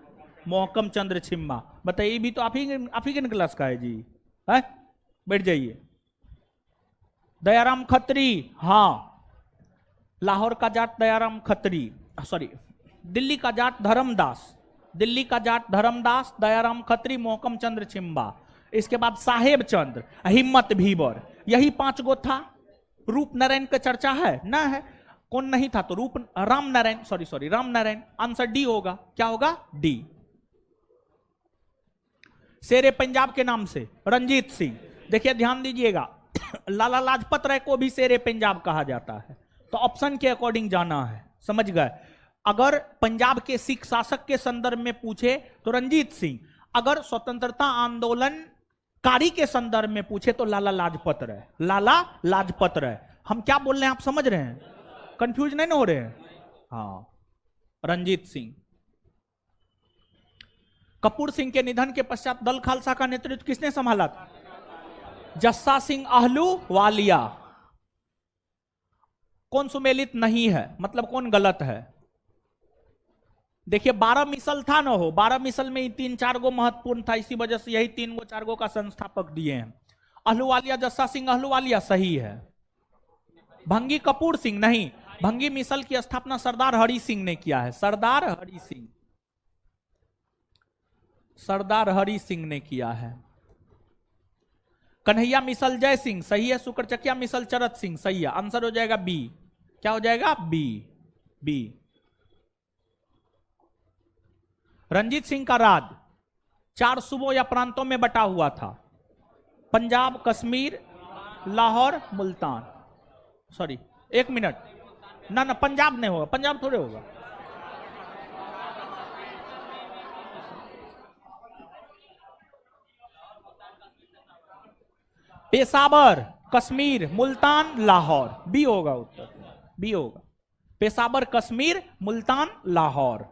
मोहकम चंद्र छिम्मा। बताइए, भी तो आप ही के क्लास का है जी, है? बैठ जाइए। दयाराम खत्री, हाँ, लाहौर का जाट दयाराम खत्री, सॉरी, दिल्ली का जाट धर्मदास, दिल्ली का जाट धर्मदास, दयाराम खत्री, मोहकम चंद्र छिम्बा। इसके बाद साहेब चंद्र, हिम्मत भीबर, यही 5 गो था। रूप नारायण का चर्चा है ना? है। कौन नहीं था? तो रूप Ram Narayan, sorry Ram Narayan. Answer D होगा। क्या होगा? डी। शेरे पंजाब के नाम से रंजीत सिंह। देखिए ध्यान दीजिएगा, लाला लाजपत राय को भी शेरे पंजाब कहा जाता है। तो ऑप्शन के अकॉर्डिंग जाना है, समझ गए? अगर पंजाब के सिख शासक के संदर्भ में पूछे तो रंजीत सिंह, अगर स्वतंत्रता आंदोलन कारी के संदर्भ में पूछे तो लाला लाजपत राय। लाला लाजपत राय। हम क्या बोल रहे हैं, आप समझ रहे हैं? कंफ्यूज नहीं ना हो रहे हैं? हाँ, रंजीत सिंह। कपूर सिंह के निधन के पश्चात दल खालसा का नेतृत्व किसने संभाला था? जस्सा सिंह आहलूवालिया। कौन सुमेलित नहीं है, मतलब कौन गलत है? देखिए 12 मिसल था ना हो, 12 मिसल में 3-4 गो महत्वपूर्ण था, इसी वजह से यही 3 गो 4 गो का संस्थापक दिए हैं। आहलूवालिया, जस्सा सिंह आहलूवालिया सही है। भंगी कपूर सिंह नहीं, भंगी मिसल की स्थापना सरदार हरि सिंह ने किया है। सरदार हरि सिंह, सरदार हरि सिंह ने किया है। कन्हैया मिसल जय सिंह सही है। शुक्रचकिया मिसल चरत सिंह सही है। आंसर हो जाएगा बी। क्या हो जाएगा? बी। बी। रंजीत सिंह का राज 4 सूबों या प्रांतों में बटा हुआ था। पंजाब, कश्मीर, लाहौर, मुल्तान। सॉरी 1 मिनट, ना पंजाब नहीं होगा, पंजाब थोड़े होगा। पेशावर, कश्मीर, मुल्तान, लाहौर। बी होगा उत्तर, बी होगा। पेशावर, कश्मीर, मुल्तान, लाहौर।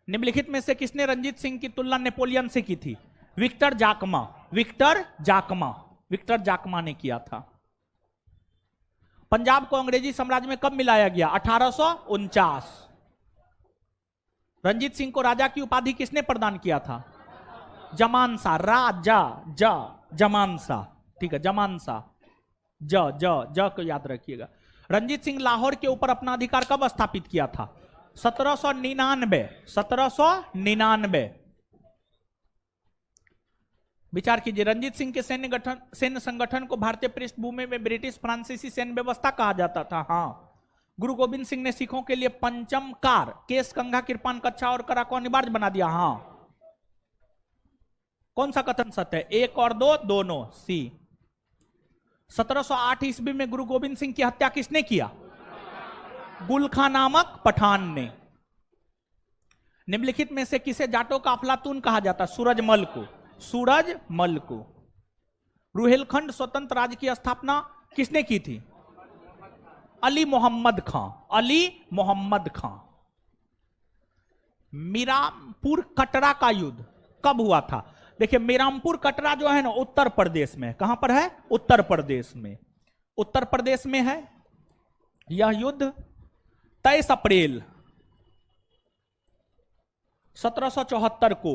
निम्नलिखित में से किसने रंजीत सिंह की तुलना नेपोलियन से की थी? विक्टर जाकमा। विक्टर जाकमा, विक्टर जाकमा ने किया था। पंजाब को अंग्रेजी साम्राज्य में कब मिलाया गया? 1849। रंजीत सिंह को राजा की उपाधि किसने प्रदान किया था? जमानसा। राजा जा जमानसा, ठीक है, जमानसा। ज को याद रखिएगा। रंजीत सिंह लाहौर के ऊपर अपना अधिकार कब स्थापित किया था? 1799। 1799। विचार कीजिए, रंजीत सिंह के सैन्य संगठन को भारतीय पृष्ठभूमि में ब्रिटिश फ्रांसीसी सैन्य व्यवस्था कहा जाता था। हाँ। गुरु गोविंद सिंह ने सिखों के लिए पंचम कार, केस, कंघा, कृपान, कच्छा और कड़ा को अनिवार्य बना दिया। हाँ। कौन सा कथन सत्य है? 1 और 2 दोनों। सी। 1708 ईस्वी में गुरु गोविंद सिंह की हत्या किसने किया? गुल खां नामक पठान ने। निम्नलिखित में से किसे जाटों का अफलातून कहा जाता? सूरजमल को। सूरजमल को। रुहेलखंड स्वतंत्र राज्य की स्थापना किसने की थी? अली मोहम्मद खां। अली मोहम्मद खां। मीरामपुर कटरा का युद्ध कब हुआ था? देखिए मीरामपुर कटरा जो है ना उत्तर प्रदेश में। कहां पर है? उत्तर प्रदेश में। उत्तर प्रदेश में है यह युद्ध। 23 अप्रैल 1774 को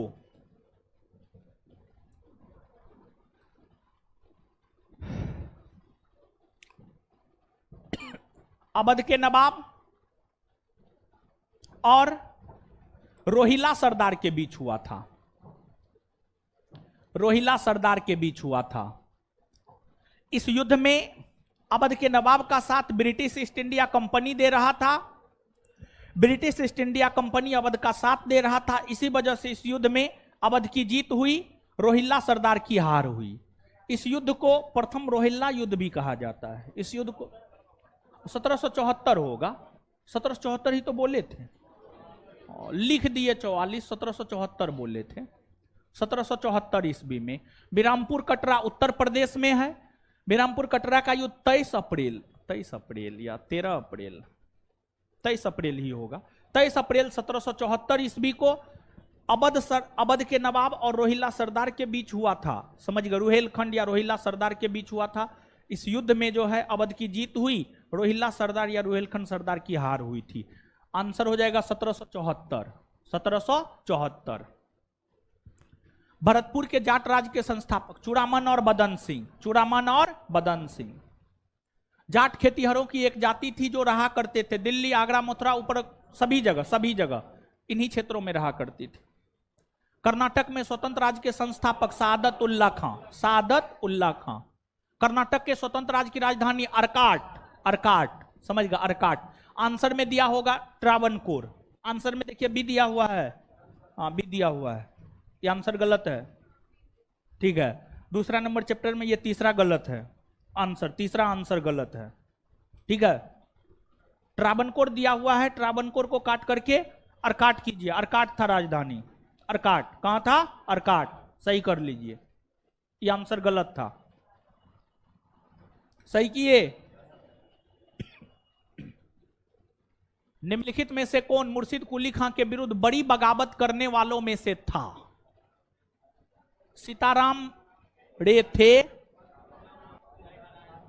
अवध के नवाब और रोहिला सरदार के बीच हुआ था। रोहिला सरदार के बीच हुआ था। इस युद्ध में अवध के नवाब का साथ ब्रिटिश ईस्ट इंडिया कंपनी दे रहा था। British east India company Awadh का साथ दे रहा था। इसी वजह से इस युद्ध में अवध की जीत हुई, रोहिला सरदार की हार हुई। इस युद्ध को प्रथम रोहिला युद्ध भी कहा जाता है। इस युद्ध को 1774 होगा। 1774 ही तो बोले थे, लिख दिए 44, 1774 बोले थे। 1774 ईस्वी में बिरामपुर कटरा उत्तर प्रदेश में है। बिरामपुर कटरा का युद्ध 23 अप्रैल या 13 अप्रैल, 23 अप्रैल ही होगा। 23 अप्रैल 1774 ईस्वी को अवध के नवाब और रोहिला सरदार के बीच हुआ था। समझ गए? रुहेलखंड या रोहिला सरदार के बीच हुआ था। इस युद्ध में जो है अवध की जीत हुई, रोहिला सरदार या रुहेलखंड सरदार की हार हुई थी। आंसर हो जाएगा 1774। 1774। भरतपुर के जाट राज्य के संस्थापक चूड़ामन और बदन सिंह। चूड़ामन और बदन सिंह। जाट खेतीहरों की एक जाति थी जो रहा करते थे दिल्ली, आगरा, मथुरा, ऊपर सभी जगह इन्हीं क्षेत्रों में रहा करती थी। कर्नाटक में स्वतंत्र राज्य के संस्थापक सादत उल्ला खां। सादत उल्ला खां। कर्नाटक के स्वतंत्र राज्य की राजधानी अर्काट समझ गया, अर्काट। आंसर में दिया होगा ट्रावनकोर, आंसर में देखिए बी दिया हुआ है, हाँ बी दिया हुआ है, ये आंसर गलत है, ठीक है। दूसरा नंबर चैप्टर में ये तीसरा गलत है आंसर, तीसरा आंसर गलत है, ठीक है। ट्रावनकोर दिया हुआ है, ट्रावनकोर को काट करके अर्काट कीजिए, अर्काट था राजधानी, अर्काट कहां था, अर्काट, सही कर लीजिए, ये आंसर गलत था, सही किए। निम्नलिखित में से कौन मुर्शिद कुली खां के विरुद्ध बड़ी बगावत करने वालों में से था? सीताराम रे थे,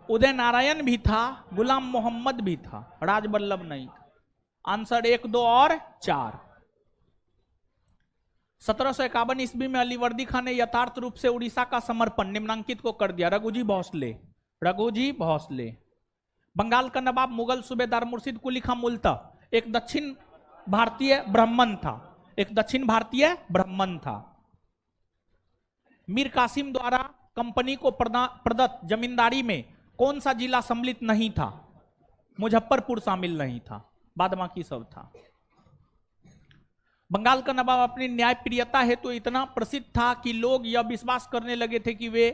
उदय नारायण भी था, गुलाम मोहम्मद भी था, राजबल्लभ नहीं था। आंसर 1, 2 और 4। 1751 ईस्वी में अलीवर्दी खान ने यथार्थ रूप से उड़ीसा का समर्पण निम्नांकित को कर दिया। रघुजी भोसले, रघुजी भोसले। बंगाल का नवाब मुगल सूबेदार मुर्शिद कुली खां मूलतः एक दक्षिण भारतीय ब्राह्मण था, एक दक्षिण भारतीय ब्राह्मण था। मीर कासिम द्वारा कंपनी को प्रदत्त जमींदारी में कौन सा जिला सम्मिलित नहीं था? मुजफ्फरपुर शामिल नहीं था, बाद बाकी सब था। बंगाल का नवाब अपनी न्यायप्रियता हेतु तो इतना प्रसिद्ध था कि लोग यह विश्वास करने लगे थे कि वे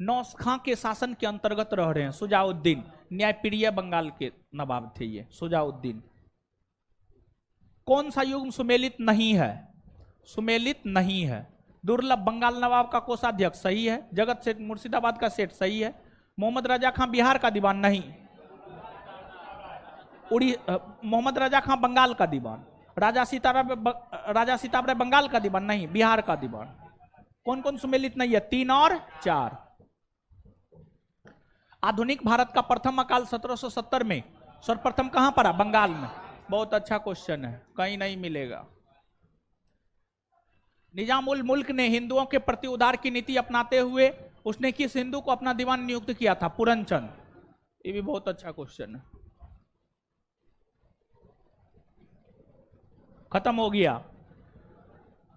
नौश खां के शासन के अंतर्गत रह रहे हैं। सुजाउद्दीन न्यायप्रिय बंगाल के नवाब थे ये, सुजाउद्दीन। कौन सा युग्म सुमेलित नहीं है? सुमेलित नहीं है। दुर्लभ बंगाल नवाब का कोषाध्यक्ष सही है। जगत सेठ मुर्शिदाबाद का सेठ सही है। मोहम्मद रजा खां बिहार का दीवान नहीं, मोहम्मद रजा खां बंगाल का दीवान। राजा सीताराम बंगाल का दीवान नहीं, बिहार का दीवान। कौन कौन सुमेलित नहीं है? 3 और 4। आधुनिक भारत का प्रथम अकाल 1770 में सर्वप्रथम कहां पड़ा? बंगाल में। बहुत अच्छा क्वेश्चन है, कहीं नहीं मिलेगा। निजाम उल मुल्क ने हिंदुओं के प्रति उदार की नीति अपनाते हुए उसने किस हिंदू को अपना दीवान नियुक्त किया था? पूरनचंद। ये भी बहुत अच्छा क्वेश्चन है। खत्म हो गया।